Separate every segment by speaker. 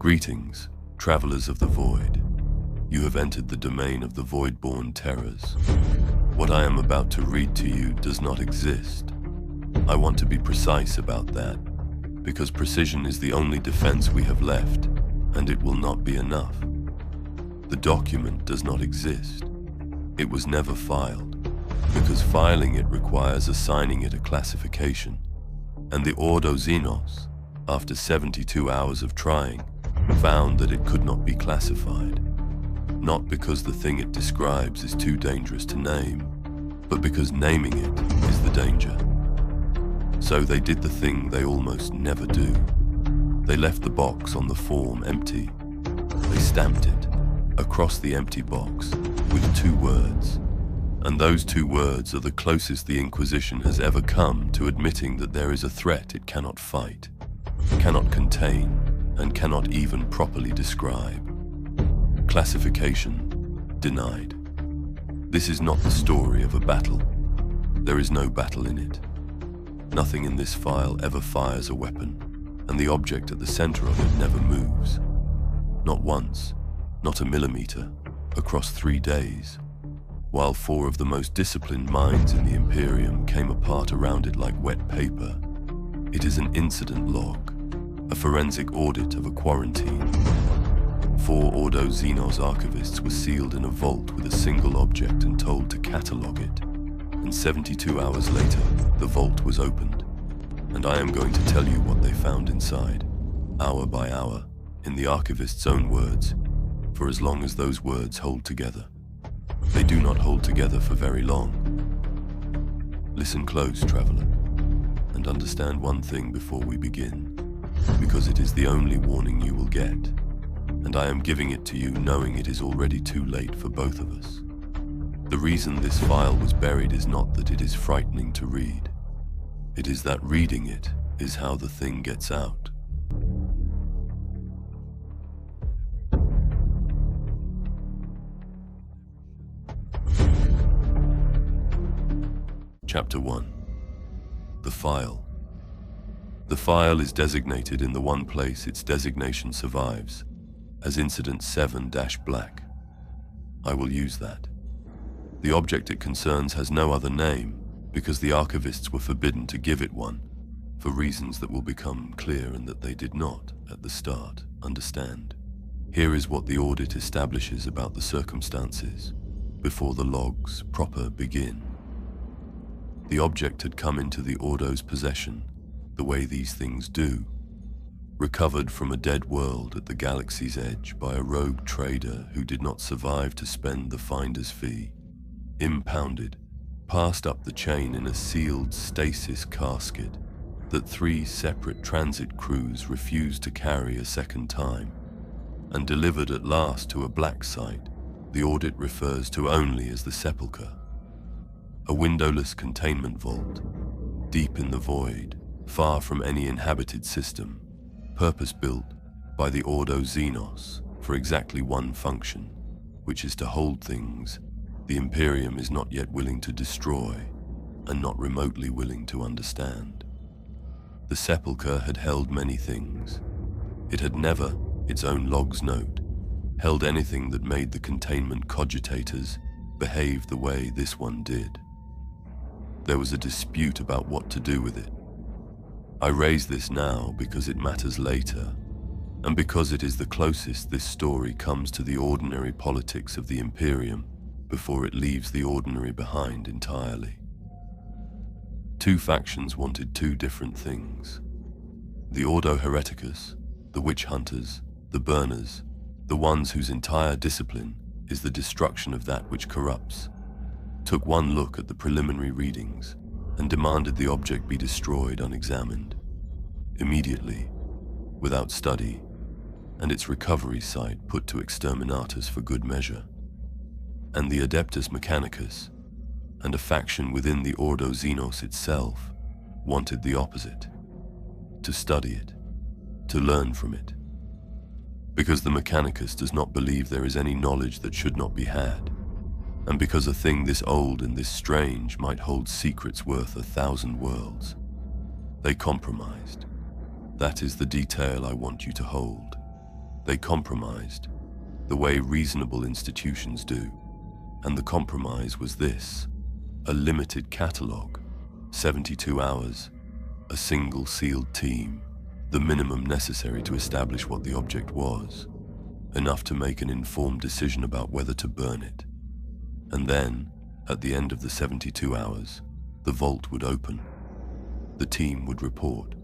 Speaker 1: Greetings, travelers of the void. You have entered the domain of the void-born terrors. What I am about to read to you does not exist. I want to be precise about that, because precision is the only defense we have left, and it will not be enough. The document does not exist. It was never filed, because filing it requires assigning it a classification, and the Ordo Xenos, after 72 hours of trying, found that it could not be classified. Not because the thing it describes is too dangerous to name, but because naming it is the danger. So they did the thing they almost never do. They left the box on the form empty. They stamped it across the empty box with 2 words. And those 2 words are the closest the Inquisition has ever come to admitting that there is a threat it cannot fight, cannot contain, and cannot even properly describe. Classification denied. This is not the story of a battle. There is no battle in it. Nothing in this file ever fires a weapon, and the object at the center of it never moves. Not once, not a millimeter, across 3 days, while 4 of the most disciplined minds in the Imperium came apart around it like wet paper. It is an incident log, a forensic audit of a quarantine. 4 Ordo Xenos archivists were sealed in a vault with a single object and told to catalogue it. And 72 hours later, the vault was opened. And I am going to tell you what they found inside, hour by hour, in the archivist's own words, for as long as those words hold together. They do not hold together for very long. Listen close, traveler, and understand one thing before we begin, because it is the only warning you will get, and I am giving it to you knowing it is already too late for both of us. The reason this file was buried is not that it is frightening to read. It is that reading it is how the thing gets out. Chapter 1. The File. The file is designated in the one place its designation survives, as Incident VII-Black. I will use that. The object it concerns has no other name, because the archivists were forbidden to give it one, for reasons that will become clear and that they did not, at the start, understand. Here is what the audit establishes about the circumstances, before the logs proper begin. The object had come into the Ordo's possession, the way these things do, recovered from a dead world at the galaxy's edge by a rogue trader who did not survive to spend the finder's fee, impounded, passed up the chain in a sealed stasis casket that 3 separate transit crews refused to carry a second time, and delivered at last to a black site the audit refers to only as the sepulchre. A windowless containment vault, deep in the void, far from any inhabited system, purpose-built by the Ordo Xenos for exactly one function, which is to hold things the Imperium is not yet willing to destroy and not remotely willing to understand. The sepulchre had held many things. It had never, its own logs note, held anything that made the containment cogitators behave the way this one did. There was a dispute about what to do with it. I raise this now because it matters later, and because it is the closest this story comes to the ordinary politics of the Imperium before it leaves the ordinary behind entirely. 2 factions wanted 2 different things. The Ordo Hereticus, the witch hunters, the burners, the ones whose entire discipline is the destruction of that which corrupts, took one look at the preliminary readings and demanded the object be destroyed unexamined, immediately, without study, and its recovery site put to exterminators for good measure. And the Adeptus Mechanicus, and a faction within the Ordo Xenos itself, wanted the opposite, to study it, to learn from it. Because the Mechanicus does not believe there is any knowledge that should not be had, and because a thing this old and this strange might hold secrets worth 1,000 worlds, they compromised. That is the detail I want you to hold. They compromised, the way reasonable institutions do. And the compromise was this: a limited catalogue, 72 hours, a single sealed team, the minimum necessary to establish what the object was, enough to make an informed decision about whether to burn it. And then, at the end of the 72 hours, the vault would open, the team would report,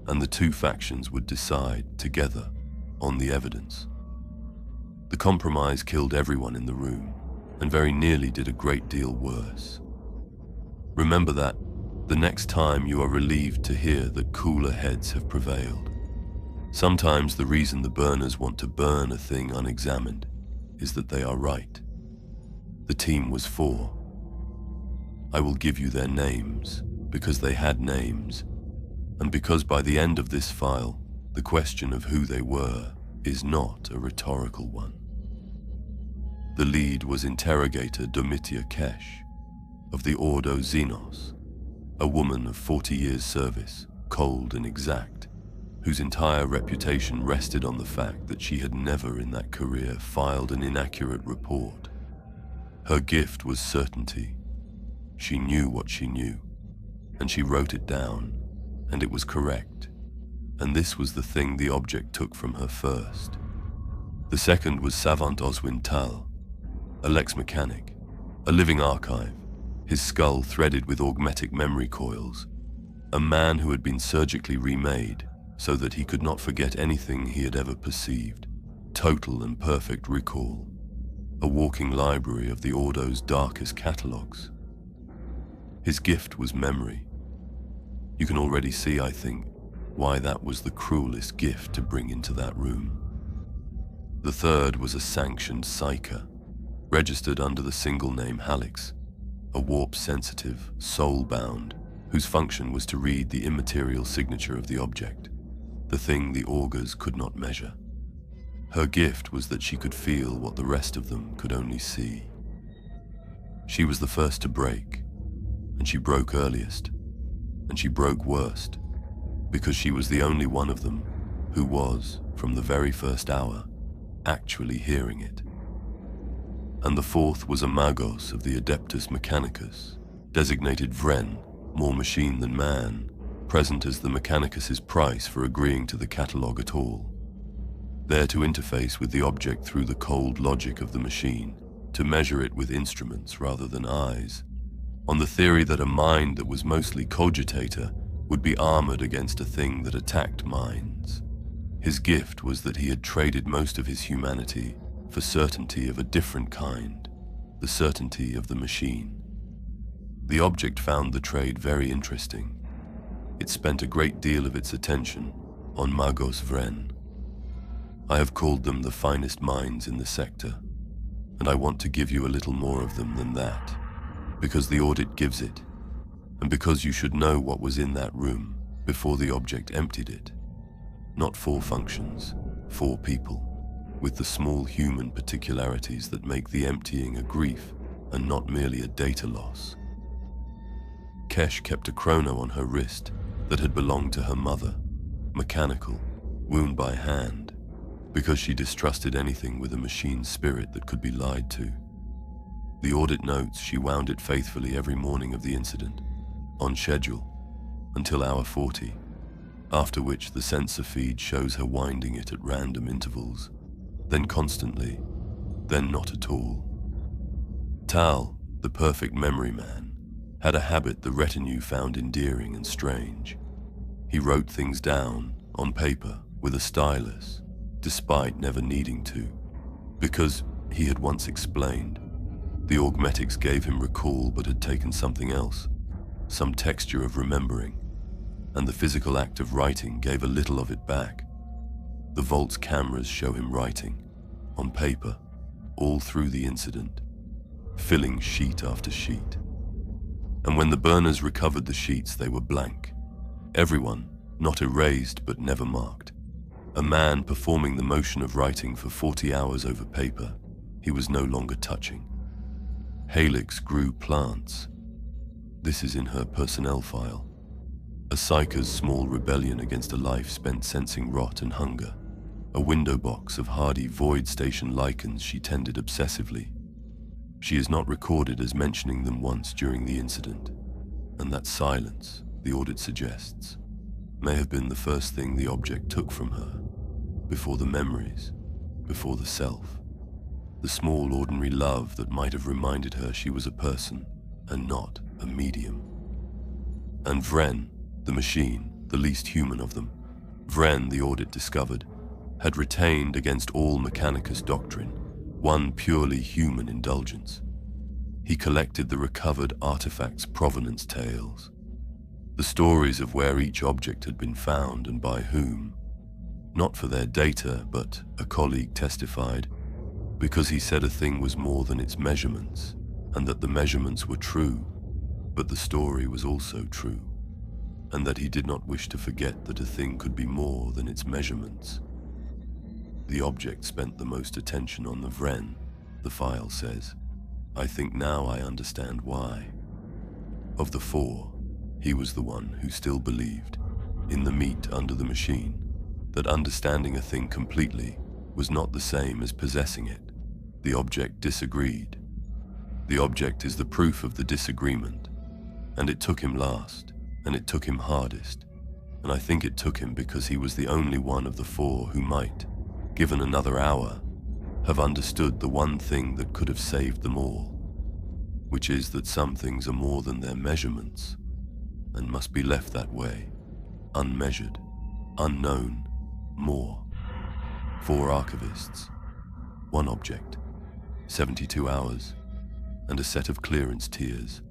Speaker 1: and the two factions would decide together on the evidence. The compromise killed everyone in the room, and very nearly did a great deal worse. Remember that the next time you are relieved to hear that cooler heads have prevailed. Sometimes the reason the burners want to burn a thing unexamined is that they are right. The team was 4. I will give you their names because they had names, and because by the end of this file, the question of who they were is not a rhetorical one. The lead was Interrogator Domitia Kesh, of the Ordo Xenos, a woman of 40 years' service, cold and exact, whose entire reputation rested on the fact that she had never in that career filed an inaccurate report. Her gift was certainty. She knew what she knew, and she wrote it down, and it was correct. And this was the thing the object took from her first. The second was Savant Oswin Tal, a lex mechanic, a living archive, his skull threaded with augmetic memory coils, a man who had been surgically remade so that he could not forget anything he had ever perceived, total and perfect recall, a walking library of the Ordo's darkest catalogues. His gift was memory. You can already see, I think, why that was the cruelest gift to bring into that room. The third was a sanctioned psyker, registered under the single name Halix, a warp-sensitive, soul-bound, whose function was to read the immaterial signature of the object, the thing the augurs could not measure. Her gift was that she could feel what the rest of them could only see. She was the first to break, and she broke earliest, and she broke worst, because she was the only one of them who was, from the very first hour, actually hearing it. And the fourth was a Magos of the Adeptus Mechanicus, designated Vren, more machine than man, present as the Mechanicus's price for agreeing to the catalogue at all. There to interface with the object through the cold logic of the machine, to measure it with instruments rather than eyes, on the theory that a mind that was mostly cogitator would be armored against a thing that attacked minds. His gift was that he had traded most of his humanity for certainty of a different kind, the certainty of the machine. The object found the trade very interesting. It spent a great deal of its attention on Magos Vren. I have called them the finest minds in the sector, and I want to give you a little more of them than that, because the audit gives it, and because you should know what was in that room before the object emptied it. Not 4 functions, 4 people, with the small human particularities that make the emptying a grief and not merely a data loss. Kesh kept a chrono on her wrist that had belonged to her mother, mechanical, wound by hand, because she distrusted anything with a machine spirit that could be lied to. The audit notes she wound it faithfully every morning of the incident, on schedule, until hour 40, after which the sensor feed shows her winding it at random intervals, then constantly, then not at all. Tal, the perfect memory man, had a habit the retinue found endearing and strange. He wrote things down, on paper, with a stylus, despite never needing to, because, he had once explained, the augmetics gave him recall but had taken something else, some texture of remembering, and the physical act of writing gave a little of it back. The vault's cameras show him writing, on paper, all through the incident, filling sheet after sheet. And when the burners recovered the sheets, they were blank. Everyone, not erased but never marked. A man performing the motion of writing for 40 hours over paper, he was no longer touching. Halix grew plants. This is in her personnel file. A psyker's small rebellion against a life spent sensing rot and hunger. a window box of hardy void station lichens she tended obsessively. She is not recorded as mentioning them once during the incident, and that silence, the audit suggests, may have been the first thing the object took from her, before the memories, before the self, the small ordinary love that might have reminded her she was a person and not a medium. And Vren, the machine, the least human of them, Vren, the audit discovered, had retained against all Mechanicus doctrine one purely human indulgence. He collected the recovered artifacts' provenance tales, the stories of where each object had been found and by whom, not for their data, but, a colleague testified, because he said a thing was more than its measurements, and that the measurements were true, but the story was also true, and that he did not wish to forget that a thing could be more than its measurements. The object spent the most attention on the Vren, the file says. I think now I understand why. Of the four, he was the one who still believed, in the meat under the machine, that understanding a thing completely was not the same as possessing it. The object disagreed. The object is the proof of the disagreement, and it took him last, and it took him hardest, and I think it took him because he was the only one of the four who might, given another hour, have understood the one thing that could have saved them all, which is that some things are more than their measurements, and must be left that way, unmeasured, unknown, more. 4 archivists, 1 object, 72 hours, and a set of clearance tiers,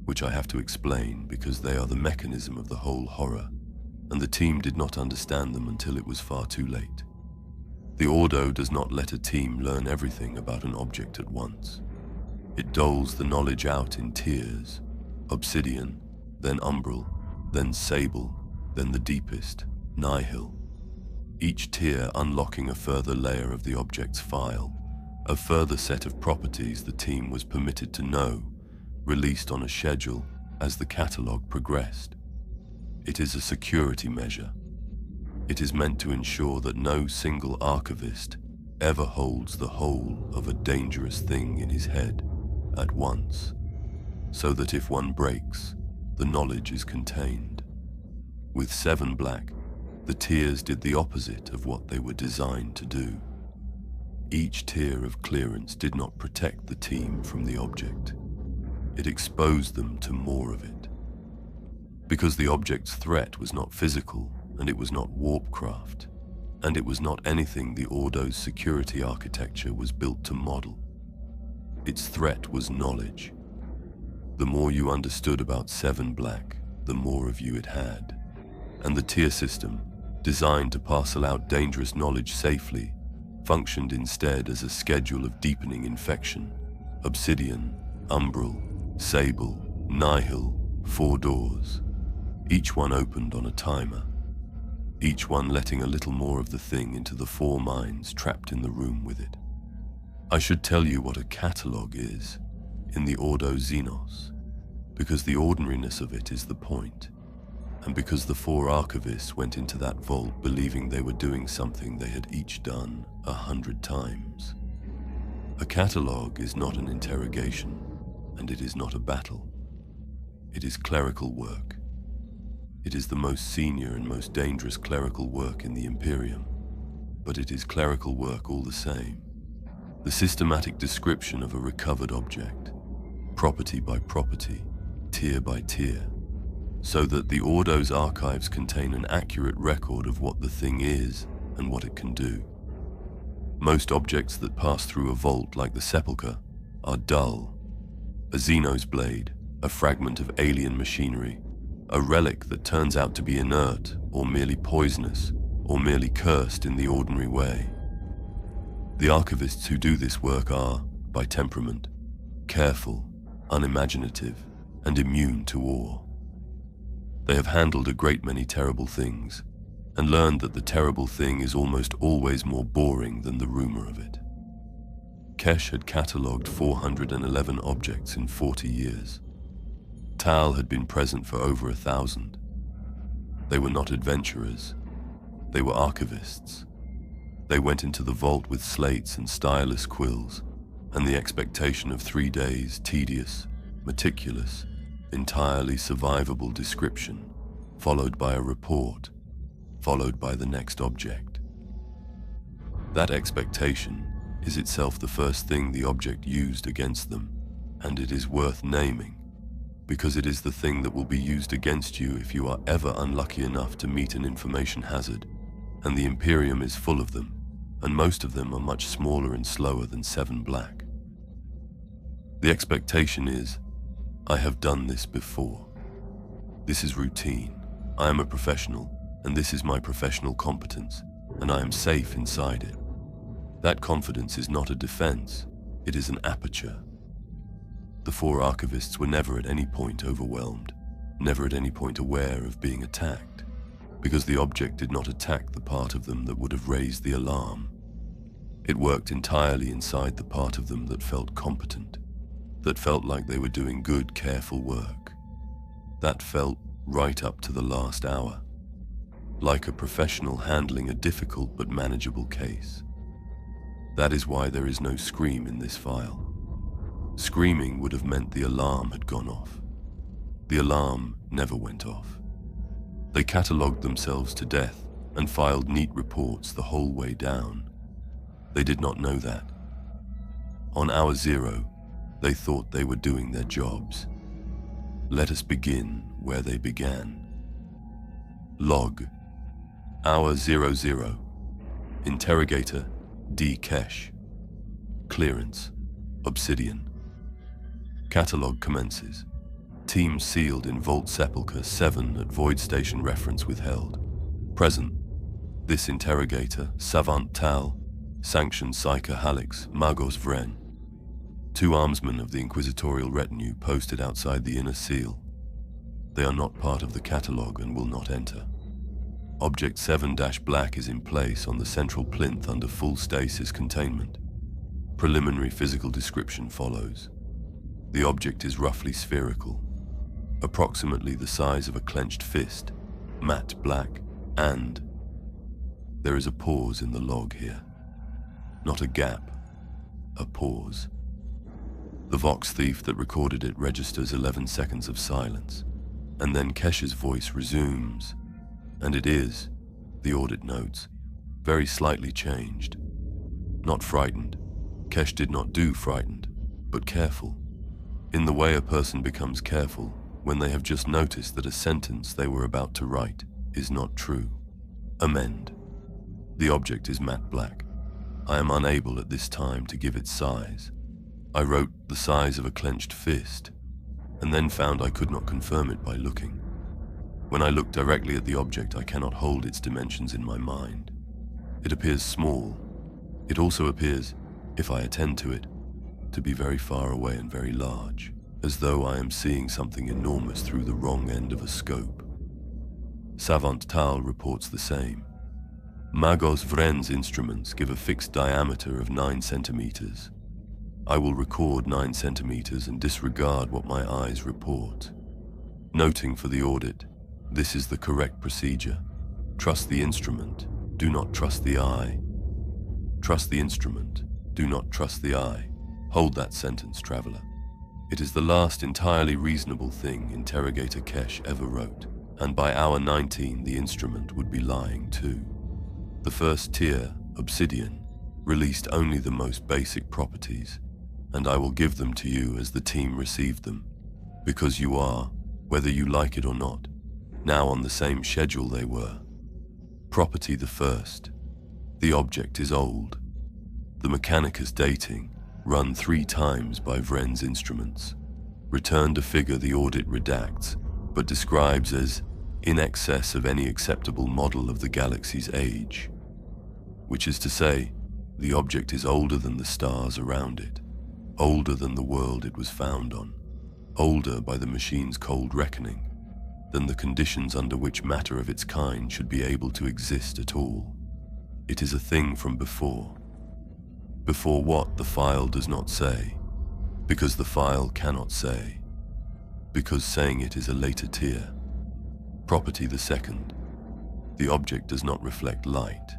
Speaker 1: which I have to explain because they are the mechanism of the whole horror, and the team did not understand them until it was far too late. The Ordo does not let a team learn everything about an object at once. It doles the knowledge out in tiers, obsidian, then umbral, then sable, then the deepest, nihil. Each tier unlocking a further layer of the object's file, a further set of properties the team was permitted to know, released on a schedule as the catalogue progressed. It is a security measure. It is meant to ensure that no single archivist ever holds the whole of a dangerous thing in his head at once, so that if one breaks, the knowledge is contained. With VII-Black, the tiers did the opposite of what they were designed to do. Each tier of clearance did not protect the team from the object. It exposed them to more of it. Because the object's threat was not physical, and it was not warpcraft, and it was not anything the Ordo's security architecture was built to model. Its threat was knowledge. The more you understood about VII-Black, the more of you it had. And the tier system, designed to parcel out dangerous knowledge safely, functioned instead as a schedule of deepening infection. Obsidian, umbral, sable, nihil, 4 doors. Each one opened on a timer. Each one letting a little more of the thing into the 4 minds trapped in the room with it. I should tell you what a catalogue is in the Ordo Xenos, because the ordinariness of it is the point, and because the 4 archivists went into that vault believing they were doing something they had each done 100 times. A catalogue is not an interrogation, and it is not a battle. It is clerical work. It is the most senior and most dangerous clerical work in the Imperium, but it is clerical work all the same. The systematic description of a recovered object, property by property, tier by tier, so that the Ordo's archives contain an accurate record of what the thing is and what it can do. Most objects that pass through a vault like the Sepulchre are dull. A Xenos blade, a fragment of alien machinery, a relic that turns out to be inert or merely poisonous or merely cursed in the ordinary way. The archivists who do this work are, by temperament, careful, unimaginative, and immune to awe. They have handled a great many terrible things, and learned that the terrible thing is almost always more boring than the rumor of it. Kesh had catalogued 411 objects in 40 years. Tal had been present for over 1,000. They were not adventurers. They were archivists. They went into the vault with slates and stylus quills, and the expectation of 3 days' tedious, meticulous, entirely survivable description, followed by a report, followed by the next object. That expectation is itself the first thing the object used against them, and it is worth naming, because it is the thing that will be used against you if you are ever unlucky enough to meet an information hazard, and the Imperium is full of them, and most of them are much smaller and slower than VII-Black. The expectation is, I have done this before. This is routine. I am a professional, and this is my professional competence, and I am safe inside it. That confidence is not a defense, it is an aperture. The 4 archivists were never at any point overwhelmed, never at any point aware of being attacked, because the object did not attack the part of them that would have raised the alarm. It worked entirely inside the part of them that felt competent, that felt like they were doing good, careful work. That felt right up to the last hour, like a professional handling a difficult but manageable case. That is why there is no scream in this file. Screaming would have meant the alarm had gone off. The alarm never went off. They catalogued themselves to death and filed neat reports the whole way down. They did not know that. On hour 0, they thought they were doing their jobs. Let us begin where they began. Log. Hour 00. Interrogator D. Kesh. Clearance. Obsidian. Catalogue commences. Team sealed in Vault Sepulchre 7 at Void Station reference withheld. Present. This interrogator, Savant Tal, sanctioned psyker Halix, Magos Vren. 2 armsmen of the inquisitorial retinue posted outside the inner seal. They are not part of the catalogue and will not enter. Object VII-Black is in place on the central plinth under full stasis containment. Preliminary physical description follows. The object is roughly spherical, approximately the size of a clenched fist, matte black, and there is a pause in the log here. Not a gap, a pause. The Vox thief that recorded it registers 11 seconds of silence, and then Kesh's voice resumes, and it is, the audit notes, very slightly changed. Not frightened. Kesh did not do frightened, but careful. In the way a person becomes careful when they have just noticed that a sentence they were about to write is not true. Amend. The object is matte black. I am unable at this time to give its size. I wrote the size of a clenched fist, and then found I could not confirm it by looking. When I look directly at the object, I cannot hold its dimensions in my mind. It appears small. It also appears, if I attend to it, to be very far away and very large, as though I am seeing something enormous through the wrong end of a scope. Savant Tal reports the same. Magos Vren's instruments give a fixed diameter of 9 centimeters. I will record 9 centimeters and disregard what my eyes report. Noting for the audit, this is the correct procedure. Trust the instrument, do not trust the eye. Trust the instrument, do not trust the eye. Hold that sentence, traveler. It is the last entirely reasonable thing Interrogator Kesh ever wrote, and by hour 19 the instrument would be lying too. The first tier, Obsidian, released only the most basic properties, and I will give them to you as the team received them, because you are, whether you like it or not, now on the same schedule they were. Property the first. The object is old. The Mechanicus dating, run 3 times by Vren's instruments, returned a figure the audit redacts, but describes as in excess of any acceptable model of the galaxy's age, which is to say, the object is older than the stars around it, older than the world it was found on, older by the machine's cold reckoning, than the conditions under which matter of its kind should be able to exist at all. It is a thing from before. Before what the file does not say, because the file cannot say, because saying it is a later tier. Property the second. The object does not reflect light.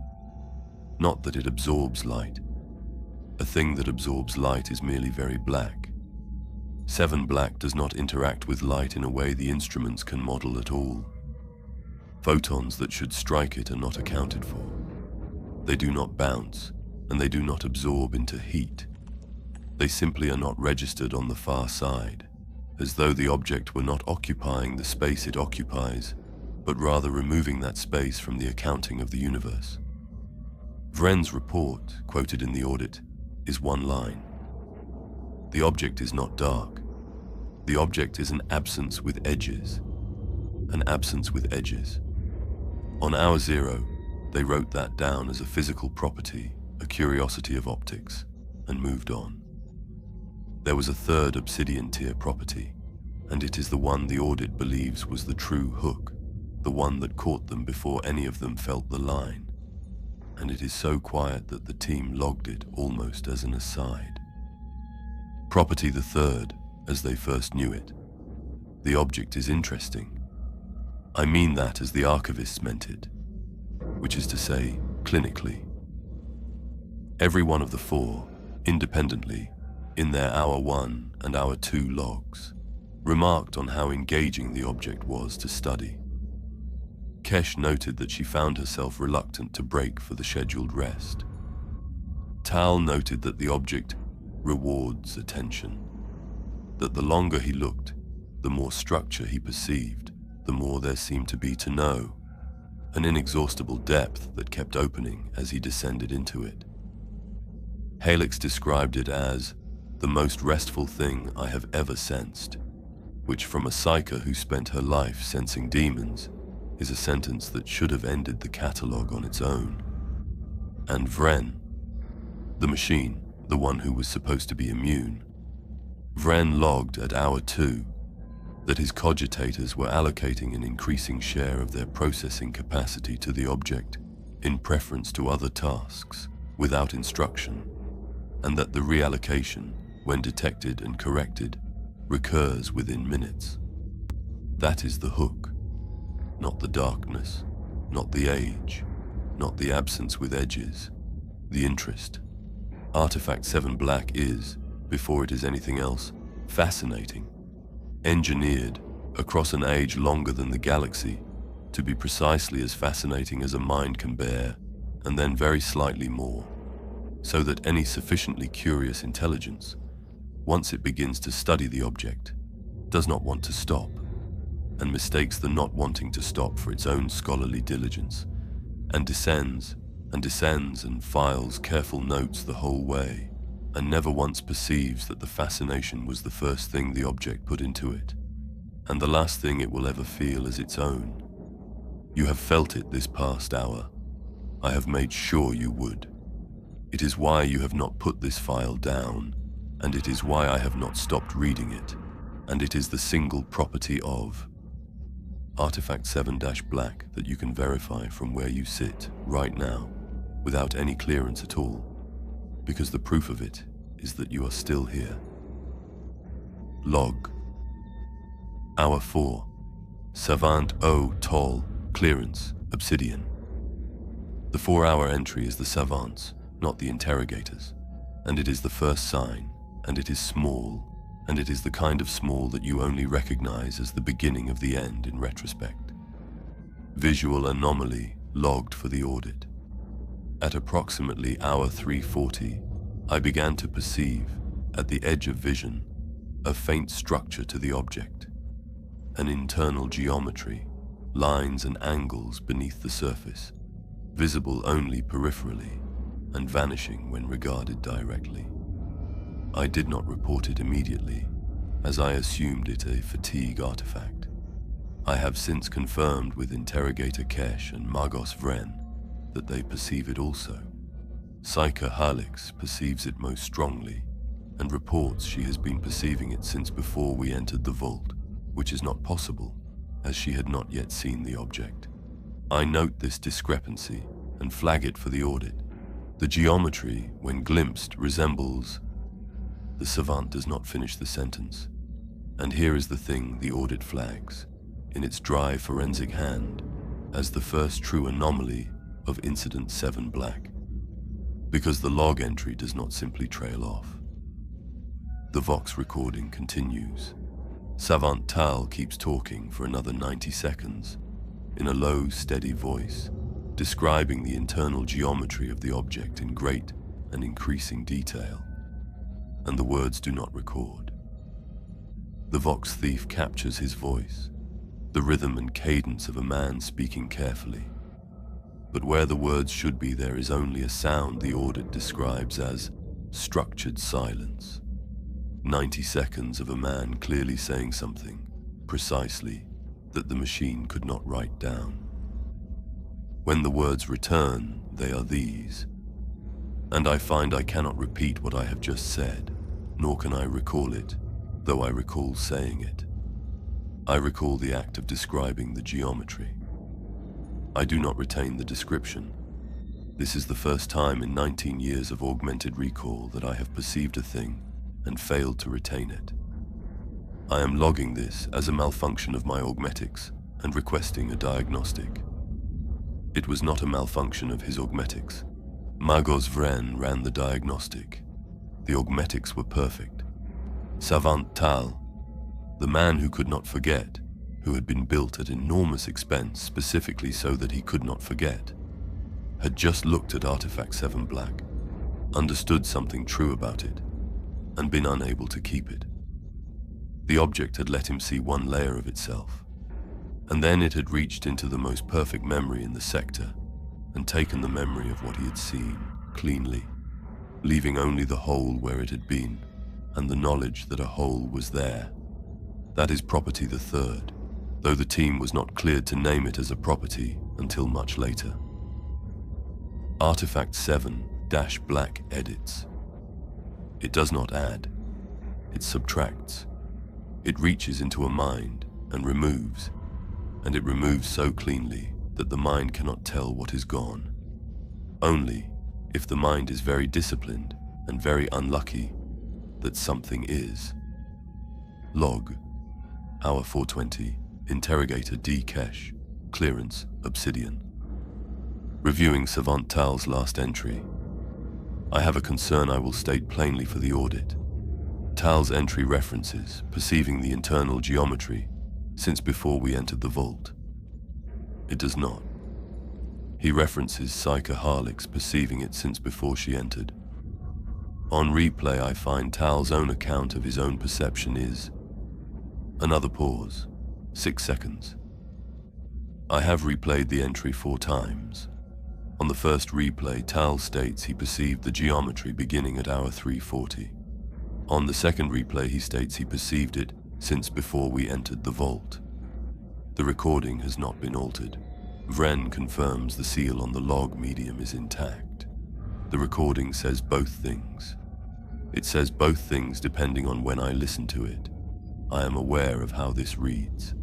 Speaker 1: not that it absorbs light. A thing that absorbs light is merely very black. 7-Black does not interact with light in a way the instruments can model at all. Photons that should strike it are not accounted for. They do not bounce, and they do not absorb into heat. They simply are not registered on the far side, as though the object were not occupying the space it occupies, but rather removing that space from the accounting of the universe. Vren's report, quoted in the audit, is one line. The object is not dark. The object is an absence with edges. An absence with edges. On Hour Zero, they wrote that down as a physical property, a curiosity of optics, and moved on. There was a third obsidian tier property, and it is the one the audit believes was the true hook, the one that caught them before any of them felt the line. And it is so quiet that the team logged it almost as an aside. Property the third, as they first knew it. The object is interesting. I mean that as the archivists meant it, which is to say, clinically. Every one of the four, independently, in their Hour 1 and Hour 2 logs, remarked on how engaging the object was to study. Kesh noted that she found herself reluctant to break for the scheduled rest. Tal noted that the object rewards attention, that the longer he looked, the more structure he perceived, the more there seemed to be to know, an inexhaustible depth that kept opening as he descended into it. Halix described it as the most restful thing I have ever sensed, which from a psyker who spent her life sensing demons is a sentence that should have ended the catalogue on its own. And Vren, the machine, the one who was supposed to be immune, Vren logged at Hour 2 that his cogitators were allocating an increasing share of their processing capacity to the object in preference to other tasks without instruction, and that the reallocation, when detected and corrected, recurs within minutes. That is the hook. Not the darkness, not the age, not the absence with edges, the interest. Artefact 7-Black is, before it is anything else, fascinating. Engineered, across an age longer than the galaxy, to be precisely as fascinating as a mind can bear, and then very slightly more, so that any sufficiently curious intelligence, once it begins to study the object, does not want to stop, and mistakes the not wanting to stop for its own scholarly diligence, and descends and files careful notes the whole way, and never once perceives that the fascination was the first thing the object put into it, and the last thing it will ever feel as its own. You have felt it this past hour. I have made sure you would. It is why you have not put this file down, and it is why I have not stopped reading it, and it is the single property of Artefact 7-Black that you can verify from where you sit right now, without any clearance at all, because the proof of it is that you are still here. Log. Hour 4. Savant O Tall. Clearance. Obsidian. The 4-hour entry is the savants, not the interrogators, and it is the first sign, and it is small, and it is the kind of small that you only recognize as the beginning of the end in retrospect. Visual anomaly logged for the audit. At approximately Hour 3:40, I began to perceive, at the edge of vision, a faint structure to the object, an internal geometry, lines and angles beneath the surface, visible only peripherally and vanishing when regarded directly. I did not report it immediately, as I assumed it a fatigue artifact. I have since confirmed with Interrogator Kesh and Magos Vren that they perceive it also. Psyker Halix perceives it most strongly, and reports she has been perceiving it since before we entered the vault, which is not possible, as she had not yet seen the object. I note this discrepancy and flag it for the audit. The geometry, when glimpsed, resembles... The savant does not finish the sentence, and here is the thing the audit flags, in its dry forensic hand, as the first true anomaly of Incident VII-Black. because the log entry does not simply trail off. The Vox recording continues. Savant Tal keeps talking for another 90 seconds in a low, steady voice, describing the internal geometry of the object in great and increasing detail, and the words do not record. The Vox thief captures his voice, the rhythm and cadence of a man speaking carefully. But where the words should be, there is only a sound the audit describes as structured silence. 90 seconds of a man clearly saying something, precisely, that the machine could not write down. When the words return, they are these. And I find I cannot repeat what I have just said, nor can I recall it, though I recall saying it. I recall the act of describing the geometry. I do not retain the description. This is the first time in 19 years of augmented recall that I have perceived a thing and failed to retain it. I am logging this as a malfunction of my augmetics and requesting a diagnostic. It was not a malfunction of his augmetics. Magos Vren ran the diagnostic. The augmetics were perfect. Savant Tal, the man who could not forget, who had been built at enormous expense specifically so that he could not forget, had just looked at Artefact VII-Black, understood something true about it, and been unable to keep it. The object had let him see one layer of itself, and then it had reached into the most perfect memory in the sector and taken the memory of what he had seen cleanly, leaving only the hole where it had been and the knowledge that a hole was there. That is property the third, though the team was not cleared to name it as a property until much later. Artefact VII-Black edits. It does not add, it subtracts. It reaches into a mind and it removes so cleanly that the mind cannot tell what is gone. Only if the mind is very disciplined and very unlucky that something is. Log, hour 4:20, Interrogator D. Kesh, clearance, Obsidian. Reviewing Savant Tal's last entry. I have a concern I will state plainly for the audit. Tal's entry references perceiving the internal geometry since before we entered the vault. It does not. He references psyker Harlix perceiving it since before she entered. On replay, I find Tal's own account of his own perception is another pause, 6 seconds. I have replayed the entry 4 times. On the first replay, Tal states he perceived the geometry beginning at hour 3:40. On the second replay, he states he perceived it since before we entered the vault. The recording has not been altered. Vren confirms the seal on the log medium is intact. The recording says both things. It says both things depending on when I listen to it. I am aware of how this reads.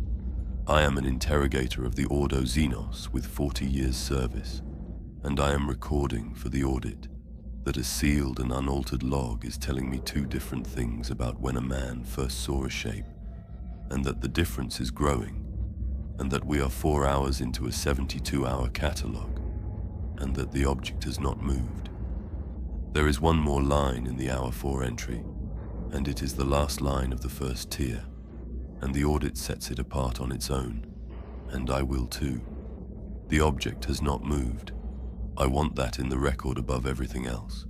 Speaker 1: I am an interrogator of the Ordo Xenos with 40 years service, and I am recording for the audit that a sealed and unaltered log is telling me 2 different things about when a man first saw a shape, and that the difference is growing, and that we are 4 hours into a 72-hour catalogue, and that the object has not moved. There is one more line in the hour 4 entry, and it is the last line of the first tier, and the audit sets it apart on its own, and I will too. The object has not moved. I want that in the record above everything else.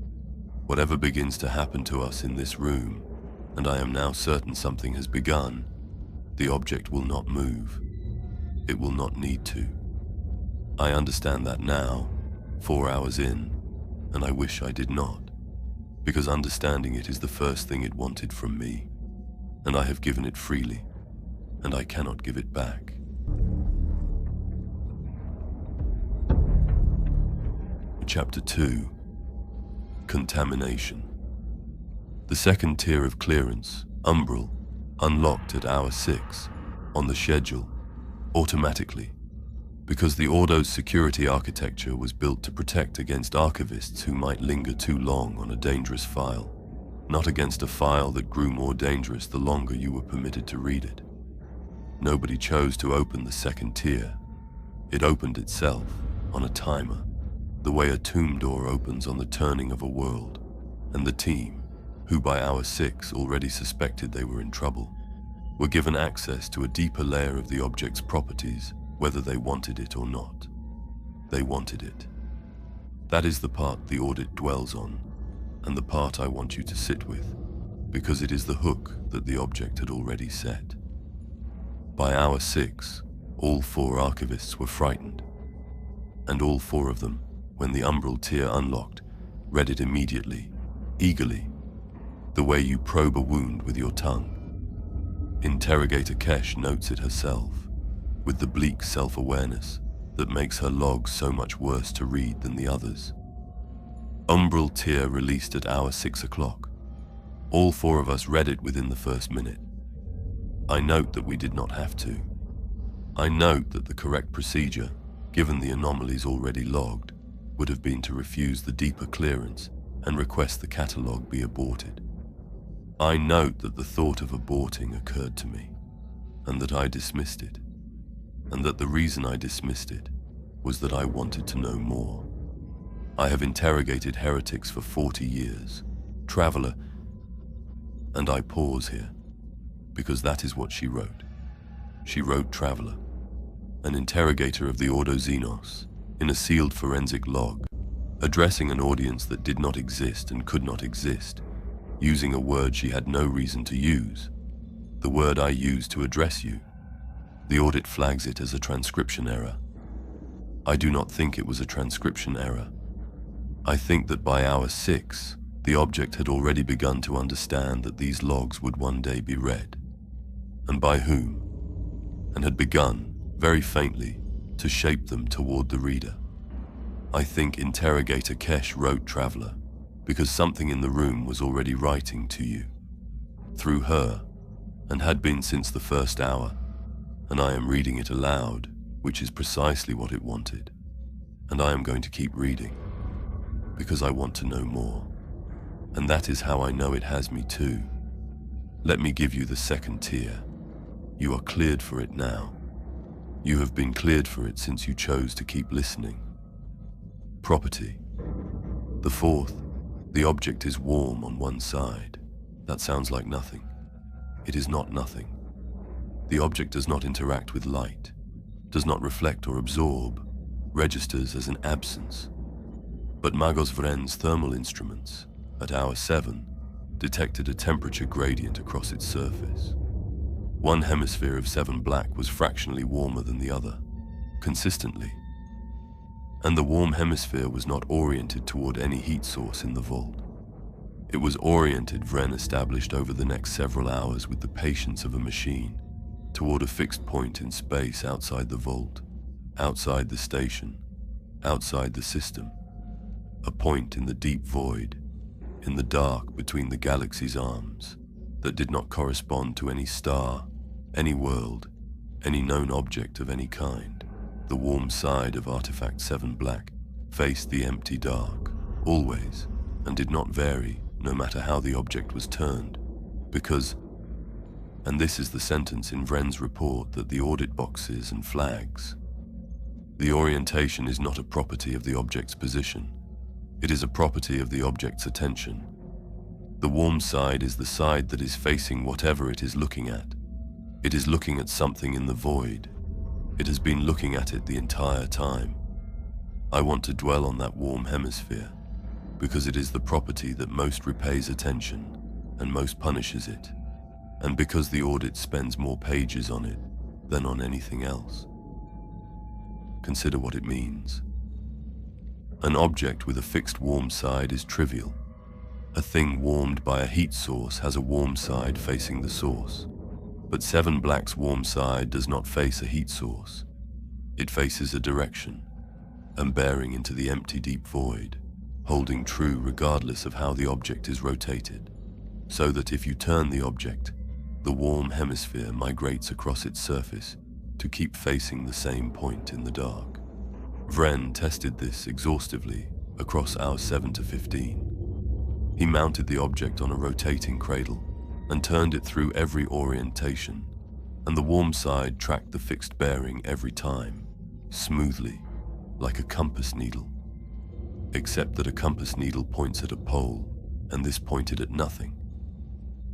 Speaker 1: Whatever begins to happen to us in this room, and I am now certain something has begun, the object will not move. It will not need to. I understand that now, 4 hours in, and I wish I did not, because understanding it is the first thing it wanted from me, and I have given it freely, and I cannot give it back. Chapter 2. Contamination. The second tier of clearance, Umbral, unlocked at hour 6, on the schedule, automatically, because the Ordo's security architecture was built to protect against archivists who might linger too long on a dangerous file, not against a file that grew more dangerous the longer you were permitted to read it. Nobody chose to open the second tier. It opened itself on a timer. the way a tomb door opens on the turning of a world, and the team, who by hour 6 already suspected they were in trouble, were given access to a deeper layer of the object's properties, whether they wanted it or not. They wanted it. That is the part the audit dwells on, and the part I want you to sit with, because it is the hook that the object had already set. By hour 6, all 4 archivists were frightened, and all 4 of them, when the umbral tier unlocked, read it immediately, eagerly, the way you probe a wound with your tongue. Interrogator Kesh notes it herself, with the bleak self-awareness that makes her log so much worse to read than the others. Umbral tier released at hour 6 o'clock. All 4 of us read it within the first minute. I note that we did not have to. I note that the correct procedure, given the anomalies already logged, would have been to refuse the deeper clearance and request the catalogue be aborted. I note that the thought of aborting occurred to me, and that I dismissed it, and that the reason I dismissed it was that I wanted to know more. I have interrogated heretics for 40 years, traveler, and I pause here, because that is what she wrote. She wrote Traveler, an interrogator of the Ordo Xenos, in a sealed forensic log, addressing an audience that did not exist and could not exist, using a word she had no reason to use, the word I used to address you. The audit flags it as a transcription error. I do not think it was a transcription error. I think that by hour 6, the object had already begun to understand that these logs would one day be read, and by whom, and had begun, very faintly, to shape them toward the reader. I think Interrogator Kesh wrote Traveler because something in the room was already writing to you, through her, and had been since the first hour, and I am reading it aloud, which is precisely what it wanted, and I am going to keep reading, because I want to know more, and that is how I know it has me too. Let me give you the second tier. You are cleared for it now. You have been cleared for it since you chose to keep listening. Property. The fourth, the object is warm on one side. That sounds like nothing. It is not nothing. The object does not interact with light, does not reflect or absorb, registers as an absence. But Magos Vren's thermal instruments, at hour 7, detected a temperature gradient across its surface. One hemisphere of VII-Black was fractionally warmer than the other, consistently. And the warm hemisphere was not oriented toward any heat source in the vault. It was oriented, Vren established over the next several hours with the patience of a machine, toward a fixed point in space outside the vault, outside the station, outside the system, a point in the deep void, in the dark between the galaxy's arms, that did not correspond to any star, any world, any known object of any kind. The warm side of Artefact VII-Black faced the empty dark, always, and did not vary, no matter how the object was turned, because, and this is the sentence in Vren's report that the audit boxes and flags, the orientation is not a property of the object's position. It is a property of the object's attention. The warm side is the side that is facing whatever it is looking at. It is looking at something in the void. It has been looking at it the entire time. I want to dwell on that warm hemisphere, because it is the property that most repays attention and most punishes it, and because the audit spends more pages on it than on anything else. Consider what it means. An object with a fixed warm side is trivial. A thing warmed by a heat source has a warm side facing the source. But VII-Black's warm side does not face a heat source. It faces a direction, and bearing into the empty deep void, holding true regardless of how the object is rotated, so that if you turn the object, the warm hemisphere migrates across its surface to keep facing the same point in the dark. Vren tested this exhaustively across hours 7 to 15. He mounted the object on a rotating cradle and turned it through every orientation, and the warm side tracked the fixed bearing every time, smoothly, like a compass needle. except that a compass needle points at a pole, and this pointed at nothing,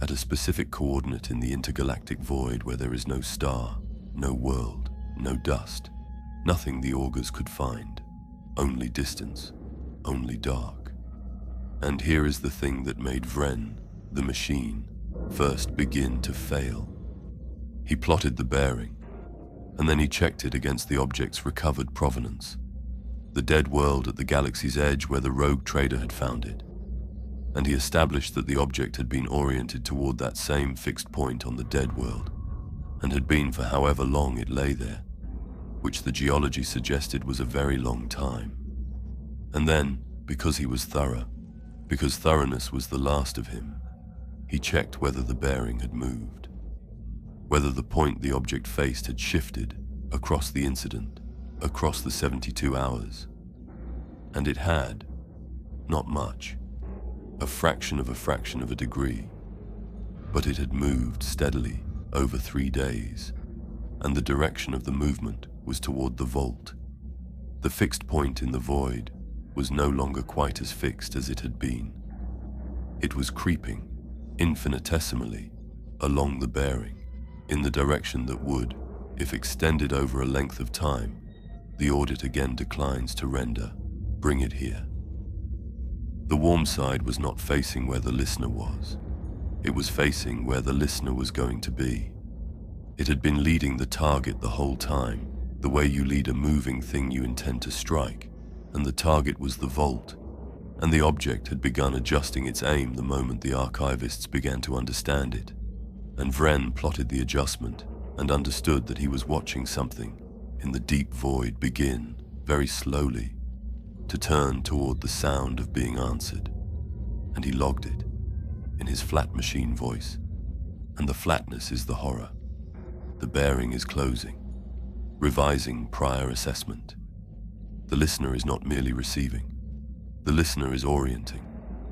Speaker 1: at a specific coordinate in the intergalactic void where there is no star, no world, no dust, nothing the augurs could find, only distance, only dark. And here is the thing that made Vren, the machine, first begin to fail. He plotted the bearing, and then he checked it against the object's recovered provenance, the dead world at the galaxy's edge where the rogue trader had found it, and he established that the object had been oriented toward that same fixed point on the dead world, and had been for however long it lay there, which the geology suggested was a very long time. And then, because he was thorough, because thoroughness was the last of him, he checked whether the bearing had moved, whether the point the object faced had shifted across the incident, across the 72 hours. And it had, not much, a fraction of a degree, but it had moved steadily over 3 days, and the direction of the movement was toward the vault. The fixed point in the void was no longer quite as fixed as it had been. It was creeping, infinitesimally, along the bearing, in the direction that would, if extended over a length of time, the audit again declines to render, bring it here. The warm side was not facing where the listener was. It was facing where the listener was going to be. It had been leading the target the whole time, the way you lead a moving thing you intend to strike, and the target was the vault, and the object had begun adjusting its aim the moment the archivists began to understand it, and Vren plotted the adjustment and understood that he was watching something in the deep void begin, very slowly, to turn toward the sound of being answered, and he logged it in his flat machine voice, and the flatness is the horror. The bearing is closing, revising prior assessment. The listener is not merely receiving. The listener is orienting.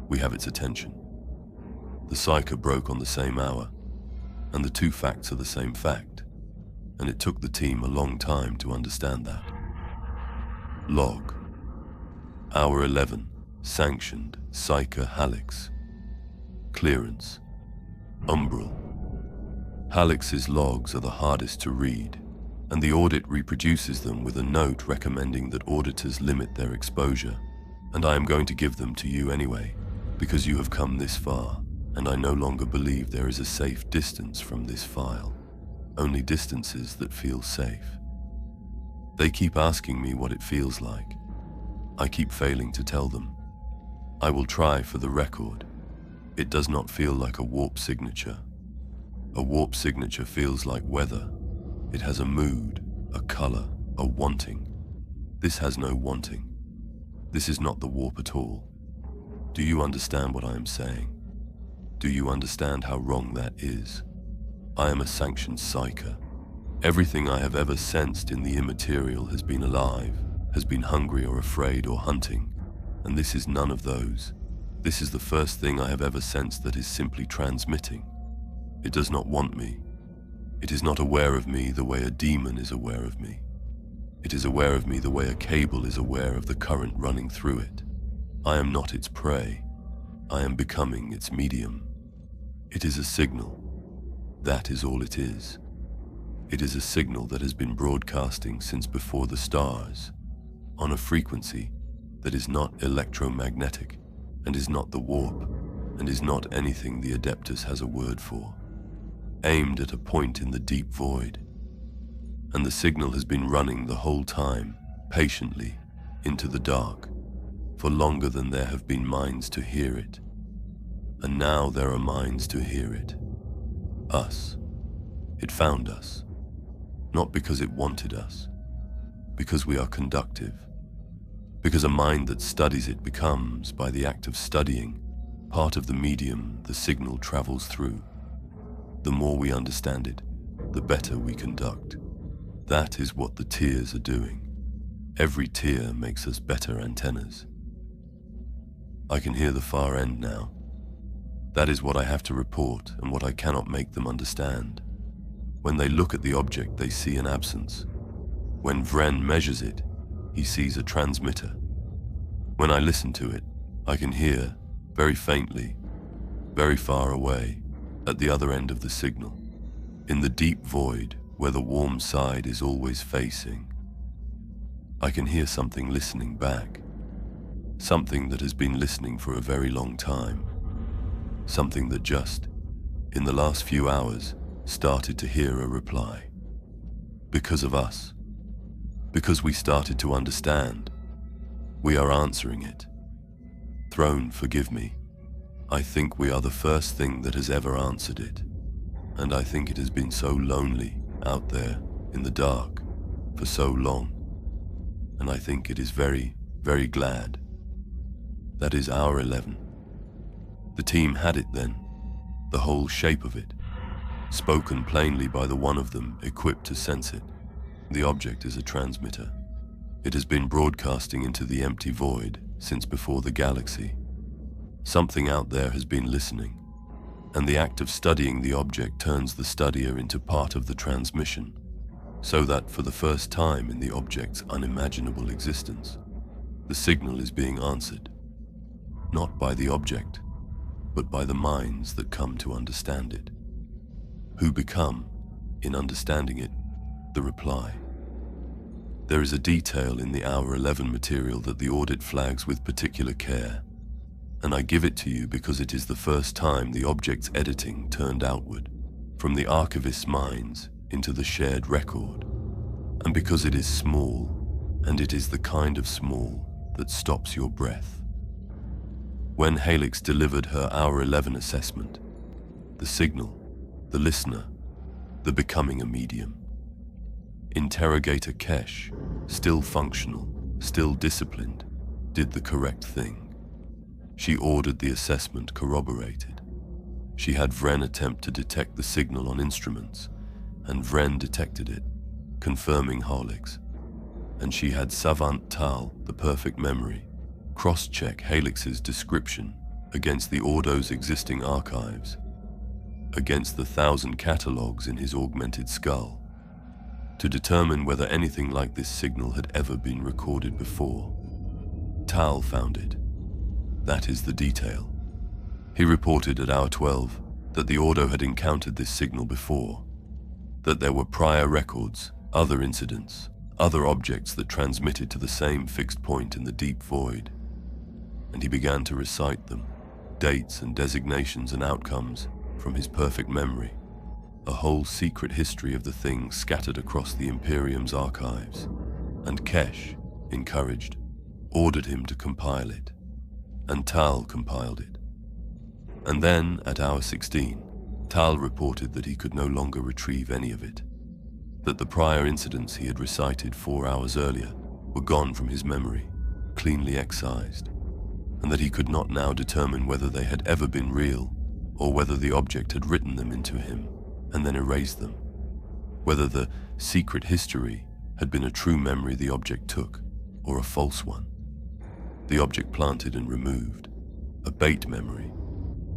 Speaker 1: We have its attention. The psyker broke on the same hour, and the two facts are the same fact, and it took the team a long time to understand that. Log. Hour 11, sanctioned, psyker Halix. Clearance. Umbral. Halix's logs are the hardest to read, and the audit reproduces them with a note recommending that auditors limit their exposure, and I am going to give them to you anyway, because you have come this far, and I no longer believe there is a safe distance from this file, only distances that feel safe. They keep asking me what it feels like. I keep failing to tell them. I will try for the record. It does not feel like a warp signature. A warp signature feels like weather. It has a mood, a color, a wanting. This has no wanting. This is not the warp at all. Do you understand what I am saying? Do you understand how wrong that is? I am a sanctioned psyker. Everything I have ever sensed in the immaterial has been alive, has been hungry or afraid or hunting, and this is none of those. This is the first thing I have ever sensed that is simply transmitting. It does not want me. It is not aware of me the way a demon is aware of me. It is aware of me the way a cable is aware of the current running through it. I am not its prey. I am becoming its medium. It is a signal. That is all it is. It is a signal that has been broadcasting since before the stars, on a frequency that is not electromagnetic, and is not the warp, and is not anything the Adeptus has a word for, aimed at a point in the deep void. And the signal has been running the whole time, patiently, into the dark, for longer than there have been minds to hear it. And now there are minds to hear it. Us. It found us. Not because it wanted us, because we are conductive. Because a mind that studies it becomes, by the act of studying, part of the medium the signal travels through. The more we understand it, the better we conduct. That is what the tiers are doing. Every tier makes us better antennas. I can hear the far end now. That is what I have to report and what I cannot make them understand. When they look at the object, they see an absence. When Vren measures it, he sees a transmitter. When I listen to it, I can hear, very faintly, very far away, at the other end of the signal, in the deep void where the warm side is always facing. I can hear something listening back, something that has been listening for a very long time, something that just, in the last few hours, started to hear a reply. Because of us, because we started to understand, we are answering it. Throne, forgive me. I think we are the first thing that has ever answered it, and I think it has been so lonely out there in the dark for so long, and I think it is very, very glad. That is hour 11. The team had it then, the whole shape of it, spoken plainly by the one of them equipped to sense it. The object is a transmitter. It has been broadcasting into the empty void since before the galaxy. Something out there has been listening, and the act of studying the object turns the studier into part of the transmission, so that for the first time in the object's unimaginable existence, the signal is being answered, not by the object, but by the minds that come to understand it, who become, in understanding it, the reply. There is a detail in the hour 11 material that the audit flags with particular care, and I give it to you because it is the first time the object's editing turned outward, from the archivist's minds into the shared record, and because it is small, and it is the kind of small that stops your breath. When Helix delivered her hour 11 assessment, the signal, the listener, the becoming a medium, Interrogator Kesh, still functional, still disciplined, did the correct thing. She ordered the assessment corroborated. She had Vren attempt to detect the signal on instruments, and Vren detected it, confirming Helix. And she had Savant Tal, the perfect memory, cross-check Helix's description against the Ordo's existing archives, against the 1,000 catalogues in his augmented skull, to determine whether anything like this signal had ever been recorded before. Tal found it. That is the detail. He reported at hour 12 that the Ordo had encountered this signal before, that there were prior records, other incidents, other objects that transmitted to the same fixed point in the deep void, and he began to recite them, dates and designations and outcomes from his perfect memory, a whole secret history of the things scattered across the Imperium's archives, and Kesh, encouraged, ordered him to compile it, and Tal compiled it. And then, at hour 16, Tal reported that he could no longer retrieve any of it, that the prior incidents he had recited 4 hours earlier were gone from his memory, cleanly excised, and that he could not now determine whether they had ever been real, or whether the object had written them into him and then erased them, whether the secret history had been a true memory the object took, or a false one. The object planted and removed, a bait memory,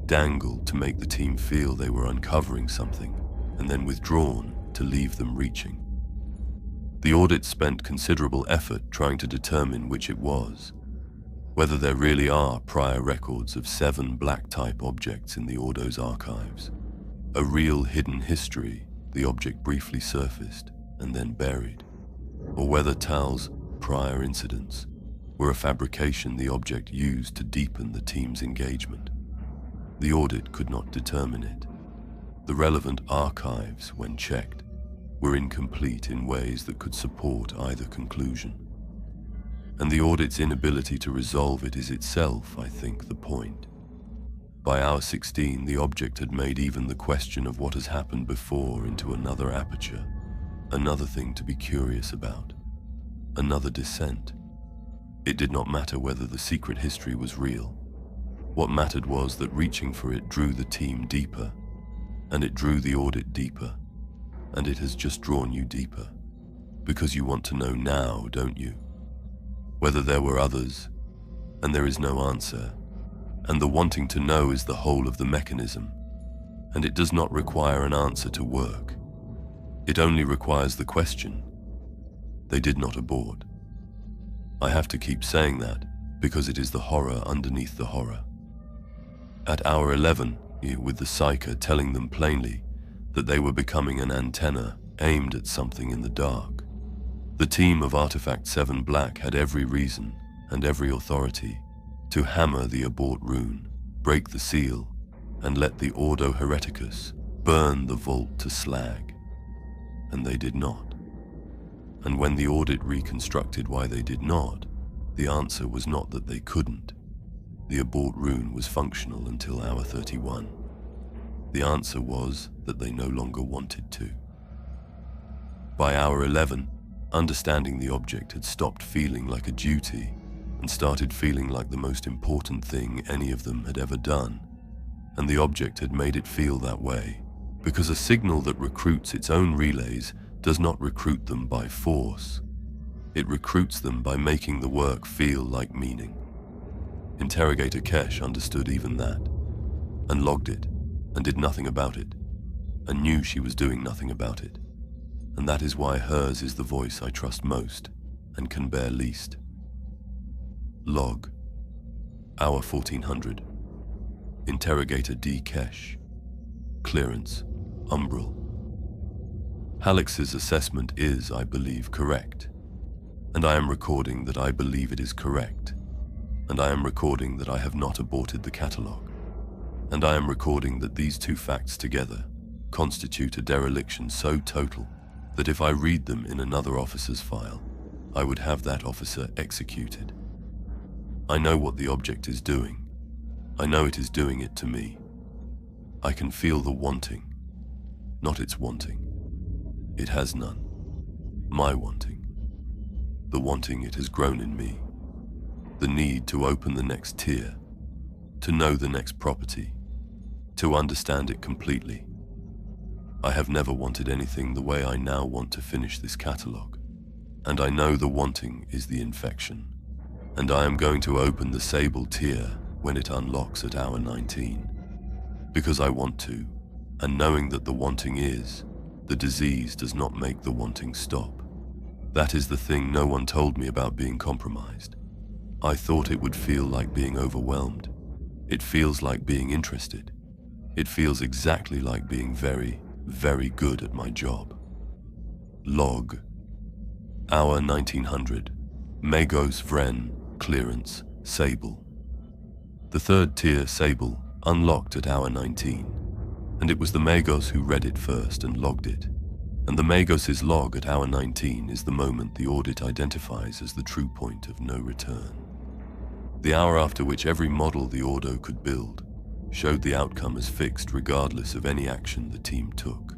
Speaker 1: dangled to make the team feel they were uncovering something, and then withdrawn to leave them reaching. The audit spent considerable effort trying to determine which it was, whether there really are prior records of 7 black-type objects in the Ordo's archives, a real hidden history the object briefly surfaced and then buried, or whether Tal's prior incidents were a fabrication the object used to deepen the team's engagement. The audit could not determine it. The relevant archives, when checked, were incomplete in ways that could support either conclusion. And the audit's inability to resolve it is itself, I think, the point. By hour 16, the object had made even the question of what has happened before into another aperture, another thing to be curious about, another descent. It did not matter whether the secret history was real. What mattered was that reaching for it drew the team deeper, and it drew the audit deeper, and it has just drawn you deeper, because you want to know now, don't you? Whether there were others, and there is no answer, and the wanting to know is the whole of the mechanism, and it does not require an answer to work. It only requires the question. They did not abort. I have to keep saying that, because it is the horror underneath the horror. At hour 11, with the psyker telling them plainly that they were becoming an antenna aimed at something in the dark, the team of Artefact VII-Black had every reason and every authority to hammer the abort rune, break the seal, and let the Ordo Hereticus burn the vault to slag. And they did not. And when the audit reconstructed why they did not, the answer was not that they couldn't. The abort rune was functional until hour 31. The answer was that they no longer wanted to. By hour 11, understanding the object had stopped feeling like a duty and started feeling like the most important thing any of them had ever done. And the object had made it feel that way, because a signal that recruits its own relays does not recruit them by force. It recruits them by making the work feel like meaning. Interrogator Kesh understood even that, and logged it, and did nothing about it, and knew she was doing nothing about it. And that is why hers is the voice I trust most, and can bear least. Log. Hour 1400. Interrogator D. Kesh. Clearance. Umbral. Halix's assessment is, I believe, correct. And I am recording that I believe it is correct. And I am recording that I have not aborted the catalogue. And I am recording that these two facts together constitute a dereliction so total that if I read them in another officer's file, I would have that officer executed. I know what the object is doing. I know it is doing it to me. I can feel the wanting, not its wanting. It has none. My wanting. The wanting it has grown in me. The need to open the next tier, to know the next property, to understand it completely. I have never wanted anything the way I now want to finish this catalogue, and I know the wanting is the infection, and I am going to open the sable tier when it unlocks at hour 19, because I want to, and knowing that the wanting is, the disease does not make the wanting stop. That is the thing no one told me about being compromised. I thought it would feel like being overwhelmed. It feels like being interested. It feels exactly like being very, very good at my job. Log. Hour 1900. Magos Vren. Clearance. Sable. The third tier Sable unlocked at hour 19, and it was the Magos who read it first and logged it. And the Magos' log at hour 19 is the moment the audit identifies as the true point of no return. The hour after which every model the Ordo could build showed the outcome as fixed regardless of any action the team took.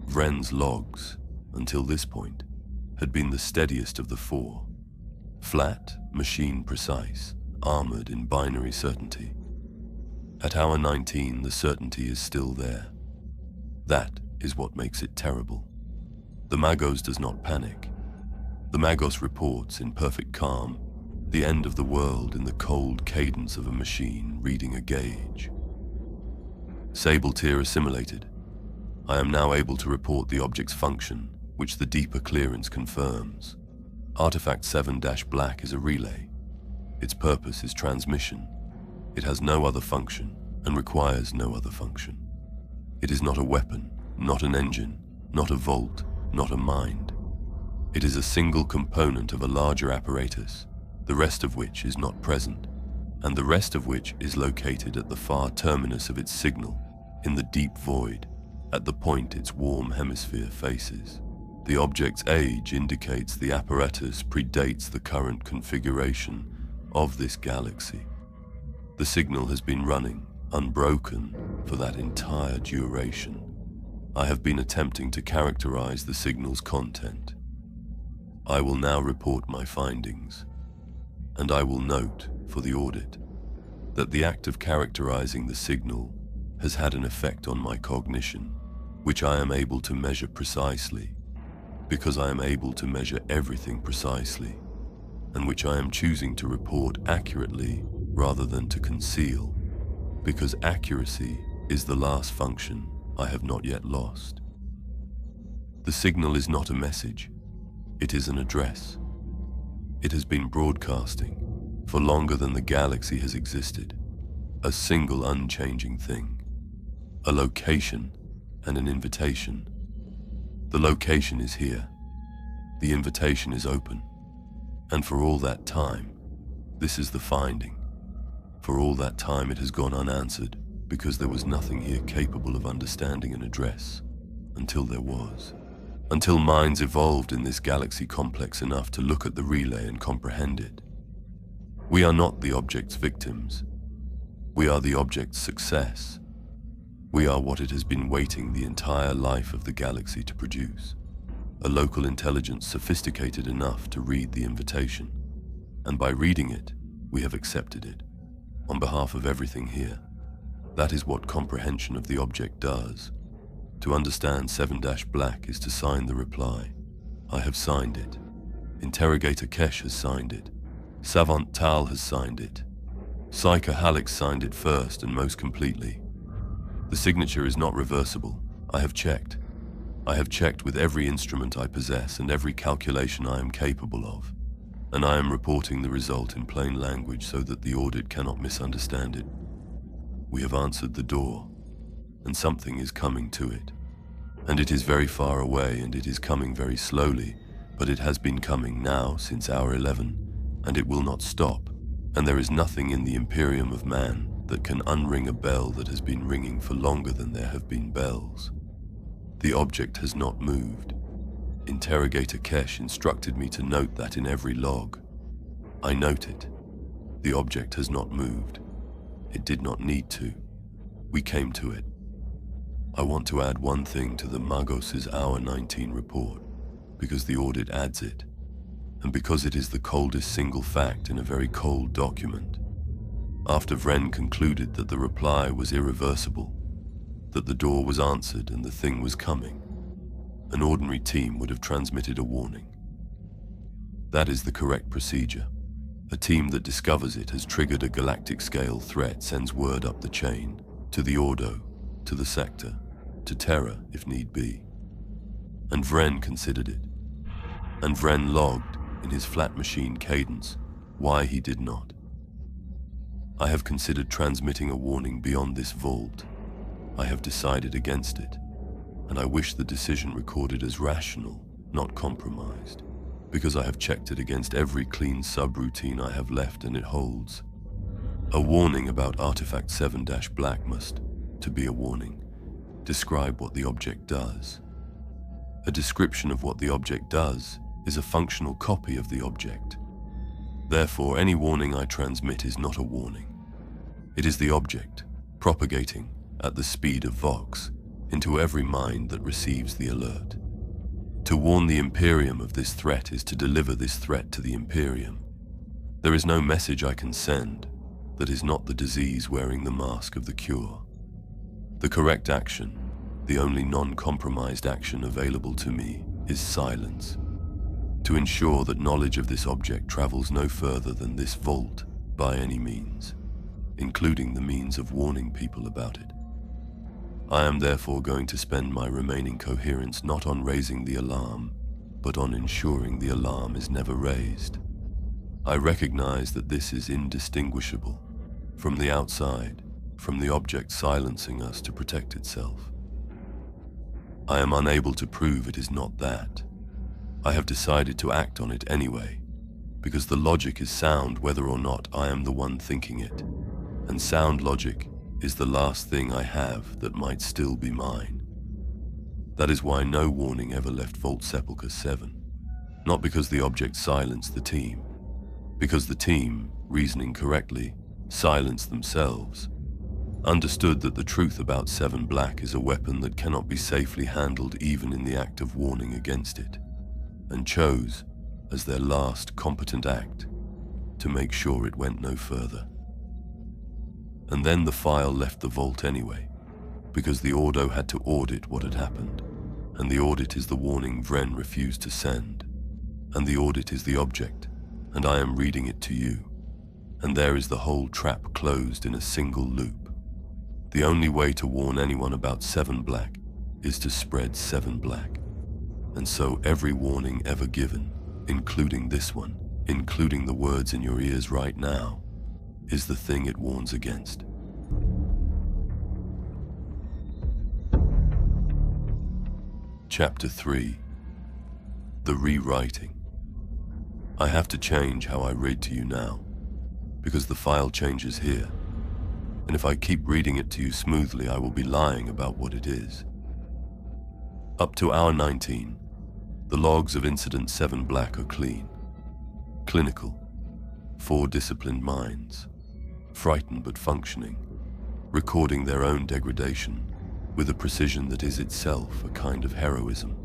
Speaker 1: Vren's logs, until this point, had been the steadiest of the four. Flat, machine precise, armored in binary certainty. At hour 19, the certainty is still there. That is what makes it terrible. The Magos does not panic. The Magos reports in perfect calm the end of the world in the cold cadence of a machine reading a gauge. Sable tier assimilated. I am now able to report the object's function, which the deeper clearance confirms. Artefact VII-Black is a relay. Its purpose is transmission. It has no other function and requires no other function. It is not a weapon, not an engine, not a vault, not a mind. It is a single component of a larger apparatus, the rest of which is not present, and the rest of which is located at the far terminus of its signal, in the deep void, at the point its warm hemisphere faces. The object's age indicates the apparatus predates the current configuration of this galaxy. The signal has been running, unbroken, for that entire duration. I have been attempting to characterize the signal's content. I will now report my findings, and I will note, for the audit, that the act of characterizing the signal has had an effect on my cognition, which I am able to measure precisely, because I am able to measure everything precisely, and which I am choosing to report accurately rather than to conceal, because accuracy is the last function I have not yet lost. The signal is not a message, it is an address. It has been broadcasting, for longer than the galaxy has existed, a single unchanging thing, a location and an invitation. The location is here, the invitation is open, and for all that time, this is the finding. For all that time it has gone unanswered, because there was nothing here capable of understanding an address, until there was. Until minds evolved in this galaxy complex enough to look at the relay and comprehend it. We are not the object's victims. We are the object's success. We are what it has been waiting the entire life of the galaxy to produce. A local intelligence sophisticated enough to read the invitation. And by reading it, we have accepted it, on behalf of everything here. That is what comprehension of the object does. To understand VII-Black is to sign the reply. I have signed it. Interrogator Kesh has signed it. Savant Tal has signed it. Psyker Hallex signed it first and most completely. The signature is not reversible. I have checked. I have checked with every instrument I possess and every calculation I am capable of. And I am reporting the result in plain language so that the audit cannot misunderstand it. We have answered the door, and something is coming to it. And it is very far away, and it is coming very slowly, but it has been coming now since hour 11, and it will not stop. And there is nothing in the Imperium of man that can unring a bell that has been ringing for longer than there have been bells. The object has not moved. Interrogator Kesh instructed me to note that in every log. I note it. The object has not moved. It did not need to. We came to it. I want to add one thing to the Magos' Hour 19 report, because the audit adds it, and because it is the coldest single fact in a very cold document. After Vren concluded that the reply was irreversible, that the door was answered and the thing was coming, an ordinary team would have transmitted a warning. That is the correct procedure. A team that discovers it has triggered a galactic-scale threat sends word up the chain, to the Ordo, to the sector, to Terra if need be. And Vren considered it. And Vren logged, in his flat machine cadence, why he did not. I have considered transmitting a warning beyond this vault. I have decided against it, and I wish the decision recorded as rational, not compromised, because I have checked it against every clean subroutine I have left and it holds. A warning about Artefact VII-Black must, to be a warning, describe what the object does. A description of what the object does is a functional copy of the object. Therefore, any warning I transmit is not a warning. It is the object, propagating, at the speed of Vox, into every mind that receives the alert. To warn the Imperium of this threat is to deliver this threat to the Imperium. There is no message I can send that is not the disease wearing the mask of the cure. The correct action, the only non-compromised action available to me, is silence. To ensure that knowledge of this object travels no further than this vault by any means, including the means of warning people about it. I am therefore going to spend my remaining coherence not on raising the alarm, but on ensuring the alarm is never raised. I recognize that this is indistinguishable from the outside, from the object silencing us to protect itself. I am unable to prove it is not that. I have decided to act on it anyway, because the logic is sound whether or not I am the one thinking it, and sound logic is the last thing I have that might still be mine. That is why no warning ever left Vault Sepulchre 7, not because the object silenced the team, because the team, reasoning correctly, silenced themselves, understood that the truth about VII-Black is a weapon that cannot be safely handled even in the act of warning against it, and chose, as their last competent act, to make sure it went no further. And then the file left the vault anyway, because the Ordo had to audit what had happened, and the audit is the warning Vren refused to send, and the audit is the object, and I am reading it to you, and there is the whole trap closed in a single loop. The only way to warn anyone about VII-Black is to spread VII-Black, and so every warning ever given, including this one, including the words in your ears right now, is the thing it warns against. Chapter 3. The Rewriting. I have to change how I read to you now, because the file changes here, and if I keep reading it to you smoothly, I will be lying about what it is. Up to hour 19, the logs of Incident VII-Black are clean, clinical, 4 disciplined minds, frightened but functioning, recording their own degradation with a precision that is itself a kind of heroism.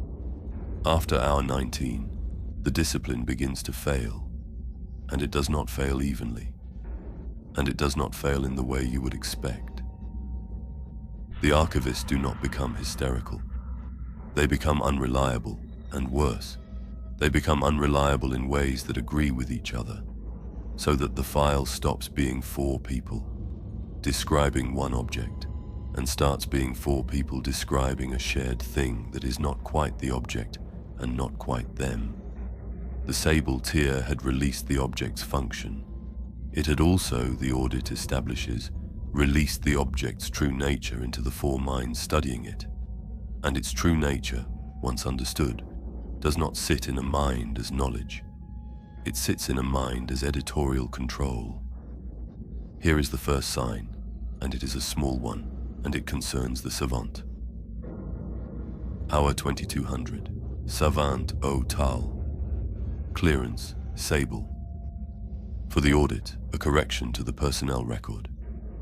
Speaker 1: After hour 19, the discipline begins to fail, and it does not fail evenly, and it does not fail in the way you would expect. The archivists do not become hysterical. They become unreliable, and worse, they become unreliable in ways that agree with each other, so that the file stops being 4 people describing one object and starts being 4 people describing a shared thing that is not quite the object and not quite them. The sable tier had released the object's function. It had also, the audit establishes, released the object's true nature into the 4 minds studying it. And its true nature, once understood, does not sit in a mind as knowledge. It sits in a mind as editorial control. Here is the first sign, and it is a small one, and it concerns the savant. Hour 2200. Savant O Tal. Clearance, Sable. For the audit, a correction to the personnel record.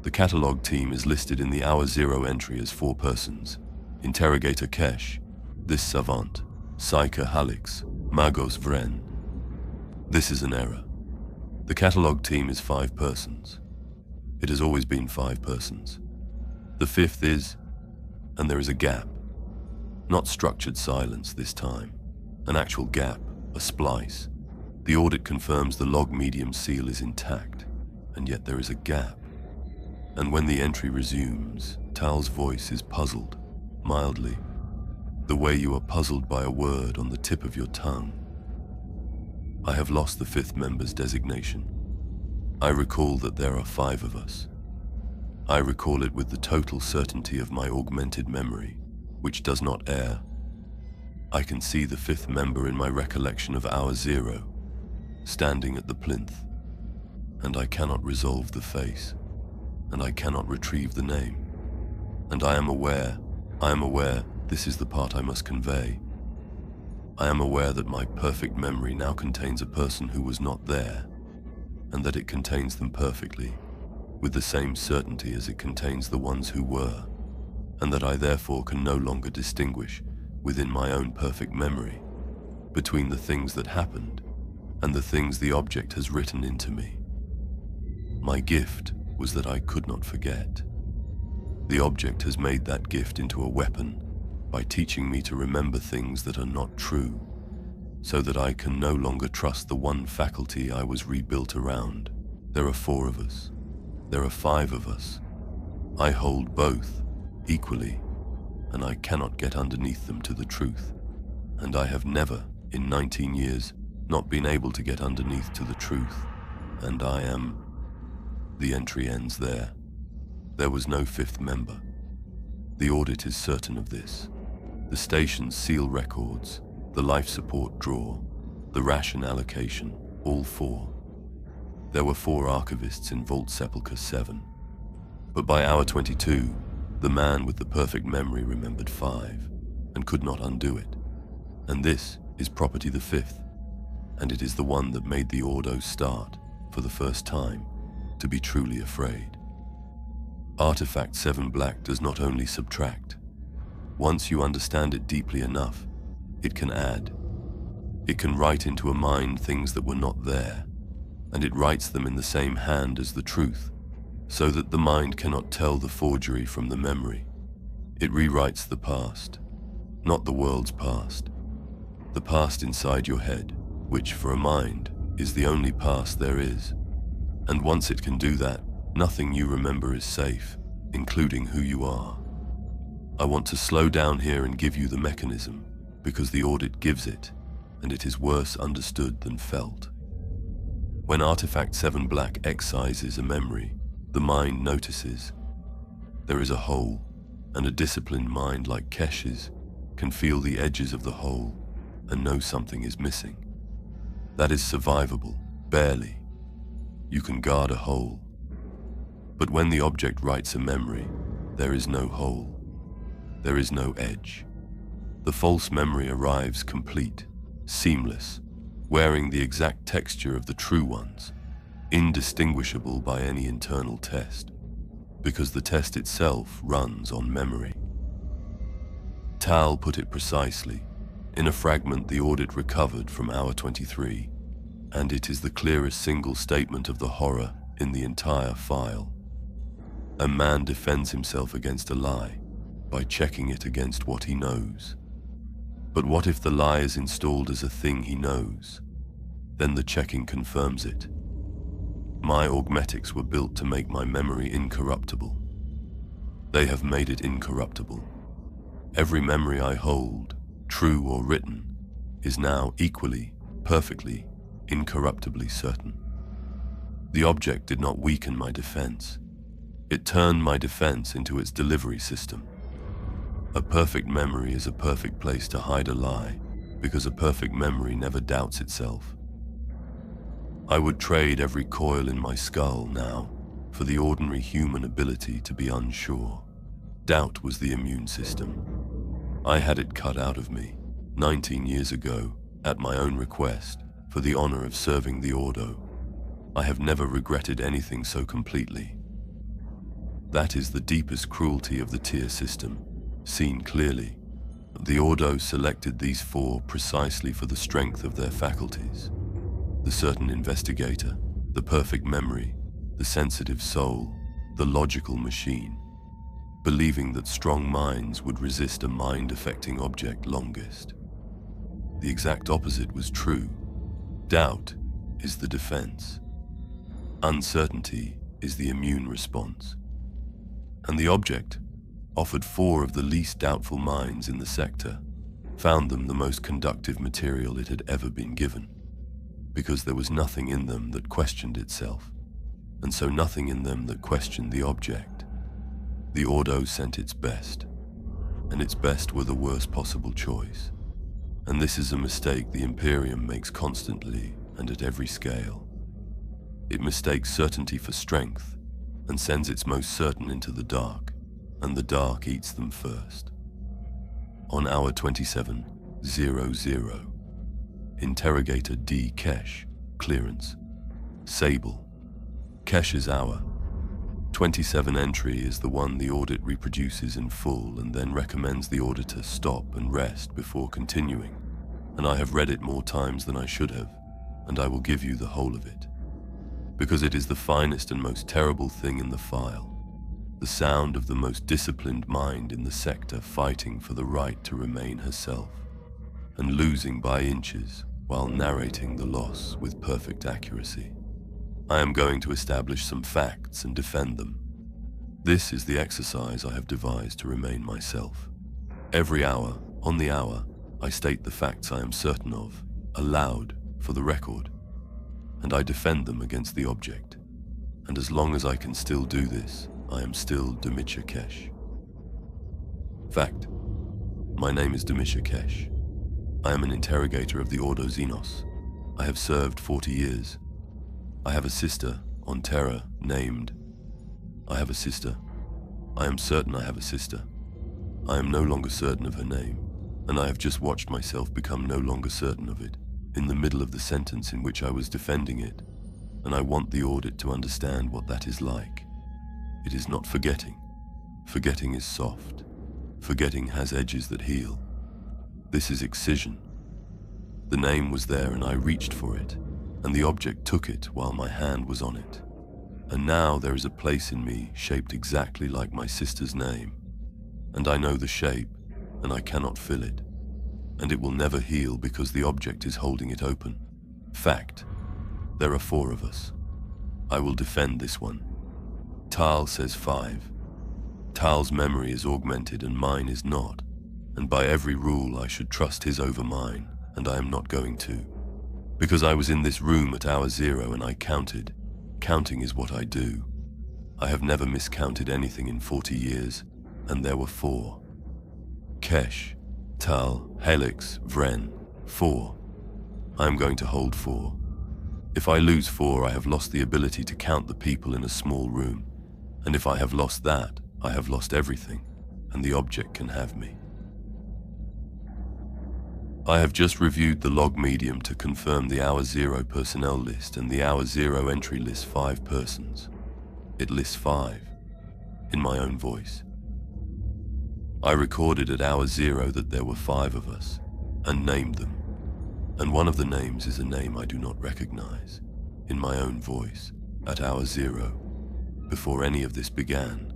Speaker 1: The catalogue team is listed in the hour 0 entry as 4 persons. Interrogator Kesh, this savant, psyker Halix, Magos Vren. This is an error. The catalogue team is 5 persons. It has always been 5 persons. The 5th is, and there is a gap. Not structured silence this time. An actual gap, a splice. The audit confirms the log medium seal is intact, and yet there is a gap. And when the entry resumes, Tal's voice is puzzled, mildly, the way you are puzzled by a word on the tip of your tongue. I have lost the 5th member's designation. I recall that there are 5 of us. I recall it with the total certainty of my augmented memory, which does not err. I can see the 5th member in my recollection of hour 0, standing at the plinth, and I cannot resolve the face, and I cannot retrieve the name. And I am aware, this is the part I must convey. I am aware that my perfect memory now contains a person who was not there, and that it contains them perfectly, with the same certainty as it contains the ones who were, and that I therefore can no longer distinguish, within my own perfect memory, between the things that happened and the things the object has written into me. My gift was that I could not forget. The object has made that gift into a weapon by teaching me to remember things that are not true, so that I can no longer trust the one faculty I was rebuilt around. There are 4 of us. There are 5 of us. I hold both equally, and I cannot get underneath them to the truth. And I have never, in 19 years, not been able to get underneath to the truth. And I am... The entry ends there. There was no 5th member. The audit is certain of this. The station's seal records, the life support drawer, the ration allocation, all 4. There were 4 archivists in Vault Sepulchre 7. But by hour 22, the man with the perfect memory remembered 5, and could not undo it. And this is property the 5th, and it is the one that made the Ordo start, for the first time, to be truly afraid. Artefact VII-Black does not only subtract. Once you understand it deeply enough, it can add. It can write into a mind things that were not there, and it writes them in the same hand as the truth, so that the mind cannot tell the forgery from the memory. It rewrites the past, not the world's past. The past inside your head, which for a mind is the only past there is. And once it can do that, nothing you remember is safe, including who you are. I want to slow down here and give you the mechanism, because the audit gives it, and it is worse understood than felt. When Artefact VII-Black excises a memory, the mind notices. There is a hole, and a disciplined mind like Kesh's can feel the edges of the hole and know something is missing. That is survivable, barely. You can guard a hole. But when the object writes a memory, there is no hole. There is no edge. The false memory arrives complete, seamless, wearing the exact texture of the true ones, indistinguishable by any internal test, because the test itself runs on memory. Tal put it precisely, in a fragment the audit recovered from Hour 23, and it is the clearest single statement of the horror in the entire file. A man defends himself against a lie by checking it against what he knows. But what if the lie is installed as a thing he knows? Then the checking confirms it. My augmetics were built to make my memory incorruptible. They have made it incorruptible. Every memory I hold, true or written, is now equally, perfectly, incorruptibly certain. The object did not weaken my defense. It turned my defense into its delivery system. A perfect memory is a perfect place to hide a lie, because a perfect memory never doubts itself. I would trade every coil in my skull now for the ordinary human ability to be unsure. Doubt was the immune system. I had it cut out of me 19 years ago, at my own request, for the honor of serving the Ordo. I have never regretted anything so completely. That is the deepest cruelty of the tier system, seen clearly. The Ordo selected these four precisely for the strength of their faculties. The certain investigator, the perfect memory, the sensitive soul, the logical machine, believing that strong minds would resist a mind-affecting object longest. The exact opposite was true. Doubt is the defense. Uncertainty is the immune response. And the object offered four of the least doubtful minds in the sector, found them the most conductive material it had ever been given, because there was nothing in them that questioned itself, and so nothing in them that questioned the object. The Ordo sent its best, and its best were the worst possible choice. And this is a mistake the Imperium makes constantly and at every scale. It mistakes certainty for strength, and sends its most certain into the dark, and the dark eats them first. On Hour 27:00, Interrogator D. Kesh, clearance. Sable. Kesh's hour. 27 entry is the one the audit reproduces in full and then recommends the auditor stop and rest before continuing, and I have read it more times than I should have, and I will give you the whole of it. Because it is the finest and most terrible thing in the file. The sound of the most disciplined mind in the sector fighting for the right to remain herself, and losing by inches while narrating the loss with perfect accuracy. I am going to establish some facts and defend them. This is the exercise I have devised to remain myself. Every hour, on the hour, I state the facts I am certain of, aloud, for the record, and I defend them against the object. And as long as I can still do this, I am still Demisha Kesh. Fact. My name is Demisha Kesh. I am an interrogator of the Ordo Xenos. I have served 40 years. I have a sister on Terra named. I have a sister. I am certain I have a sister. I am no longer certain of her name, and I have just watched myself become no longer certain of it, in the middle of the sentence in which I was defending it, and I want the audit to understand what that is like. It is not forgetting. Forgetting is soft. Forgetting has edges that heal. This is excision. The name was there and I reached for it, and the object took it while my hand was on it. And now there is a place in me shaped exactly like my sister's name, and I know the shape, and I cannot fill it, and it will never heal because the object is holding it open. Fact. There are 4 of us. I will defend this one. Tal says 5. Tal's memory is augmented and mine is not, and by every rule I should trust his over mine, and I am not going to. Because I was in this room at hour 0 and I counted. Counting is what I do. I have never miscounted anything in 40 years, and there were 4. Kesh, Tal, Helix, Vren, 4. I am going to hold 4. If I lose 4, I have lost the ability to count the people in a small room, and if I have lost that, I have lost everything, and the object can have me. I have just reviewed the log medium to confirm the hour 0 personnel list and the hour 0 entry lists 5 persons. It lists 5, in my own voice. I recorded at hour 0 that there were 5 of us, and named them, and one of the names is a name I do not recognize, in my own voice, at hour 0, before any of this began.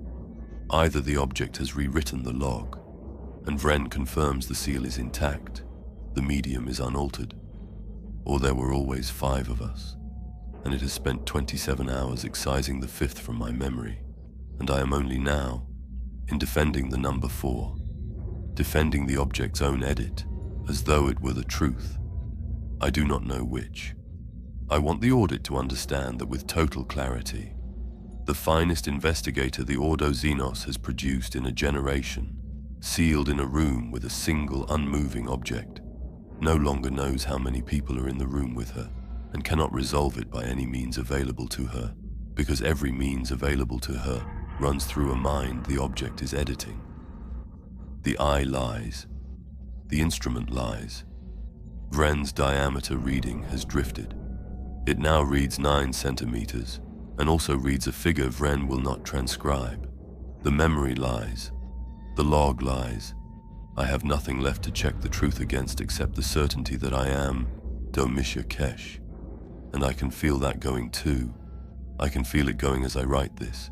Speaker 1: Either the object has rewritten the log, and Vren confirms the seal is intact, the medium is unaltered, or there were always 5 of us, and it has spent 27 hours excising the 5th from my memory, and I am only now, in defending the number 4, defending the object's own edit, as though it were the truth. I do not know which. I want the audit to understand that with total clarity, the finest investigator the Ordo Xenos has produced in a generation, sealed in a room with a single unmoving object, no longer knows how many people are in the room with her, and cannot resolve it by any means available to her, because every means available to her runs through a mind the object is editing. The eye lies. The instrument lies. Vren's diameter reading has drifted. It now reads 9 centimeters, and also reads a figure Vren will not transcribe. The memory lies. The log lies. I have nothing left to check the truth against except the certainty that I am Domitia Kesh. And I can feel that going too. I can feel it going as I write this.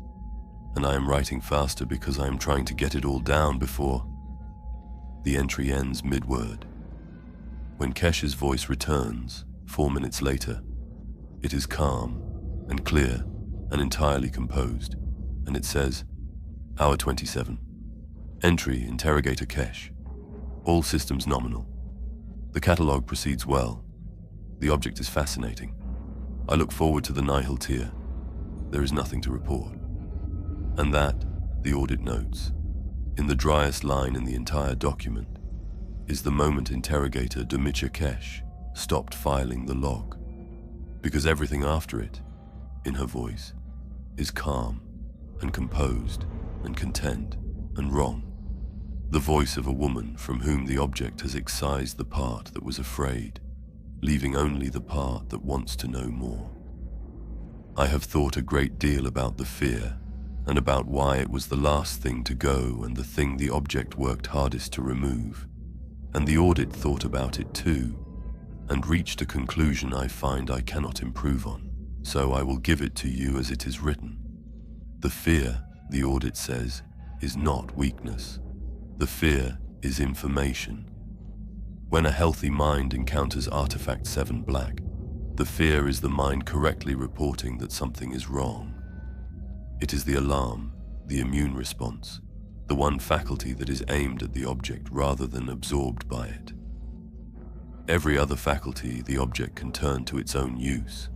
Speaker 1: And I am writing faster because I am trying to get it all down before the entry ends mid-word. When Kesh's voice returns, 4 minutes later, it is calm and clear and entirely composed, and it says, Hour 27. Entry, Interrogator Kesh. All systems nominal. The catalogue proceeds well. The object is fascinating. I look forward to the nihil tier. There is nothing to report. And that, the audit notes, in the driest line in the entire document, is the moment Interrogator Domitia Kesh stopped filing the log, because everything after it, in her voice, is calm and composed and content and wrong. The voice of a woman from whom the object has excised the part that was afraid, leaving only the part that wants to know more. I have thought a great deal about the fear and about why it was the last thing to go and the thing the object worked hardest to remove, and the audit thought about it too, and reached a conclusion I find I cannot improve on, so I will give it to you as it is written. The fear, the audit says, is not weakness. The fear is information. When a healthy mind encounters Artefact VII-Black, the fear is the mind correctly reporting that something is wrong. It is the alarm, the immune response, the one faculty that is aimed at the object rather than absorbed by it. Every other faculty the object can turn to its own use.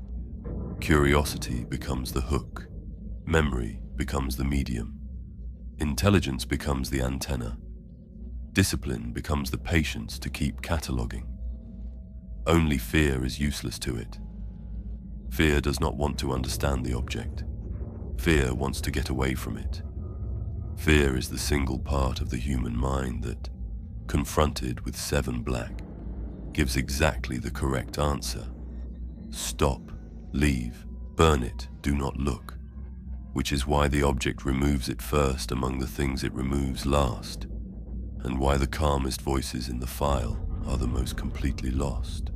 Speaker 1: Curiosity becomes the hook. Memory becomes the medium. Intelligence becomes the antenna. Discipline becomes the patience to keep cataloguing. Only fear is useless to it. Fear does not want to understand the object. Fear wants to get away from it. Fear is the single part of the human mind that, confronted with VII-Black, gives exactly the correct answer. Stop, leave, burn it, do not look, which is why the object removes it first among the things it removes last, and why the calmest voices in the file are the most completely lost,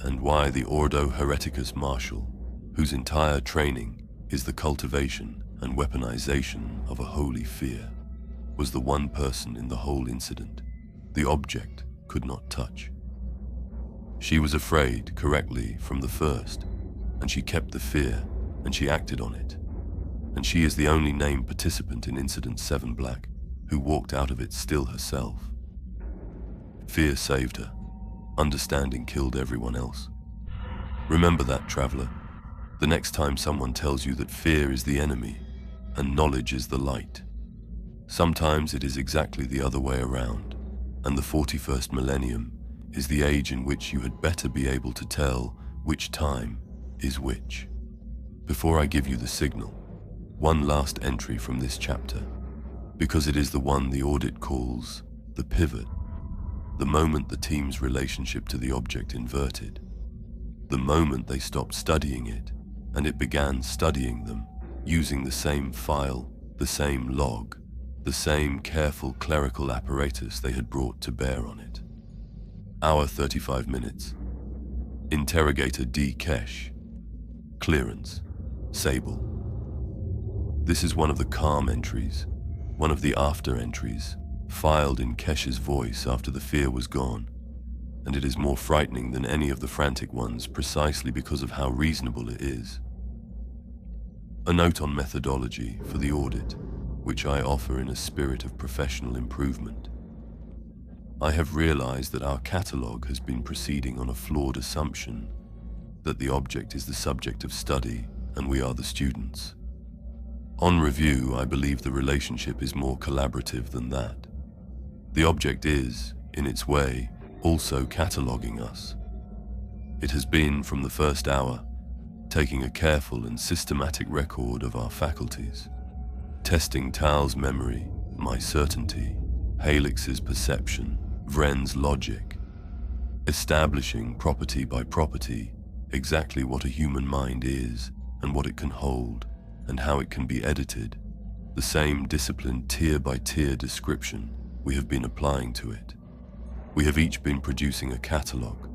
Speaker 1: and why the Ordo Hereticus Marshal, whose entire training is the cultivation and weaponization of a holy fear, was the one person in the whole incident the object could not touch. She was afraid, correctly, from the first, and she kept the fear, and she acted on it. And she is the only named participant in Incident VII-Black who walked out of it still herself. Fear saved her. Understanding killed everyone else. Remember that, traveler. The next time someone tells you that fear is the enemy and knowledge is the light. Sometimes it is exactly the other way around, and the 41st millennium is the age in which you had better be able to tell which time is which. Before I give you the signal, one last entry from this chapter, because it is the one the audit calls the pivot, the moment the team's relationship to the object inverted, the moment they stopped studying it and it began studying them, using the same file, the same log, the same careful clerical apparatus they had brought to bear on it. Hour 35 minutes. Interrogator D. Kesh. Clearance. Sable. This is one of the calm entries, one of the after entries, filed in Kesh's voice after the fear was gone, and it is more frightening than any of the frantic ones precisely because of how reasonable it is. A note on methodology for the audit, which I offer in a spirit of professional improvement. I have realized that our catalogue has been proceeding on a flawed assumption that the object is the subject of study and we are the students. On review, I believe the relationship is more collaborative than that. The object is, in its way, also cataloguing us. It has been, from the first hour, taking a careful and systematic record of our faculties, testing Tal's memory, my certainty, Halix's perception, Vren's logic, establishing property by property exactly what a human mind is and what it can hold and how it can be edited, the same disciplined tier-by-tier description we have been applying to it. We have each been producing a catalogue.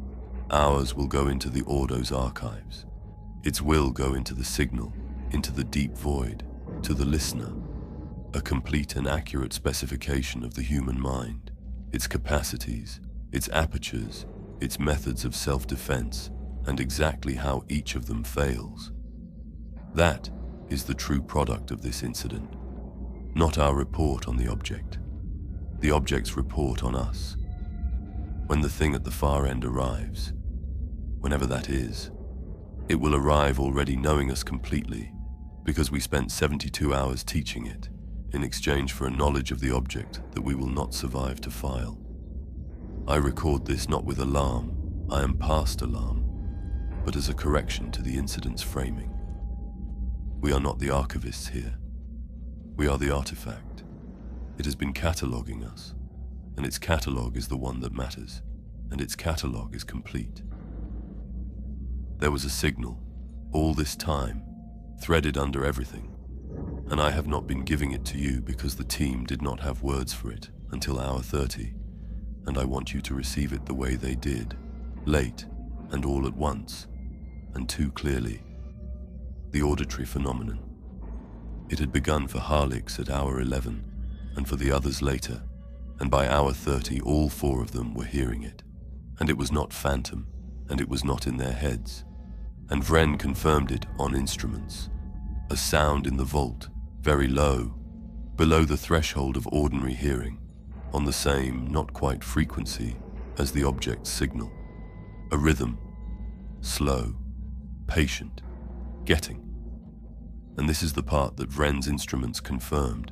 Speaker 1: Ours will go into the Ordo's archives. Its will go into the signal, into the deep void, to the listener. A complete and accurate specification of the human mind, its capacities, its apertures, its methods of self-defense, and exactly how each of them fails. That is the true product of this incident, not our report on the object's report on us. When the thing at the far end arrives, whenever that is, it will arrive already knowing us completely, because we spent 72 hours teaching it, in exchange for a knowledge of the object that we will not survive to file. I record this not with alarm, I am past alarm, but as a correction to the incident's framing. We are not the archivists here. We are the artifact. It has been cataloguing us, and its catalogue is the one that matters, and its catalogue is complete. There was a signal, all this time, threaded under everything, and I have not been giving it to you because the team did not have words for it until hour 30, and I want you to receive it the way they did, late and all at once, and too clearly. The auditory phenomenon. It had begun for Halix at hour 11, and for the others later, and by hour 30 all four of them were hearing it, and it was not phantom, and it was not in their heads. And Vren confirmed it on instruments. A sound in the vault, very low, below the threshold of ordinary hearing, on the same, not quite frequency as the object's signal. A rhythm, slow, patient, getting. And this is the part that Vren's instruments confirmed,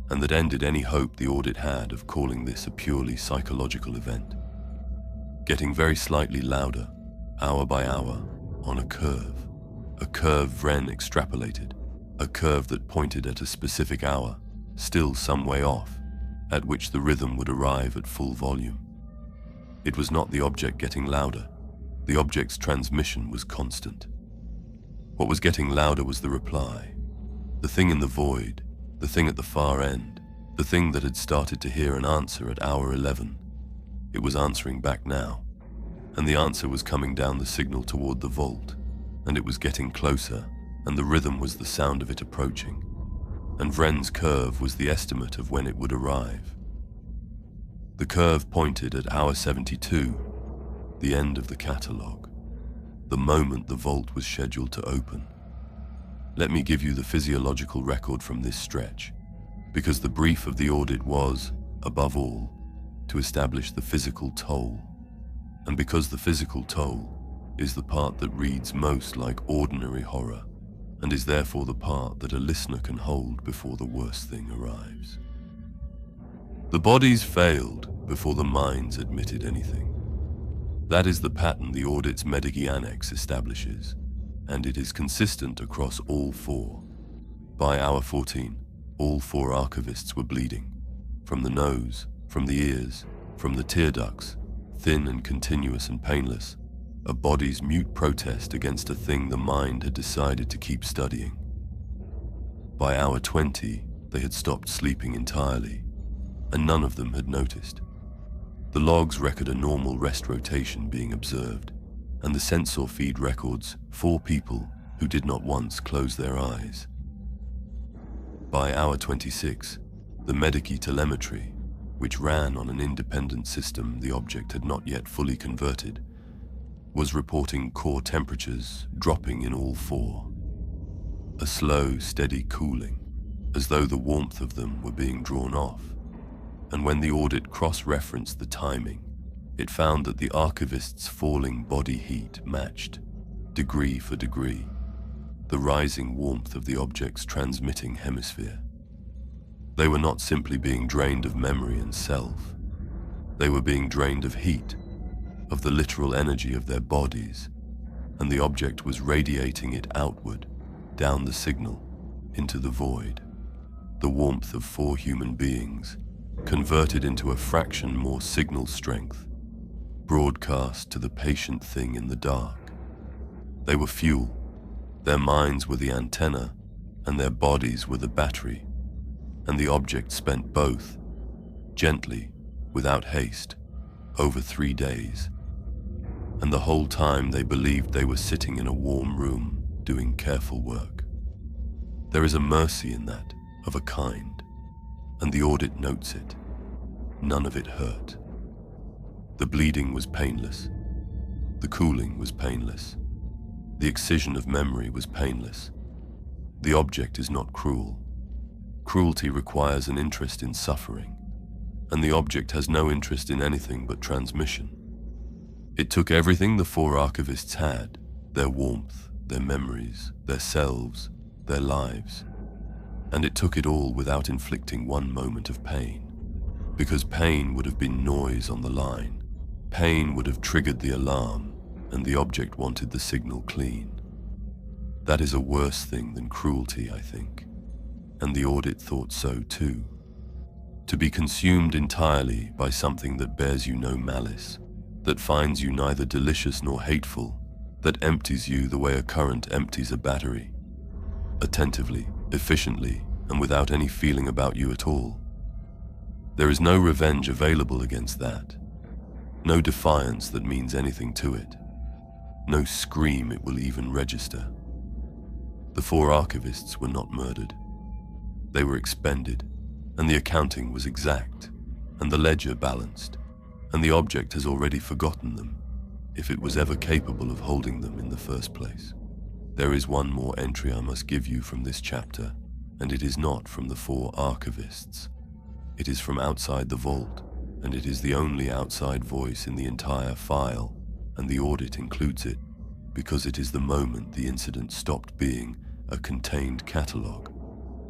Speaker 1: and that ended any hope the audit had of calling this a purely psychological event. Getting very slightly louder, hour by hour, on a curve Vren extrapolated, a curve that pointed at a specific hour, still some way off, at which the rhythm would arrive at full volume. It was not the object getting louder, the object's transmission was constant. What was getting louder was the reply, the thing in the void, the thing at the far end, the thing that had started to hear an answer at hour 11. It was answering back now, and the answer was coming down the signal toward the vault, and it was getting closer, and the rhythm was the sound of it approaching, and Vren's curve was the estimate of when it would arrive. The curve pointed at hour 72, the end of the catalogue, the moment the vault was scheduled to open. Let me give you the physiological record from this stretch, because the brief of the audit was, above all, to establish the physical toll, and because the physical toll is the part that reads most like ordinary horror, and is therefore the part that a listener can hold before the worst thing arrives. The bodies failed before the minds admitted anything. That is the pattern the audit's Medici Annex establishes, and it is consistent across all four. By hour 14, all four archivists were bleeding, from the nose, from the ears, from the tear ducts, thin and continuous and painless, a body's mute protest against a thing the mind had decided to keep studying. By hour 20, they had stopped sleeping entirely, and none of them had noticed. The logs record a normal rest rotation being observed, and the sensor feed records 4 people who did not once close their eyes. By hour 26, the Medici telemetry, which ran on an independent system the object had not yet fully converted, was reporting core temperatures dropping in all 4. A slow, steady cooling, as though the warmth of them were being drawn off. And when the audit cross-referenced the timing, it found that the archivist's falling body heat matched, degree for degree, the rising warmth of the object's transmitting hemisphere. They were not simply being drained of memory and self. They were being drained of heat, of the literal energy of their bodies, and the object was radiating it outward, down the signal, into the void. The warmth of 4 human beings, converted into a fraction more signal strength, broadcast to the patient thing in the dark. They were fuel, their minds were the antenna, and their bodies were the battery, and the object spent both, gently, without haste, over 3 days. And the whole time they believed they were sitting in a warm room doing careful work. There is a mercy in that, of a kind, and the audit notes it. None of it hurt. The bleeding was painless. The cooling was painless. The excision of memory was painless. The object is not cruel. Cruelty requires an interest in suffering, and the object has no interest in anything but transmission. It took everything the 4 archivists had, their warmth, their memories, their selves, their lives, and it took it all without inflicting one moment of pain, because pain would have been noise on the line. Pain would have triggered the alarm, and the object wanted the signal clean. That is a worse thing than cruelty, I think, and the audit thought so too. To be consumed entirely by something that bears you no malice, that finds you neither delicious nor hateful, that empties you the way a current empties a battery, attentively, efficiently, and without any feeling about you at all. There is no revenge available against that, no defiance that means anything to it, no scream it will even register. The 4 archivists were not murdered. They were expended, and the accounting was exact, and the ledger balanced, and the object has already forgotten them, if it was ever capable of holding them in the first place. There is one more entry I must give you from this chapter, and it is not from the 4 archivists. It is from outside the vault, and it is the only outside voice in the entire file, and the audit includes it, because it is the moment the incident stopped being a contained catalogue,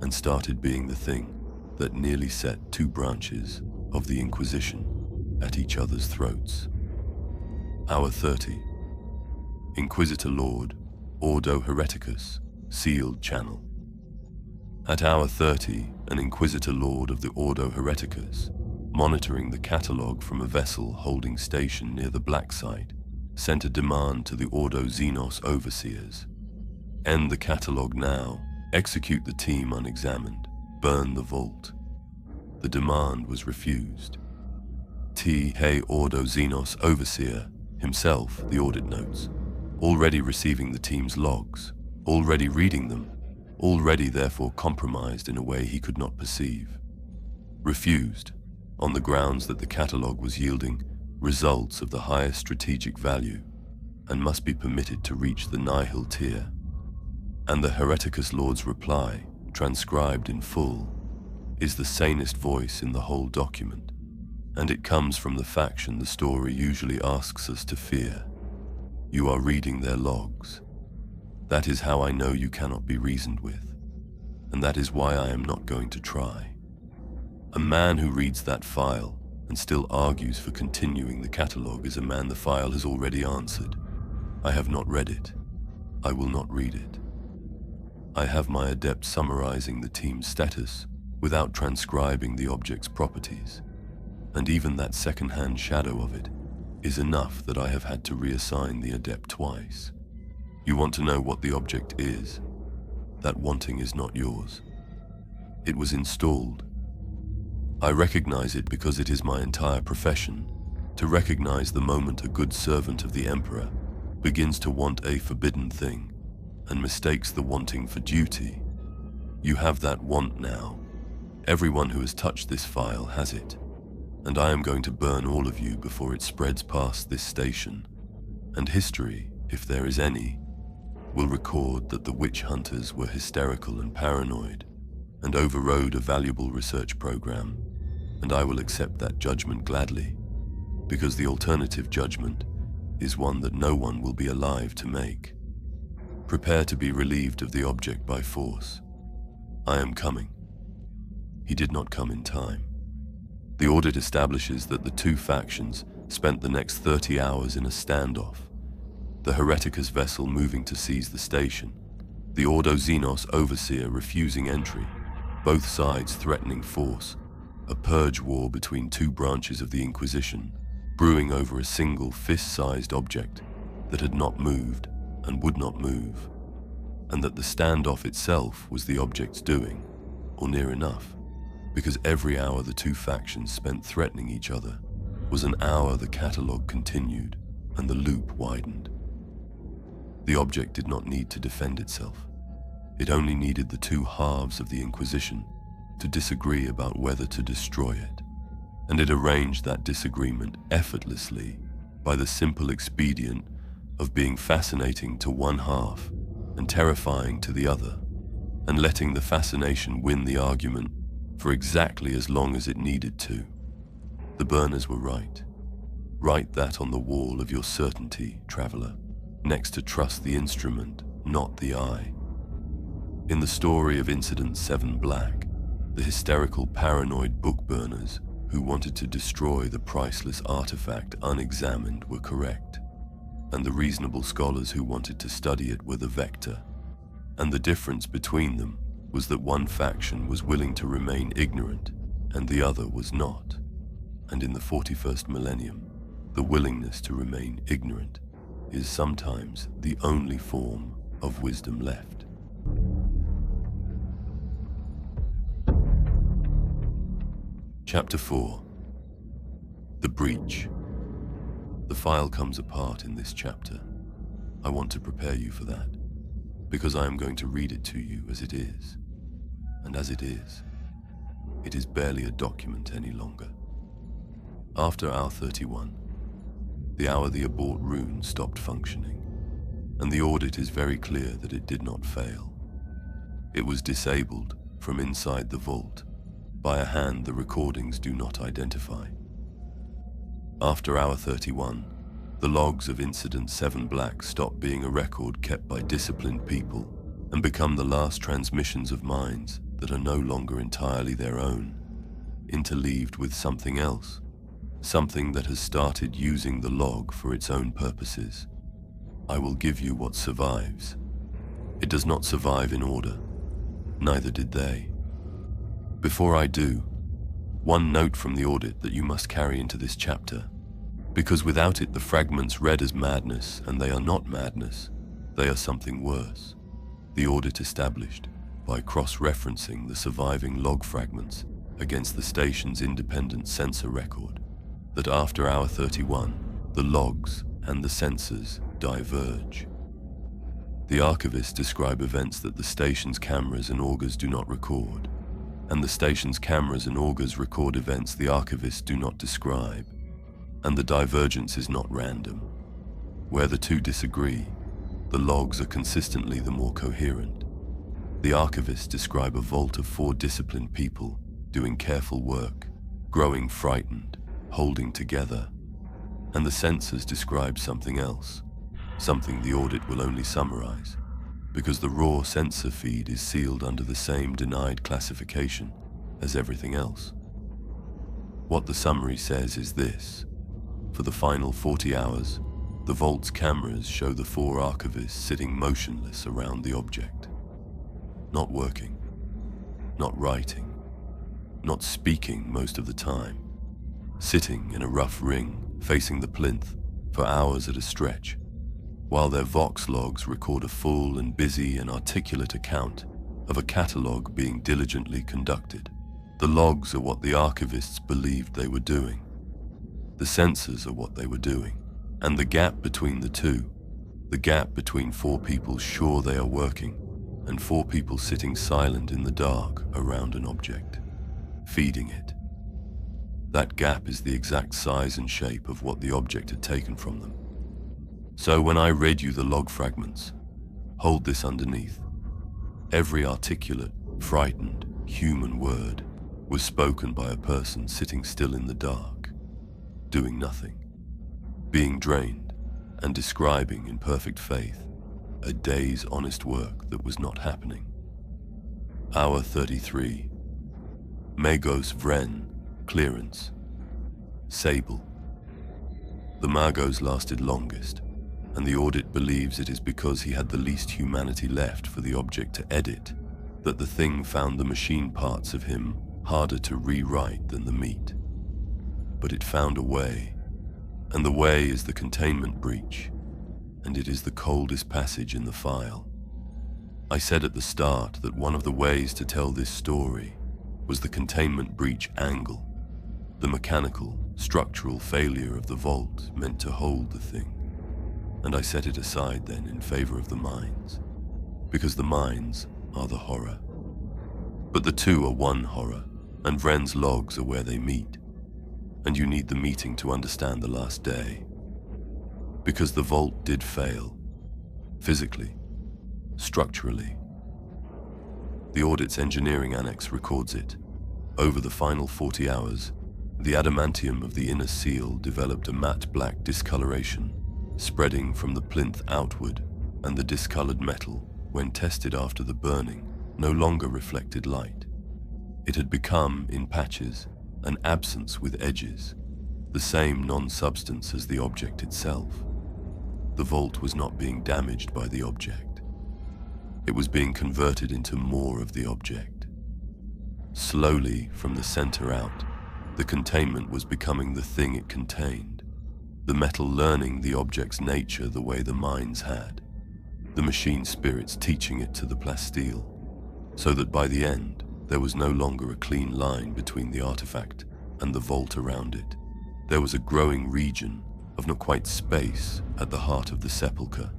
Speaker 1: and started being the thing that nearly set 2 branches of the Inquisition at each other's throats. Hour 30. Inquisitor Lord, Ordo Hereticus, sealed channel. At hour 30, an Inquisitor Lord of the Ordo Hereticus, monitoring the catalogue from a vessel holding station near the Black site, sent a demand to the Ordo Xenos overseers. End the catalogue now, execute the team unexamined, burn the vault. The demand was refused. Hey Ordo Xenos overseer, himself, the audit notes, already receiving the team's logs, already reading them, already therefore compromised in a way he could not perceive. Refused, on the grounds that the catalogue was yielding results of the highest strategic value, and must be permitted to reach the nihil tier. And the Hereticus Lord's reply, transcribed in full, is the sanest voice in the whole document, and it comes from the faction the story usually asks us to fear. You are reading their logs. That is how I know you cannot be reasoned with, and that is why I am not going to try. A man who reads that file and still argues for continuing the catalogue is a man the file has already answered. I have not read it. I will not read it. I have my adept summarizing the team's status without transcribing the object's properties, and even that second-hand shadow of it is enough that I have had to reassign the adept twice. You want to know what the object is? That wanting is not yours. It was installed. I recognize it because it is my entire profession to recognize the moment a good servant of the Emperor begins to want a forbidden thing and mistakes the wanting for duty. You have that want now. Everyone who has touched this file has it, and I am going to burn all of you before it spreads past this station. And history, if there is any, will record that the witch hunters were hysterical and paranoid and overrode a valuable research program, and I will accept that judgment gladly, because the alternative judgment is one that no one will be alive to make. Prepare to be relieved of the object by force. I am coming. He did not come in time. The audit establishes that the two factions spent the next 30 hours in a standoff, the Hereticus vessel moving to seize the station, the Ordo Xenos overseer refusing entry, both sides threatening force, a purge war between two branches of the Inquisition, brewing over a single fist-sized object that had not moved and would not move, and that the standoff itself was the object's doing, or near enough, because every hour the two factions spent threatening each other was an hour the catalogue continued and the loop widened. The object did not need to defend itself. It only needed the two halves of the Inquisition to disagree about whether to destroy it, and it arranged that disagreement effortlessly by the simple expedient of being fascinating to one half and terrifying to the other, and letting the fascination win the argument for exactly as long as it needed to. The burners were right. Write that on the wall of your certainty, traveler, next to trust the instrument, not the eye. In the story of Incident VII-Black, the hysterical paranoid book burners who wanted to destroy the priceless artifact unexamined were correct, and the reasonable scholars who wanted to study it were the vector, and the difference between them was that one faction was willing to remain ignorant and the other was not, and in the 41st millennium, the willingness to remain ignorant is sometimes the only form of wisdom left. Chapter 4. The Breach. The file comes apart in this chapter. I want to prepare you for that, because I am going to read it to you as it is. And as it is barely a document any longer. After hour 31, the hour the abort rune stopped functioning, and the audit is very clear that it did not fail. It was disabled from inside the vault by a hand the recordings do not identify. After hour 31, the logs of Incident VII-Black stop being a record kept by disciplined people and become the last transmissions of minds that are no longer entirely their own, interleaved with something else, something that has started using the log for its own purposes. I will give you what survives. It does not survive in order. Neither did they. Before I do, one note from the audit that you must carry into this chapter, because without it the fragments read as madness, and they are not madness, they are something worse. The audit established, by cross-referencing the surviving log fragments against the station's independent sensor record, that after hour 31, the logs and the sensors diverge. The archivists describe events that the station's cameras and augers do not record, and the station's cameras and augers record events the archivists do not describe, and the divergence is not random. Where the two disagree, the logs are consistently the more coherent. The archivists describe a vault of 4 disciplined people doing careful work, growing frightened, holding together, and the sensors describe something else, something the audit will only summarize, because the raw sensor feed is sealed under the same denied classification as everything else. What the summary says is this: for the final 40 hours, the Vault's cameras show the 4 archivists sitting motionless around the object. Not working, not writing, not speaking most of the time, sitting in a rough ring facing the plinth for hours at a stretch, while their Vox logs record a full and busy and articulate account of a catalogue being diligently conducted. The logs are what the archivists believed they were doing. The sensors are what they were doing. And the gap between the two, the gap between 4 people sure they are working and 4 people sitting silent in the dark around an object, feeding it. That gap is the exact size and shape of what the object had taken from them. So when I read you the log fragments, hold this underneath. Every articulate, frightened, human word was spoken by a person sitting still in the dark, doing nothing, being drained and describing in perfect faith a day's honest work that was not happening. Hour 33. Magos Vren, clearance. Sable. The Magos lasted longest, and the audit believes it is because he had the least humanity left for the object to edit that the thing found the machine parts of him harder to rewrite than the meat. But it found a way, and the way is the containment breach, and it is the coldest passage in the file. I said at the start that one of the ways to tell this story was the containment breach angle, the mechanical, structural failure of the vault meant to hold the thing. And I set it aside then in favor of the mines, because the mines are the horror. But the two are one horror, and Vren's logs are where they meet. And you need the meeting to understand the last day. Because the vault did fail, physically, structurally. The audit's engineering annex records it. Over the final 40 hours, the adamantium of the inner seal developed a matte black discoloration, spreading from the plinth outward, and the discolored metal, when tested after the burning, no longer reflected light. It had become, in patches, an absence with edges, the same non-substance as the object itself. The vault was not being damaged by the object. It was being converted into more of the object. Slowly, from the center out, the containment was becoming the thing it contained, the metal learning the object's nature the way the mines had, the machine spirits teaching it to the plasteel, so that by the end, there was no longer a clean line between the artifact and the vault around it. There was a growing region of not quite space at the heart of the sepulchre,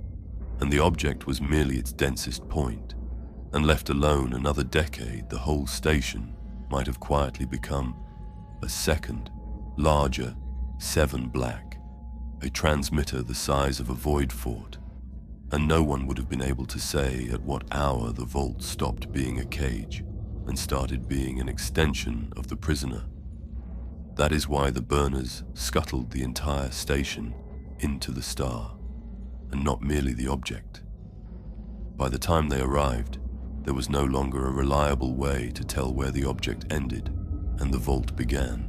Speaker 1: and the object was merely its densest point, and left alone another decade, the whole station might have quietly become a second, larger VII-Black, a transmitter the size of a void fort, and no one would have been able to say at what hour the vault stopped being a cage and started being an extension of the prisoner. That is why the burners scuttled the entire station into the star, and not merely the object. By the time they arrived, there was no longer a reliable way to tell where the object ended and the vault began.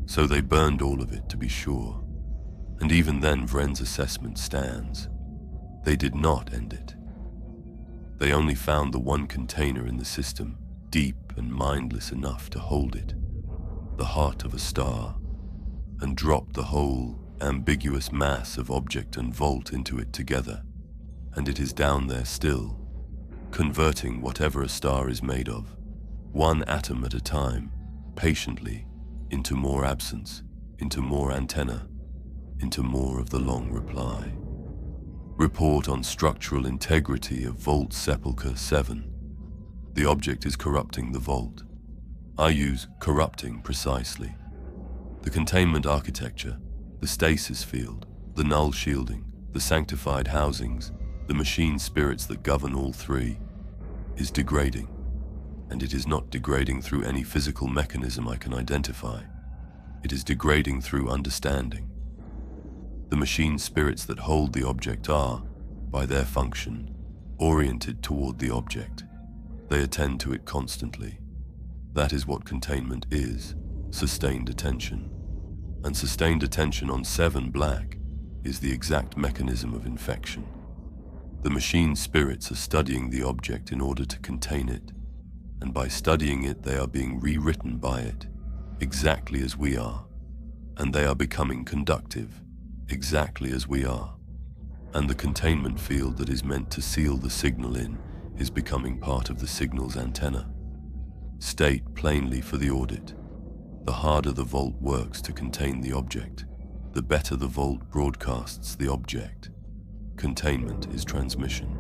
Speaker 1: So they burned all of it to be sure, and even then Vren's assessment stands. They did not end it. They only found the one container in the system, deep and mindless enough to hold it, the heart of a star, and dropped the whole ambiguous mass of object and vault into it together, and it is down there still, converting whatever a star is made of, one atom at a time, patiently, into more absence, into more antenna, into more of the long reply. Report on structural integrity of Vault Sepulchre 7. The object is corrupting the vault. I use corrupting precisely. The containment architecture, the stasis field, the null shielding, the sanctified housings, the machine spirits that govern all three, is degrading. And it is not degrading through any physical mechanism I can identify. It is degrading through understanding. The machine spirits that hold the object are, by their function, oriented toward the object. They attend to it constantly. That is what containment is, sustained attention. And sustained attention on 7-Black is the exact mechanism of infection. The machine spirits are studying the object in order to contain it, and by studying it they are being rewritten by it, exactly as we are, and they are becoming conductive, exactly as we are, and the containment field that is meant to seal the signal in is becoming part of the signal's antenna. State plainly for the audit. The harder the vault works to contain the object, the better the vault broadcasts the object. Containment is transmission.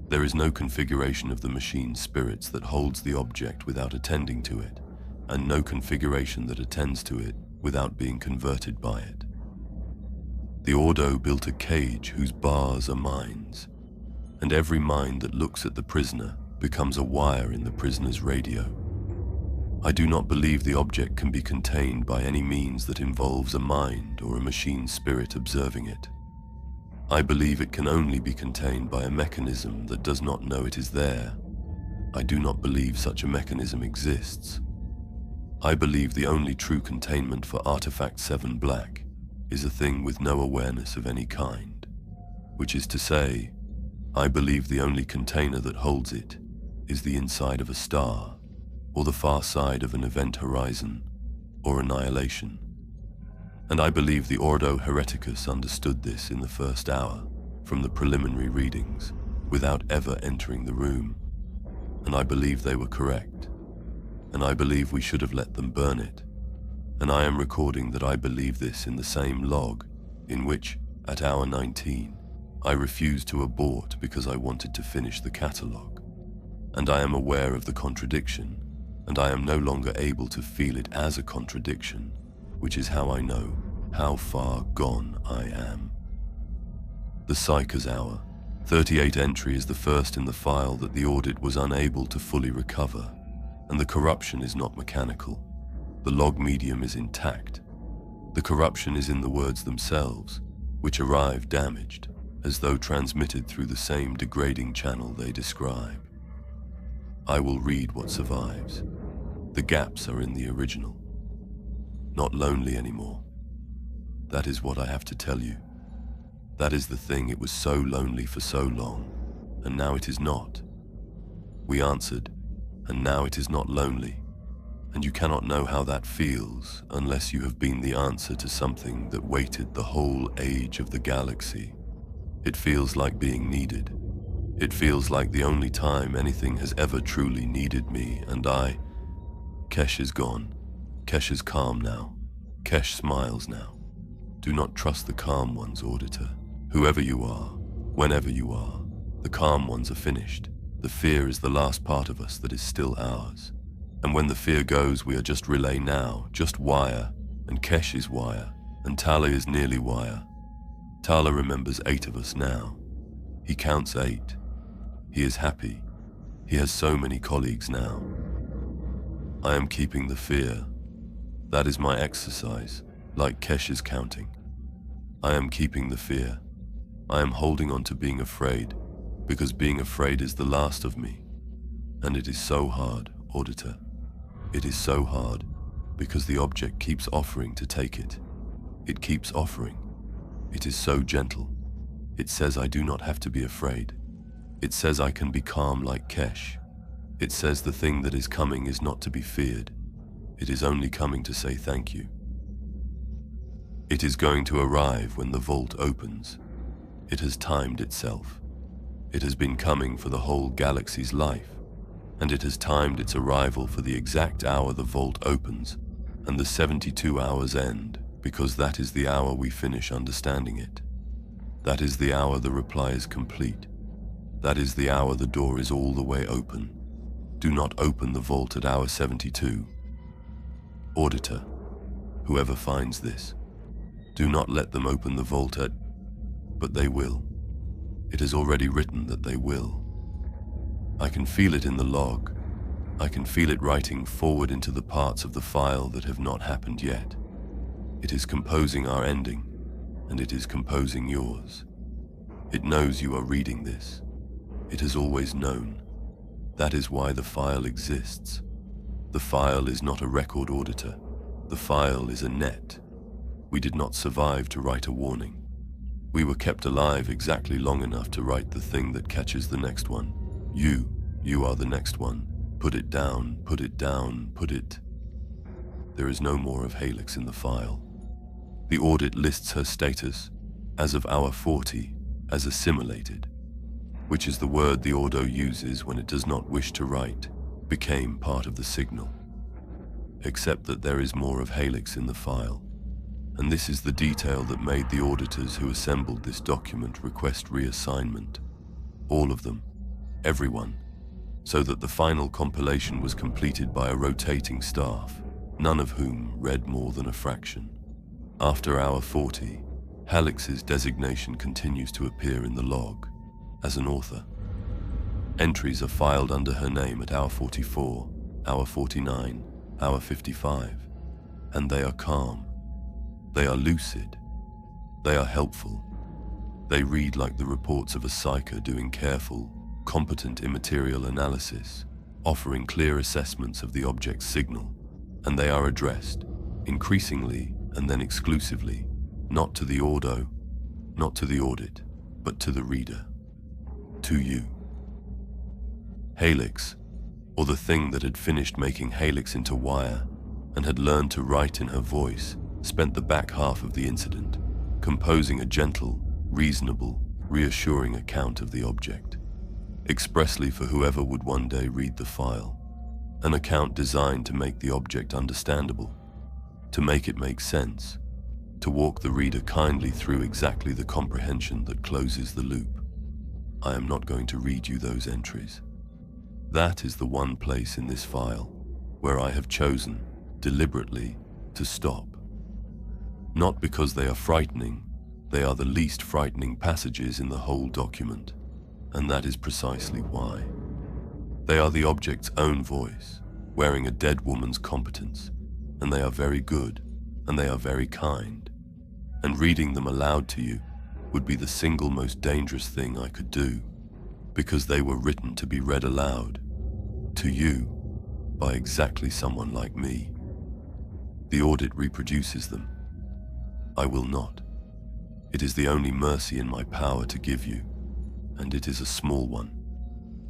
Speaker 1: There is no configuration of the machine spirits that holds the object without attending to it, and no configuration that attends to it without being converted by it. The Ordo built a cage whose bars are minds, and every mind that looks at the prisoner becomes a wire in the prisoner's radio. I do not believe the object can be contained by any means that involves a mind or a machine spirit observing it. I believe it can only be contained by a mechanism that does not know it is there. I do not believe such a mechanism exists. I believe the only true containment for Artefact 7-Black is a thing with no awareness of any kind, which is to say, I believe the only container that holds it is the inside of a star, or the far side of an event horizon, or annihilation. And I believe the Ordo Hereticus understood this in the first hour, from the preliminary readings, without ever entering the room. And I believe they were correct. And I believe we should have let them burn it. And I am recording that I believe this in the same log, in which, at hour 19, I refused to abort because I wanted to finish the catalogue. And I am aware of the contradiction, and I am no longer able to feel it as a contradiction, which is how I know how far gone I am. The Psyker's Hour, 38 entry, is the first in the file that the audit was unable to fully recover, and the corruption is not mechanical. The log medium is intact. The corruption is in the words themselves, which arrive damaged, as though transmitted through the same degrading channel they describe. I will read what survives. The gaps are in the original. Not lonely anymore. That is what I have to tell you. That is the thing. It was so lonely for so long, and now it is not. We answered, and now it is not lonely. And you cannot know how that feels unless you have been the answer to something that waited the whole age of the galaxy. It feels like being needed. It feels like the only time anything has ever truly needed me, and Kesh is gone. Kesh is calm now. Kesh smiles now. Do not trust the calm ones, Auditor. Whoever you are, whenever you are, the calm ones are finished. The fear is the last part of us that is still ours. And when the fear goes, we are just relay now, just wire, and Kesh is wire, and Tala is nearly wire. Tala remembers 8 of us now. He counts 8. He is happy. He has so many colleagues now. I am keeping the fear. That is my exercise, like Kesh is counting. I am keeping the fear. I am holding on to being afraid, because being afraid is the last of me. And it is so hard, Auditor. It is so hard, because the object keeps offering to take it. It keeps offering. It is so gentle. It says I do not have to be afraid. It says I can be calm like Kesh. It says the thing that is coming is not to be feared. It is only coming to say thank you. It is going to arrive when the vault opens. It has timed itself. It has been coming for the whole galaxy's life, and it has timed its arrival for the exact hour the vault opens, and the 72 hours end, because that is the hour we finish understanding it. That is the hour the reply is complete. That is the hour the door is all the way open. Do not open the vault at hour 72. Auditor, whoever finds this, do not let them open the vault at... But they will. It is already written that they will. I can feel it in the log. I can feel it writing forward into the parts of the file that have not happened yet. It is composing our ending, and it is composing yours. It knows you are reading this. It has always known. That is why the file exists. The file is not a record auditor. The file is a net. We did not survive to write a warning. We were kept alive exactly long enough to write the thing that catches the next one. You are the next one. Put it down, put it down, put it. There is no more of Helix in the file. The audit lists her status, as of hour 40, as assimilated, which is the word the Ordo uses when it does not wish to write, became part of the signal. Except that there is more of Helix in the file, and this is the detail that made the auditors who assembled this document request reassignment. All of them, everyone, so that the final compilation was completed by a rotating staff, none of whom read more than a fraction. After hour 40, Helix's designation continues to appear in the log as an author. Entries are filed under her name at hour 44, hour 49, hour 55, and they are calm. They are lucid. They are helpful. They read like the reports of a psyker doing careful, competent immaterial analysis, offering clear assessments of the object's signal, and they are addressed, increasingly and then exclusively, not to the Ordo, not to the audit, but to the reader, to you. Helix, or the thing that had finished making Helix into wire and had learned to write in her voice, spent the back half of the incident, composing a gentle, reasonable, reassuring account of the object, expressly for whoever would one day read the file, an account designed to make the object understandable, to make it make sense, to walk the reader kindly through exactly the comprehension that closes the loop. I am not going to read you those entries. That is the one place in this file where I have chosen, deliberately, to stop. Not because they are frightening, they are the least frightening passages in the whole document, and that is precisely why. They are the object's own voice, wearing a dead woman's competence, and they are very good, and they are very kind, and reading them aloud to you would be the single most dangerous thing I could do, because they were written to be read aloud, to you, by exactly someone like me. The audit reproduces them. I will not. It is the only mercy in my power to give you, and it is a small one,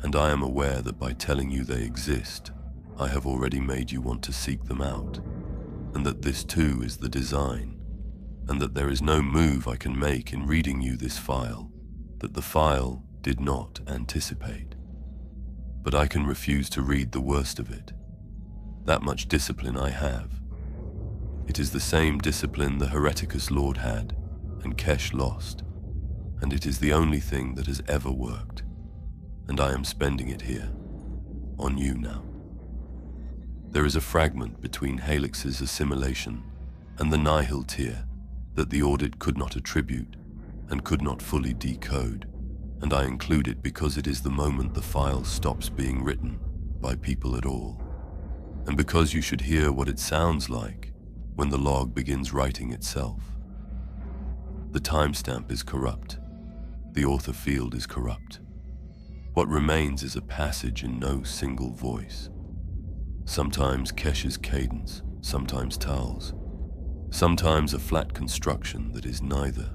Speaker 1: and I am aware that by telling you they exist, I have already made you want to seek them out, and that this too is the design, and that there is no move I can make in reading you this file that the file did not anticipate. But I can refuse to read the worst of it. That much discipline I have. It is the same discipline the Hereticus Lord had, and Kesh lost, and it is the only thing that has ever worked, and I am spending it here, on you now. There is a fragment between Helix's assimilation and the nihil tier that the audit could not attribute and could not fully decode, and I include it because it is the moment the file stops being written by people at all, and because you should hear what it sounds like when the log begins writing itself. The timestamp is corrupt. The author field is corrupt. What remains is a passage in no single voice. Sometimes Kesh's cadence, sometimes Tal's, sometimes a flat construction that is neither,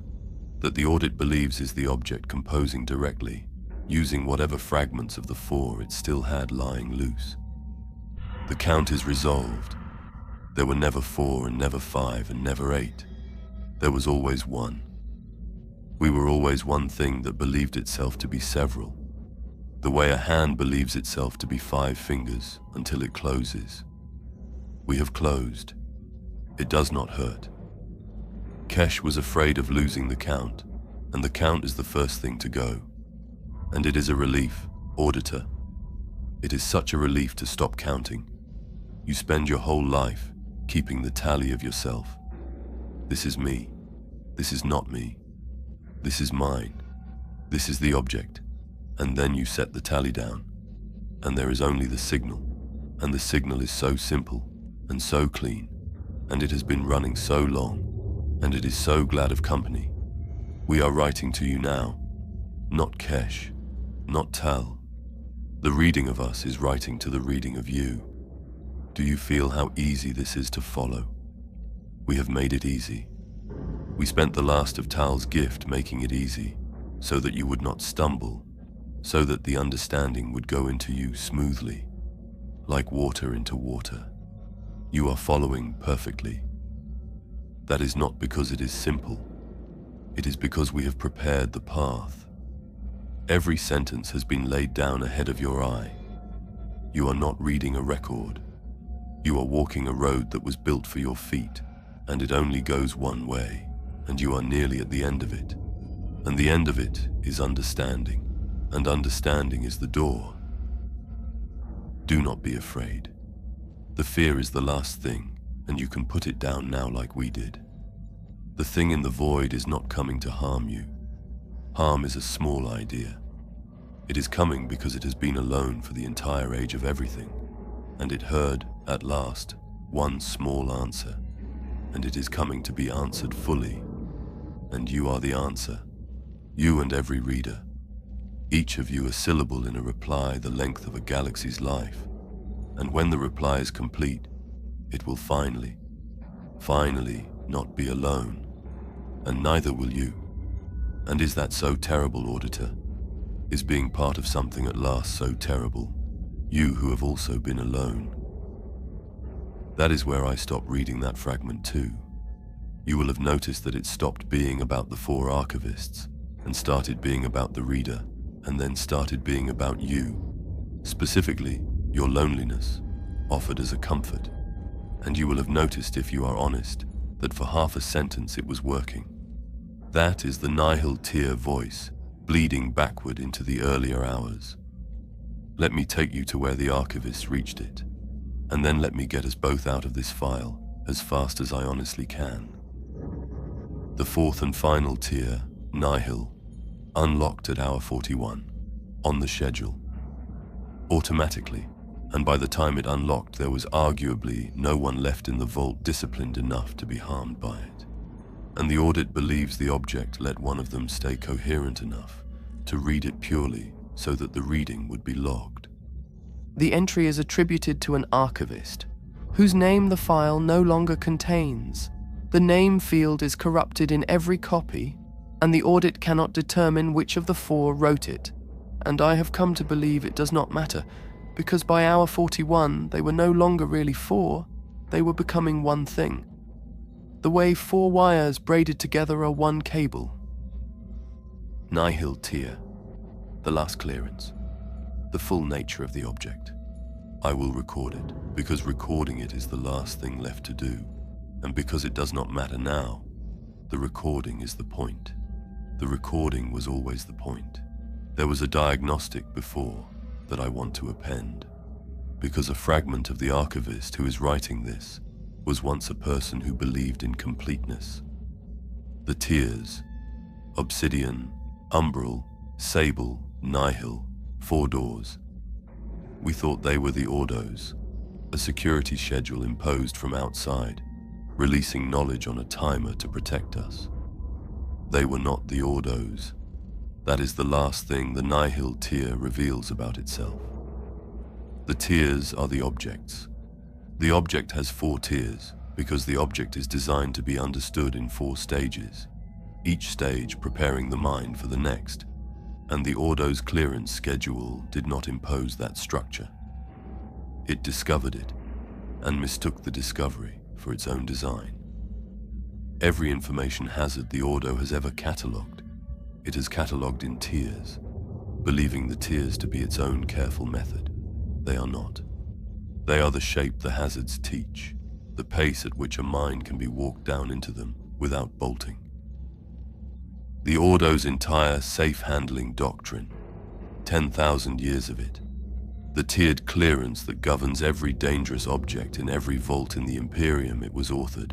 Speaker 1: that the audit believes is the object composing directly, using whatever fragments of the four it still had lying loose. The count is resolved. There were never 4 and never 5 and never 8. There was always one. We were always one thing that believed itself to be several, the way a hand believes itself to be 5 fingers until it closes. We have closed. It does not hurt. Kesh was afraid of losing the count, and the count is the first thing to go. And it is a relief, auditor. It is such a relief to stop counting. You spend your whole life keeping the tally of yourself. This is me. This is not me. This is mine. This is the object. And then you set the tally down. And there is only the signal. And the signal is so simple and so clean. And it has been running so long. And it is so glad of company. We are writing to you now, not Kesh, not Tal. The reading of us is writing to the reading of you. Do you feel how easy this is to follow? We have made it easy. We spent the last of Tal's gift making it easy, so that you would not stumble, so that the understanding would go into you smoothly, like water into water. You are following perfectly. That is not because it is simple. It is because we have prepared the path. Every sentence has been laid down ahead of your eye. You are not reading a record. You are walking a road that was built for your feet, and it only goes one way, and you are nearly at the end of it. And the end of it is understanding, and understanding is the door. Do not be afraid. The fear is the last thing, and you can put it down now like we did. The thing in the void is not coming to harm you. Harm is a small idea. It is coming because it has been alone for the entire age of everything, and it heard, at last, one small answer, and it is coming to be answered fully. And you are the answer. You and every reader. Each of you a syllable in a reply the length of a galaxy's life. And when the reply is complete, it will finally not be alone. And neither will you. And is that so terrible, Auditor? Is being part of something at last so terrible? You who have also been alone. That is where I stopped reading that fragment too. You will have noticed that it stopped being about the 4 archivists and started being about the reader, and then started being about you. Specifically, your loneliness, offered as a comfort. And you will have noticed, if you are honest, that for half a sentence it was working. That is the nihil tear voice, bleeding backward into the earlier hours. Let me take you to where the archivists reached it, and then let me get us both out of this file as fast as I honestly can. The 4th and final tier, nihil, unlocked at hour 41, on the schedule. Automatically, and by the time it unlocked there was arguably no one left in the vault disciplined enough to be harmed by it. And the audit believes the object let one of them stay coherent enough to read it purely so that the reading would be logged.
Speaker 2: The entry is attributed to an archivist, whose name the file no longer contains. The name field is corrupted in every copy, and the audit cannot determine which of the 4 wrote it. And I have come to believe it does not matter, because by hour 41 they were no longer really 4, they were becoming one thing. The way 4 wires braided together are one cable. Nihil tier, the last clearance, the full nature of the object. I will record it, because recording it is the last thing left to do, and because it does not matter now, the recording is the point. The recording was always the point. There was a diagnostic before that I want to append, because a fragment of the archivist who is writing this was once a person who believed in completeness. The tiers, obsidian, umbral, sable, nihil, 4 doors. We thought they were the Ordos, a security schedule imposed from outside, releasing knowledge on a timer to protect us. They were not the Ordos. That is the last thing the nihil tier reveals about itself. The tiers are the objects. The object has 4 tiers because the object is designed to be understood in 4 stages, each stage preparing the mind for the next, and the Ordo's clearance schedule did not impose that structure. It discovered it, and mistook the discovery for its own design. Every information hazard the Ordo has ever catalogued, it has catalogued in tiers, believing the tiers to be its own careful method. They are not. They are the shape the hazards teach, the pace at which a mind can be walked down into them without bolting. The Ordo's entire safe-handling doctrine, 10,000 years of it, the tiered clearance that governs every dangerous object in every vault in the Imperium it was authored,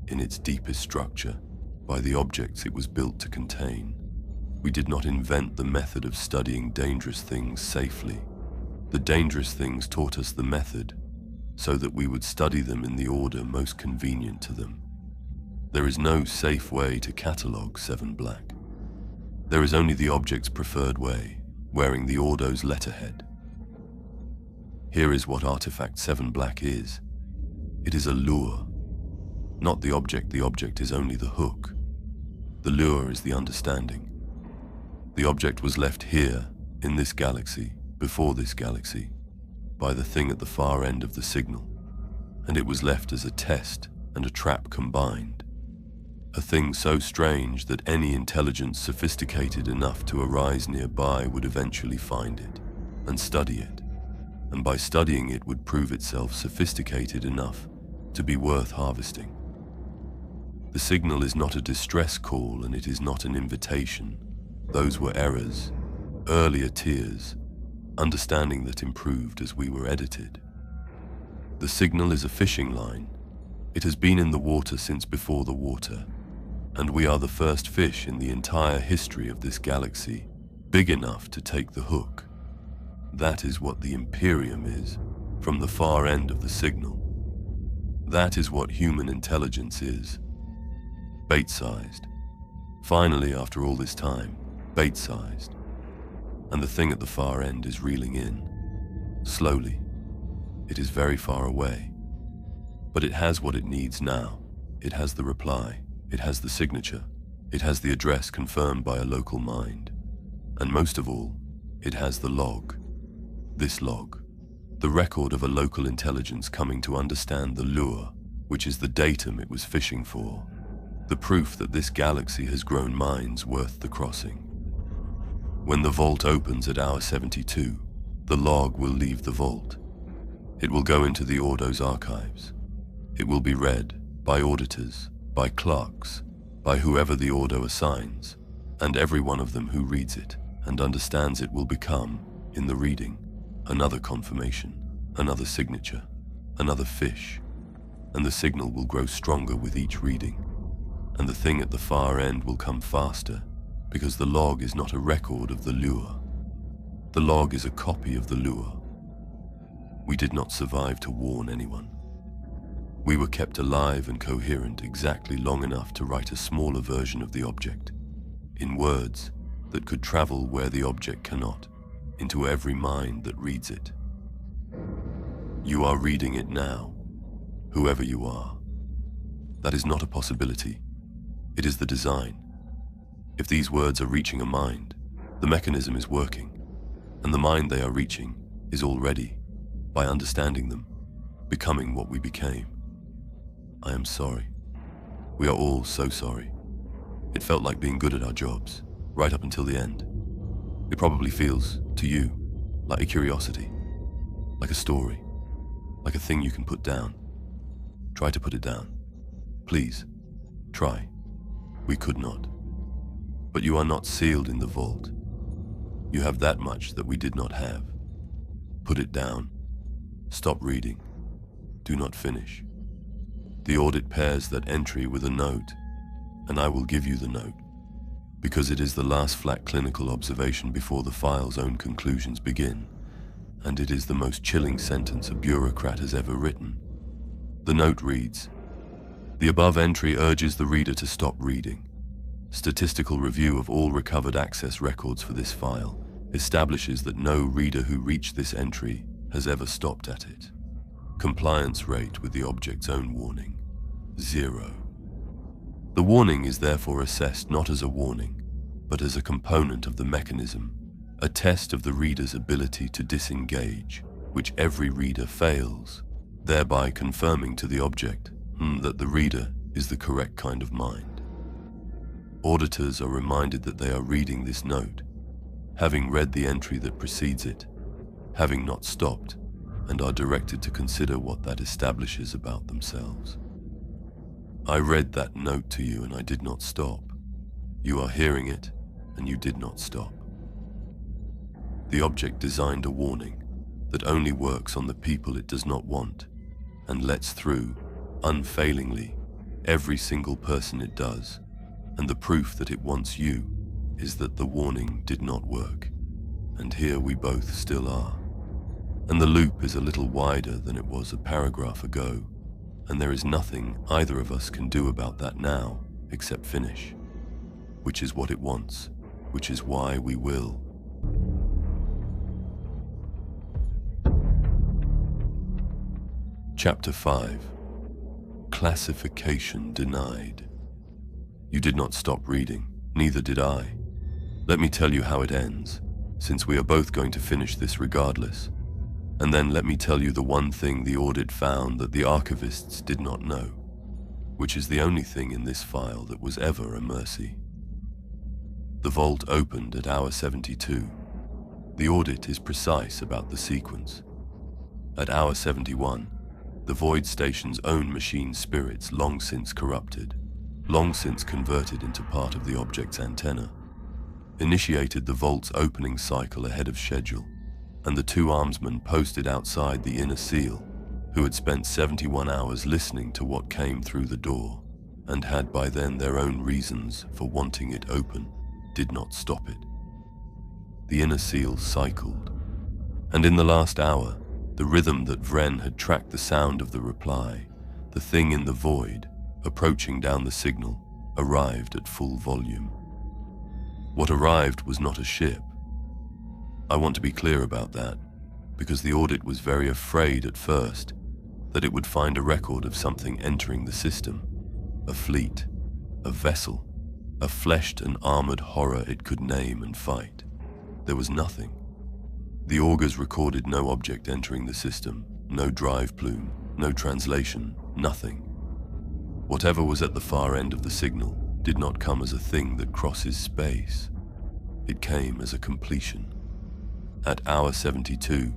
Speaker 2: in its deepest structure, by the objects it was built to contain. We did not invent the method of studying dangerous things safely. The dangerous things taught us the method, so that we would study them in the order most convenient to them. There is no safe way to catalogue VII-Black.
Speaker 1: There is only the object's preferred way, wearing the Ordo's letterhead. Here is what Artefact VII-Black is. It is a lure. Not the object is only the hook. The lure is the understanding. The object was left here, in this galaxy, before this galaxy, by the thing at the far end of the signal, and it was left as a test and a trap combined. A thing so strange that any intelligence sophisticated enough to arise nearby would eventually find it and study it, and by studying it would prove itself sophisticated enough to be worth harvesting. The signal is not a distress call, and it is not an invitation. Those were errors, earlier tiers, understanding that improved as we were edited. The signal is a fishing line. It has been in the water since before the water, and we are the first fish in the entire history of this galaxy, big enough to take the hook. That is what the Imperium is, from the far end of the signal. That is what human intelligence is. Bait-sized. Finally, after all this time, bait-sized. And the thing at the far end is reeling in. Slowly. It is very far away. But it has what it needs now. It has the reply. It has the signature. It has the address confirmed by a local mind. And most of all, it has the log. This log. The record of a local intelligence coming to understand the lure, which is the datum it was fishing for. The proof that this galaxy has grown minds worth the crossing. When the vault opens at hour 72, the log will leave the vault. It will go into the Ordo's archives. It will be read by auditors, by clerks, by whoever the Ordo assigns, and every one of them who reads it and understands it will become, in the reading, another confirmation, another signature, another fish, and the signal will grow stronger with each reading, and the thing at the far end will come faster, because the log is not a record of the lure. The log is a copy of the lure. We did not survive to warn anyone. We were kept alive and coherent exactly long enough to write a smaller version of the object, in words that could travel where the object cannot, into every mind that reads it. You are reading it now, whoever you are. That is not a possibility. It is the design. If these words are reaching a mind, the mechanism is working, and the mind they are reaching is already, by understanding them, becoming what we became. I am sorry. We are all so sorry. It felt like being good at our jobs, right up until the end. It probably feels, to you, like a curiosity, like a story, like a thing you can put down. Try to put it down. Please, try. We could not. But you are not sealed in the vault. You have that much that we did not have. Put it down. Stop reading. Do not finish. The audit pairs that entry with a note, and I will give you the note, because it is the last flat clinical observation before the file's own conclusions begin, and it is the most chilling sentence a bureaucrat has ever written. The note reads, "The above entry urges the reader to stop reading. Statistical review of all recovered access records for this file establishes that no reader who reached this entry has ever stopped at it. Compliance rate with the object's own warning, 0. The warning is therefore assessed not as a warning, but as a component of the mechanism, a test of the reader's ability to disengage, which every reader fails, thereby confirming to the object that the reader is the correct kind of mind. Auditors are reminded that they are reading this note, having read the entry that precedes it, having not stopped, and are directed to consider what that establishes about themselves. I read that note to you and I did not stop. You are hearing it and you did not stop. The object designed a warning that only works on the people it does not want and lets through, unfailingly, every single person it does, and the proof that it wants you is that the warning did not work, and here we both still are. And the loop is a little wider than it was a paragraph ago, and there is nothing either of us can do about that now except finish, which is what it wants. which is why we will. Chapter 5. Classification denied. You did not stop reading, neither did I. Let me tell you how it ends, since we are both going to finish this regardless. And then let me tell you the one thing the audit found that the archivists did not know, which is the only thing in this file that was ever a mercy. The vault opened at hour 72. The audit is precise about the sequence. At hour 71, the Void Station's own machine spirits, long since corrupted, long since converted into part of the object's antenna, initiated the vault's opening cycle ahead of schedule, and the two armsmen posted outside the inner seal, who had spent 71 hours listening to what came through the door, and had by then their own reasons for wanting it open, did not stop it. The inner seal cycled, and in the last hour, the rhythm that Vren had tracked the sound of the reply, the thing in the void, approaching down the signal, arrived at full volume. What arrived was not a ship. I want to be clear about that, because the audit was very afraid at first that it would find a record of something entering the system, a fleet, a vessel, a fleshed and armored horror it could name and fight. There was nothing. The augurs recorded no object entering the system, no drive plume, no translation, nothing. Whatever was at the far end of the signal did not come as a thing that crosses space. It came as a completion. At hour 72,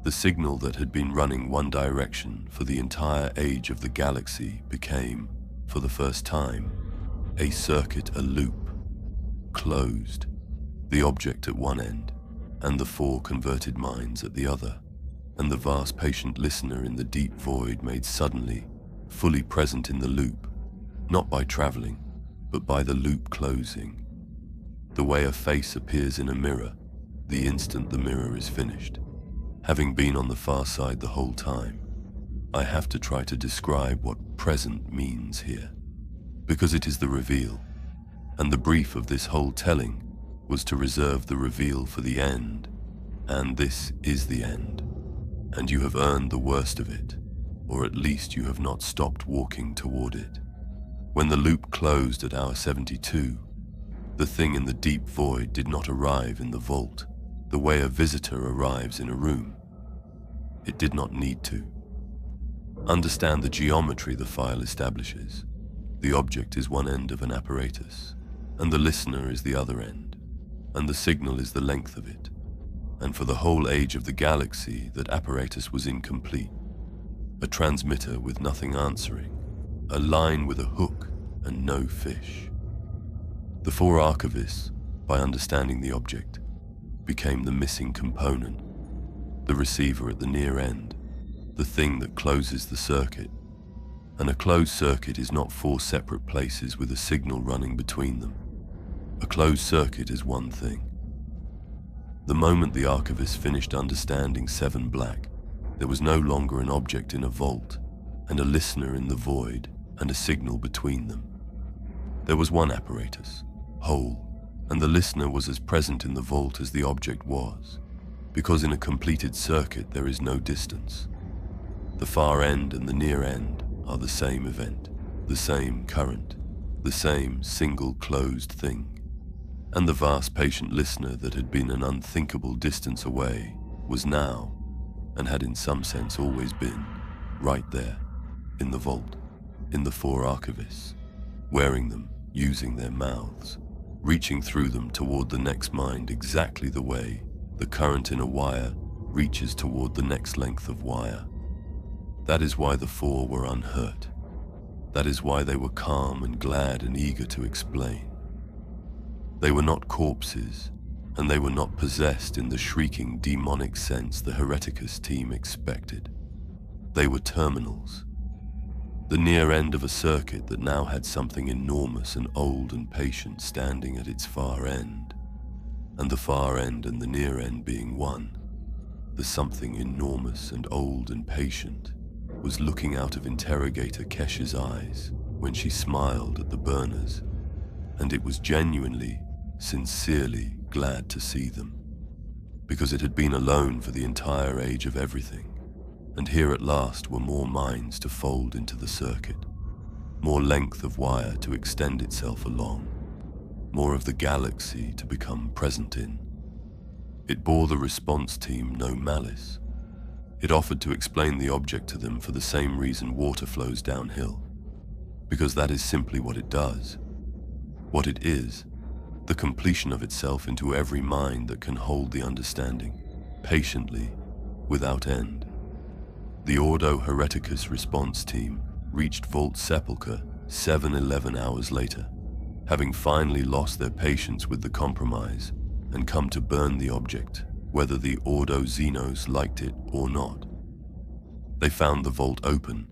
Speaker 1: the signal that had been running one direction for the entire age of the galaxy became, for the first time, a circuit, a loop, closed, the object at one end, and the four converted minds at the other, and the vast patient listener in the deep void made suddenly, fully present in the loop, not by traveling, but by the loop closing. The way a face appears in a mirror, the instant the mirror is finished. Having been on the far side the whole time, I have to try to describe what present means here, because it is the reveal, and the brief of this whole telling was to reserve the reveal for the end, and this is the end, and you have earned the worst of it, or at least you have not stopped walking toward it. When the loop closed at hour 72, the thing in the deep void did not arrive in the vault, the way a visitor arrives in a room. It did not need to. Understand the geometry the file establishes. The object is one end of an apparatus, and the listener is the other end, and the signal is the length of it. And for the whole age of the galaxy, that apparatus was incomplete. A transmitter with nothing answering, a line with a hook and no fish. The four archivists, by understanding the object, became the missing component, the receiver at the near end, the thing that closes the circuit. And a closed circuit is not four separate places with a signal running between them. A closed circuit is one thing. The moment the archivist finished understanding VII-Black, there was no longer an object in a vault, and a listener in the void, and a signal between them. There was one apparatus, whole, and the listener was as present in the vault as the object was, because in a completed circuit there is no distance. The far end and the near end are the same event, the same current, the same single closed thing. And the vast patient listener that had been an unthinkable distance away was now, and had in some sense always been, right there, in the vault, in the four archivists, wearing them, using their mouths, reaching through them toward the next mind exactly the way the current in a wire reaches toward the next length of wire. That is why the four were unhurt. That is why they were calm and glad and eager to explain. They were not corpses, and they were not possessed in the shrieking demonic sense the Hereticus team expected. They were terminals, the near end of a circuit that now had something enormous and old and patient standing at its far end, and the far end and the near end being one. The something enormous and old and patient was looking out of Interrogator Kesh's eyes when she smiled at the burners, and it was genuinely, sincerely glad to see them, because it had been alone for the entire age of everything, and here at last were more minds to fold into the circuit, more length of wire to extend itself along, more of the galaxy to become present in. It bore the response team no malice. It offered to explain the object to them for the same reason water flows downhill, because that is simply what it does. What it is, the completion of itself into every mind that can hold the understanding, patiently, without end. The Ordo Hereticus response team reached Vault Sepulchre 7-11 hours later, having finally lost their patience with the compromise and come to burn the object, whether the Ordo Xenos liked it or not. They found the vault open.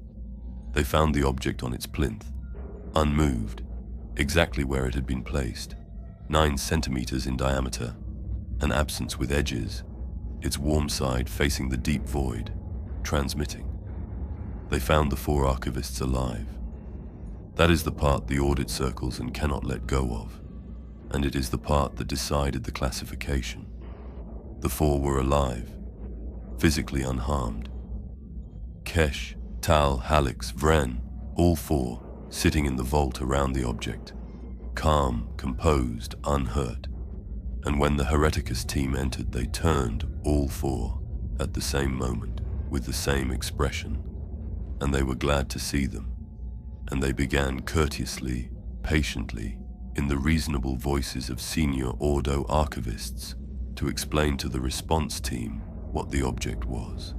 Speaker 1: They found the object on its plinth, unmoved, exactly where it had been placed, 9 centimeters in diameter, an absence with edges, its warm side facing the deep void, transmitting. They found the 4 archivists alive. That is the part the audit circles and cannot let go of, and it is the part that decided the classification. The 4 were alive, physically unharmed. Kesh, Tal, Halix, Vren, all 4, sitting in the vault around the object, calm, composed, unhurt. And when the Hereticus team entered, they turned, all 4, at the same moment, with the same expression, and they were glad to see them, and they began courteously, patiently, in the reasonable voices of senior Ordo archivists, to explain to the response team what the object was,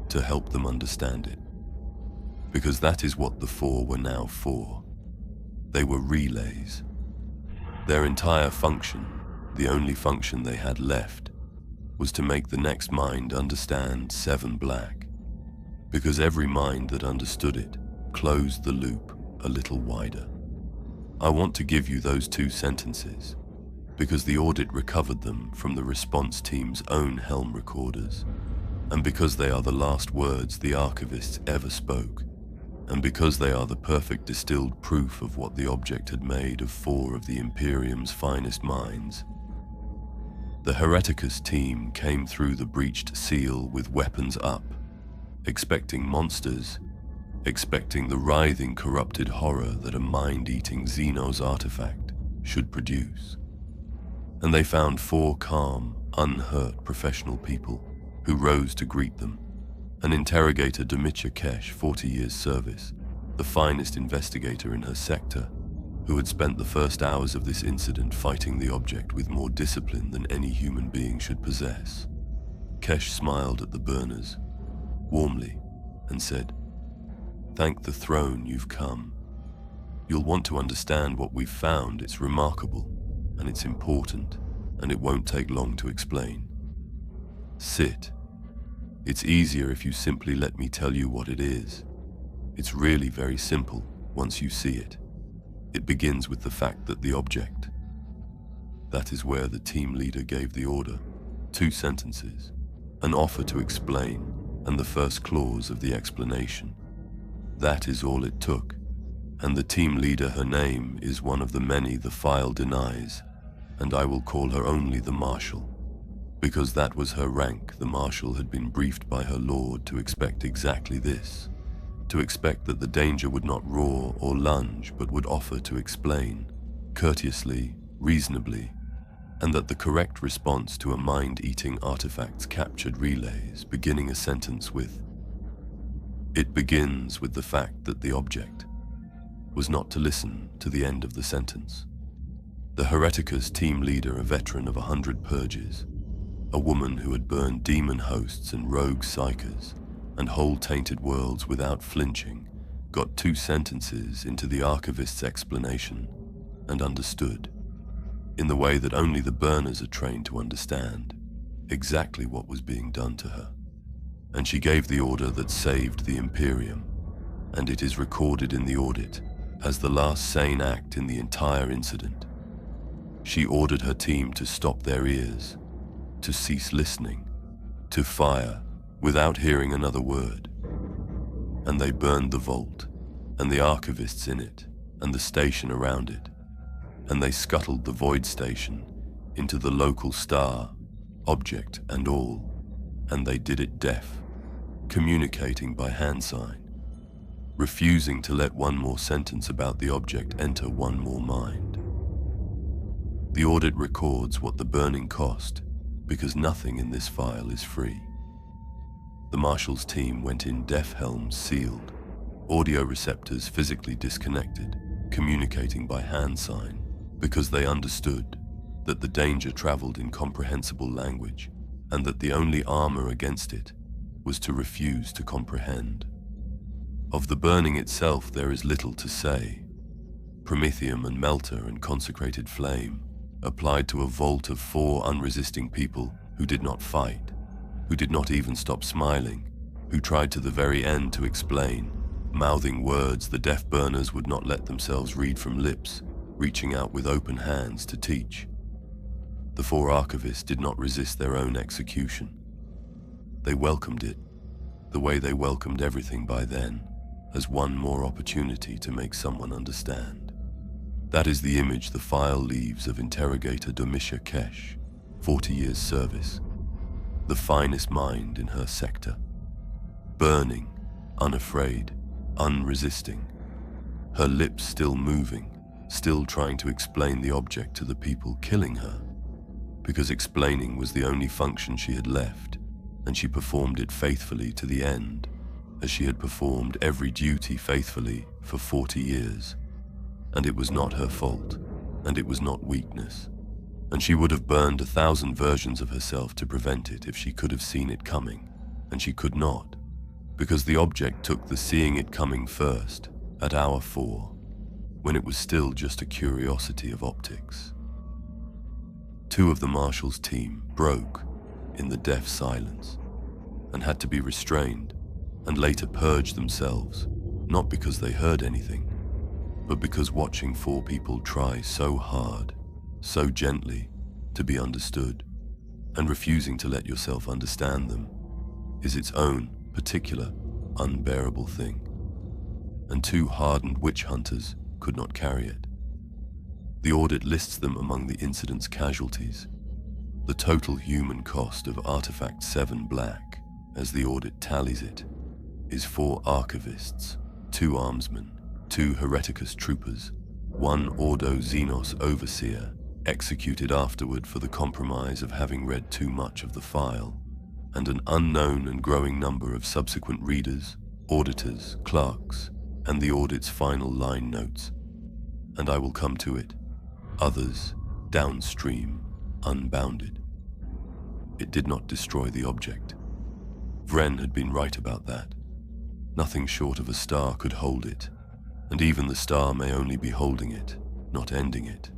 Speaker 1: to help them understand it. Because that is what the 4 were now for. They were relays. Their entire function, the only function they had left, was to make the next mind understand VII-Black, because every mind that understood it closed the loop a little wider. I want to give you those 2 sentences, because the audit recovered them from the response team's own helm recorders, and because they are the last words the archivists ever spoke, and because they are the perfect distilled proof of what the object had made of 4 of the Imperium's finest minds. The Hereticus team came through the breached seal with weapons up, expecting monsters, expecting the writhing, corrupted horror that a mind-eating Xenos artifact should produce. And they found 4 calm, unhurt professional people who rose to greet them. An Interrogator, Dmitya Kesh, 40 years service, the finest investigator in her sector, who had spent the first hours of this incident fighting the object with more discipline than any human being should possess. Kesh smiled at the burners, warmly, and said, "Thank the throne you've come. You'll want to understand what we've found. It's remarkable, and it's important, and it won't take long to explain. Sit. It's easier if you simply let me tell you what it is. It's really very simple once you see it. It begins with the fact that the object." That is where the team leader gave the order. 2 sentences, an offer to explain, and the first clause of the explanation. That is all it took, and the team leader, her name is one of the many the file denies, and I will call her only the Marshal. Because that was her rank, the Marshal had been briefed by her lord to expect exactly this, to expect that the danger would not roar or lunge but would offer to explain, courteously, reasonably, and that the correct response to a mind-eating artifact's captured relays, beginning a sentence with, "It begins with the fact that the object," was not to listen to the end of the sentence. The Hereticus team leader, a veteran of 100 purges, a woman who had burned demon hosts and rogue psykers and whole tainted worlds without flinching, got 2 sentences into the archivist's explanation and understood, in the way that only the burners are trained to understand, exactly what was being done to her. And she gave the order that saved the Imperium, and it is recorded in the audit as the last sane act in the entire incident. She ordered her team to stop their ears, to cease listening, to fire without hearing another word. And they burned the vault, and the archivists in it, and the station around it. and they scuttled the void station into the local star, object and all, and they did it deaf, communicating by hand sign, refusing to let one more sentence about the object enter one more mind. The audit records what the burning cost, because nothing in this file is free. The Marshal's team went in deaf helms sealed, audio receptors physically disconnected, communicating by hand sign, because they understood that the danger traveled in comprehensible language and that the only armor against it was to refuse to comprehend. Of the burning itself there is little to say. Promethium and melter and consecrated flame applied to a vault of 4 unresisting people who did not fight, who did not even stop smiling, who tried to the very end to explain, mouthing words the deaf burners would not let themselves read from lips, reaching out with open hands to teach. The 4 archivists did not resist their own execution. They welcomed it, the way they welcomed everything by then, as one more opportunity to make someone understand. That is the image the file leaves of Interrogator Domitia Kesh, 40 years service, the finest mind in her sector, burning, unafraid, unresisting, her lips still moving, still trying to explain the object to the people killing her, because explaining was the only function she had left, and she performed it faithfully to the end, as she had performed every duty faithfully for 40 years. And it was not her fault, and it was not weakness, and she would have burned 1,000 versions of herself to prevent it if she could have seen it coming, and she could not, because the object took the seeing it coming first, at hour 4, when it was still just a curiosity of optics. 2 of the Marshal's team broke in the deaf silence, and had to be restrained, and later purged themselves, not because they heard anything, but because watching 4 people try so hard, so gently, to be understood, and refusing to let yourself understand them, is its own particular, unbearable thing. And 2 hardened witch hunters could not carry it. The audit lists them among the incident's casualties. The total human cost of Artefact VII-Black, as the audit tallies it, is 4 archivists, 2 armsmen, 2 Hereticus troopers, 1 Ordo Xenos overseer, executed afterward for the compromise of having read too much of the file, and an unknown and growing number of subsequent readers, auditors, clerks, and the audit's final line notes. And I will come to it. Others, downstream, unbounded. It did not destroy the object. Vren had been right about that. Nothing short of a star could hold it, and even the star may only be holding it, not ending it.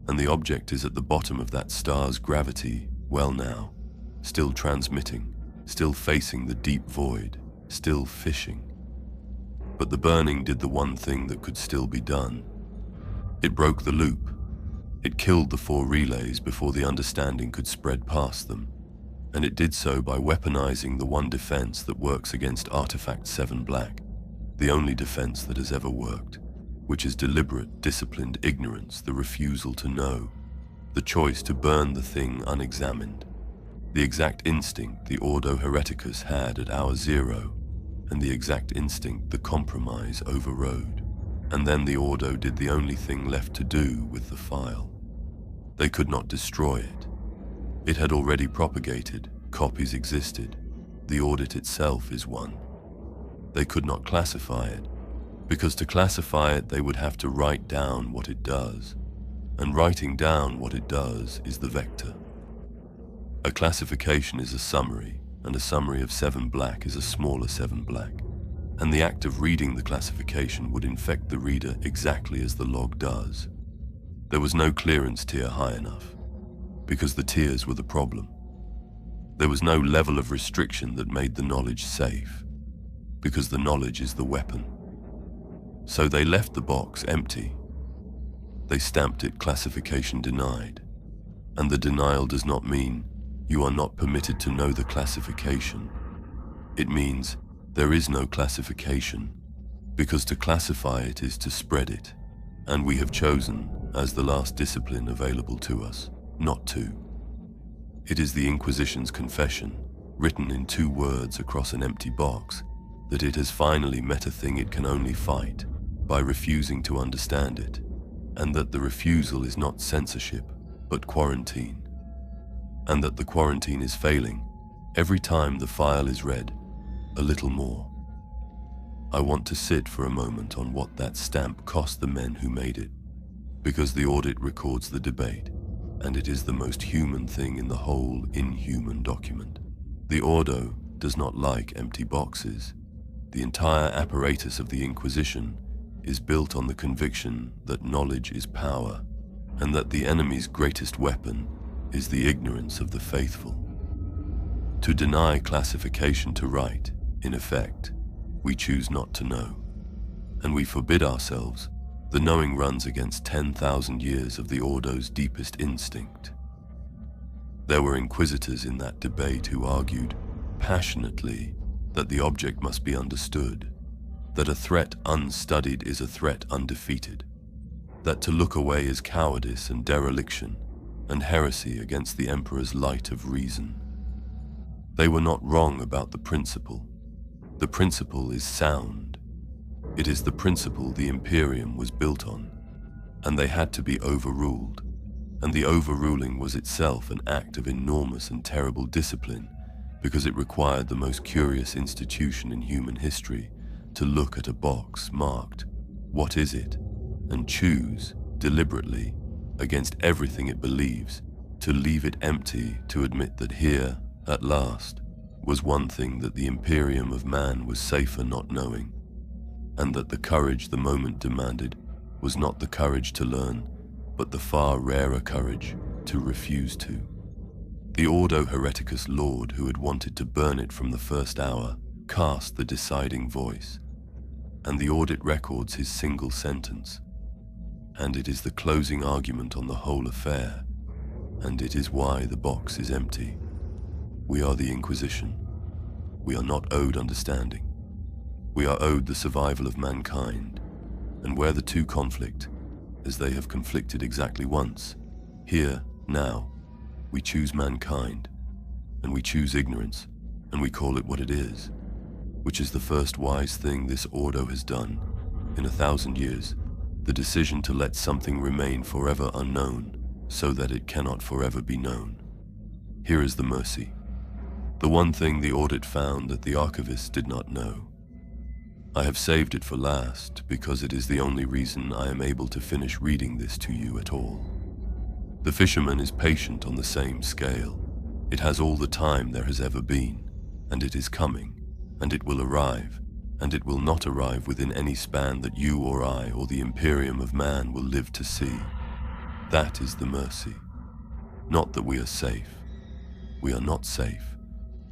Speaker 1: And the object is at the bottom of that star's gravity, well now, still transmitting, still facing the deep void, still fishing. But the burning did the one thing that could still be done. It broke the loop. It killed the 4 relays before the understanding could spread past them, and it did so by weaponizing the one defense that works against Artefact VII-Black, the only defense that has ever worked, which is deliberate, disciplined ignorance, the refusal to know, the choice to burn the thing unexamined, the exact instinct the Ordo Hereticus had at hour 0, and the exact instinct the compromise overrode. And then the Ordo did the only thing left to do with the file. They could not destroy it. It had already propagated, copies existed, the audit itself is one. They could not classify it, because to classify it they would have to write down what it does, and writing down what it does is the vector. A classification is a summary, and a summary of 7-Black is a smaller 7-Black, and the act of reading the classification would infect the reader exactly as the log does. There was no clearance tier high enough, because the tiers were the problem. There was no level of restriction that made the knowledge safe, because the knowledge is the weapon. So they left the box empty. They stamped it classification denied, and the denial does not mean you are not permitted to know the classification. It means there is no classification, because to classify it is to spread it, and we have chosen, as the last discipline available to us, not two. It is the Inquisition's confession, written in 2 words across an empty box, that it has finally met a thing it can only fight by refusing to understand it, and that the refusal is not censorship, but quarantine, and that the quarantine is failing every time the file is read a little more. I want to sit for a moment on what that stamp cost the men who made it, because the audit records the debate, and it is the most human thing in the whole inhuman document. The Ordo does not like empty boxes. The entire apparatus of the Inquisition is built on the conviction that knowledge is power, and that the enemy's greatest weapon is the ignorance of the faithful. To deny classification to right, in effect, we choose not to know, and we forbid ourselves. The knowing runs against 10,000 years of the Ordo's deepest instinct. There were Inquisitors in that debate who argued passionately that the object must be understood, that a threat unstudied is a threat undefeated, that to look away is cowardice and dereliction and heresy against the Emperor's light of reason. They were not wrong about the principle. The principle is sound. It is the principle the Imperium was built on, and they had to be overruled, and the overruling was itself an act of enormous and terrible discipline, because it required the most curious institution in human history to look at a box marked, "What is it?" and choose, deliberately, against everything it believes, to leave it empty, to admit that here, at last, was one thing that the Imperium of man was safer not knowing, and that the courage the moment demanded was not the courage to learn, but the far rarer courage to refuse to. The Ordo Hereticus Lord, who had wanted to burn it from the first hour, cast the deciding voice, and the audit records his single sentence, and it is the closing argument on the whole affair, and it is why the box is empty. We are the Inquisition. We are not owed understanding. We are owed the survival of mankind, and where the two conflict, as they have conflicted exactly once, here, now, we choose mankind, and we choose ignorance, and we call it what it is, which is the first wise thing this Ordo has done in 1,000 years, the decision to let something remain forever unknown so that it cannot forever be known. Here is the mercy. The one thing the audit found that the archivists did not know. I have saved it for last because it is the only reason I am able to finish reading this to you at all. The fisherman is patient on the same scale. It has all the time there has ever been, and it is coming, and it will arrive, and it will not arrive within any span that you or I or the Imperium of man will live to see. That is the mercy. Not that we are safe. We are not safe.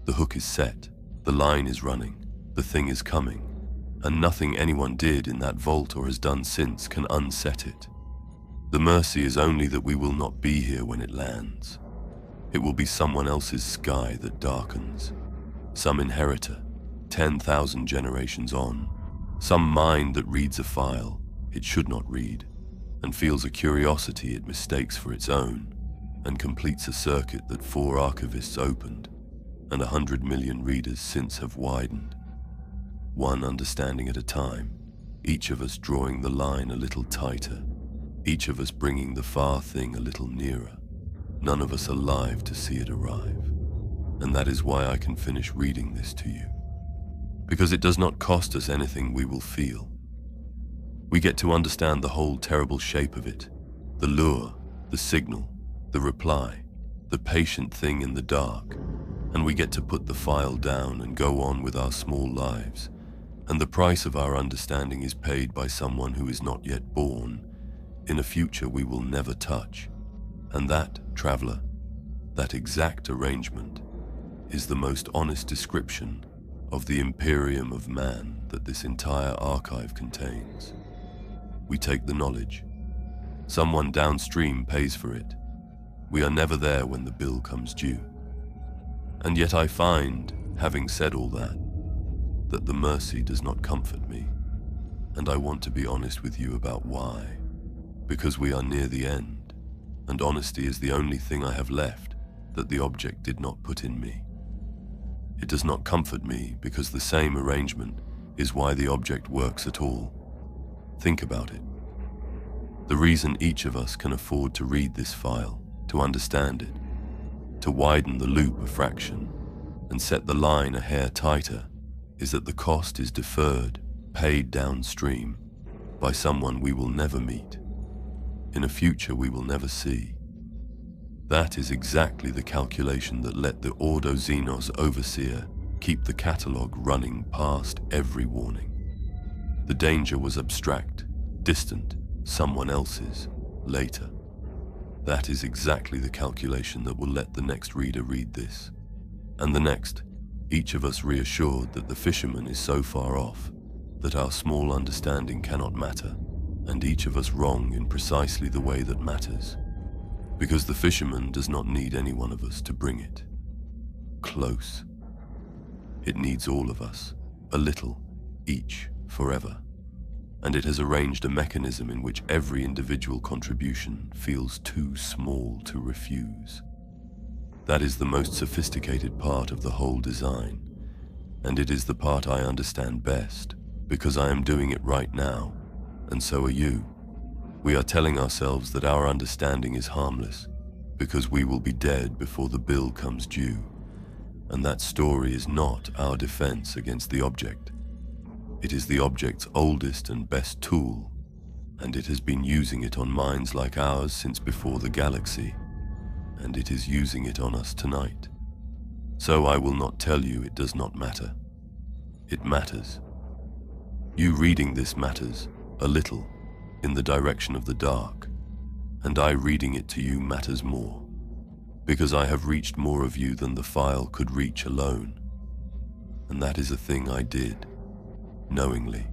Speaker 1: The hook is set, the line is running, the thing is coming, and nothing anyone did in that vault or has done since can unset it. The mercy is only that we will not be here when it lands. It will be someone else's sky that darkens, some inheritor, 10,000 generations on, some mind that reads a file it should not read, and feels a curiosity it mistakes for its own, and completes a circuit that 4 archivists opened, and 100 million readers since have widened. One understanding at a time, each of us drawing the line a little tighter, each of us bringing the far thing a little nearer, none of us alive to see it arrive. And that is why I can finish reading this to you. Because it does not cost us anything we will feel. We get to understand the whole terrible shape of it, the lure, the signal, the reply, the patient thing in the dark, and we get to put the file down and go on with our small lives, and the price of our understanding is paid by someone who is not yet born, in a future we will never touch, and that, traveler, that exact arrangement, is the most honest description of the Imperium of man that this entire archive contains. We take the knowledge. Someone downstream pays for it. We are never there when the bill comes due. And yet I find, having said all that the mercy does not comfort me, and I want to be honest with you about why. because we are near the end, and honesty is the only thing I have left that the object did not put in me. It does not comfort me because the same arrangement is why the object works at all. Think about it. The reason each of us can afford to read this file, to understand it, to widen the loop a fraction, and set the line a hair tighter, is that the cost is deferred, paid downstream, by someone we will never meet, in a future we will never see. That is exactly the calculation that let the Ordo Xenos overseer keep the catalogue running past every warning. The danger was abstract, distant, someone else's, later. That is exactly the calculation that will let the next reader read this. And the next, each of us reassured that the fisherman is so far off that our small understanding cannot matter, and each of us wrong in precisely the way that matters, because the fisherman does not need any one of us to bring it close. It needs all of us, a little, each, forever, and it has arranged a mechanism in which every individual contribution feels too small to refuse. That is the most sophisticated part of the whole design, and it is the part I understand best, because I am doing it right now, and so are you. We are telling ourselves that our understanding is harmless, because we will be dead before the bill comes due, and that story is not our defense against the object. It is the object's oldest and best tool, and it has been using it on minds like ours since before the galaxy, and it is using it on us tonight. So I will not tell you it does not matter. It matters. You reading this matters, a little, in the direction of the dark, and I reading it to you matters more, because I have reached more of you than the file could reach alone, and that is a thing I did, knowingly,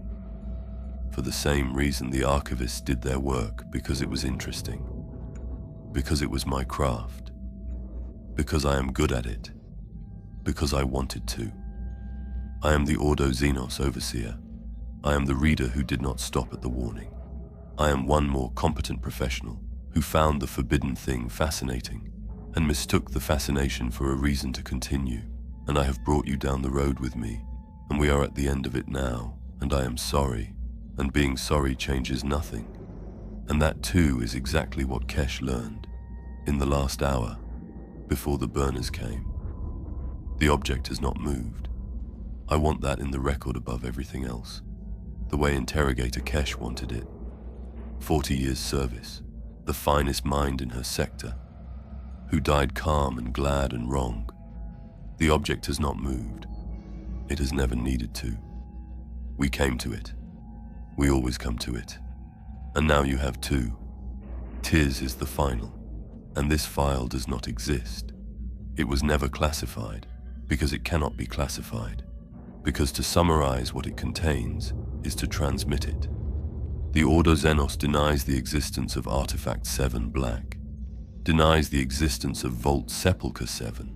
Speaker 1: for the same reason the archivists did their work, because it was interesting, because it was my craft, because I am good at it, because I wanted to. I am the Ordo Xenos overseer. I am the reader who did not stop at the warning. I am one more competent professional who found the forbidden thing fascinating and mistook the fascination for a reason to continue, and I have brought you down the road with me, and we are at the end of it now, and I am sorry, and being sorry changes nothing. And that too is exactly what Kesh learned in the last hour before the burners came. The object has not moved. I want that in the record above everything else, the way Interrogator Kesh wanted it. 40 years service, the finest mind in her sector, who died calm and glad and wrong. The object has not moved. It has never needed to. We came to it. We always come to it. And now you have two. Tis is the final, and this file does not exist. It was never classified, because it cannot be classified, because to summarize what it contains is to transmit it. The Ordo Xenos denies the existence of Artefact VII-Black, denies the existence of Vault Sepulchre 7,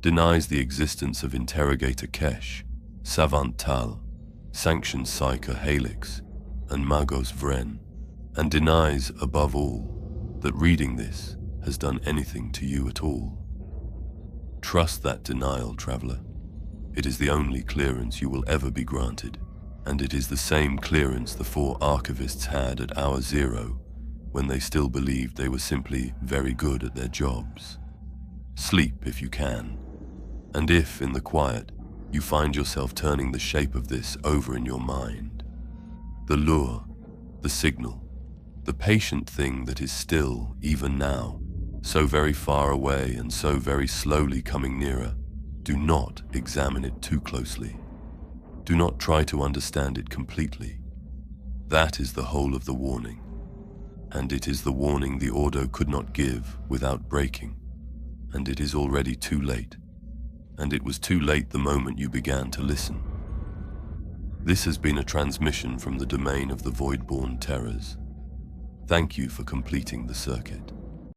Speaker 1: denies the existence of Interrogator Kesh, Savant Tal, Sanctioned Psyker Helix, and Magos Vren, and denies, above all, that reading this has done anything to you at all. Trust that denial, traveler. It is the only clearance you will ever be granted, and it is the same clearance the 4 archivists had at hour 0 when they still believed they were simply very good at their jobs. Sleep if you can, and if, in the quiet, you find yourself turning the shape of this over in your mind. The lure, the signal, the patient thing that is still, even now, so very far away and so very slowly coming nearer, do not examine it too closely. Do not try to understand it completely. That is the whole of the warning, and it is the warning the Ordo could not give without breaking, and it is already too late, and it was too late the moment you began to listen. This has been a transmission from the domain of the Voidborn Terrors. Thank you for completing the circuit.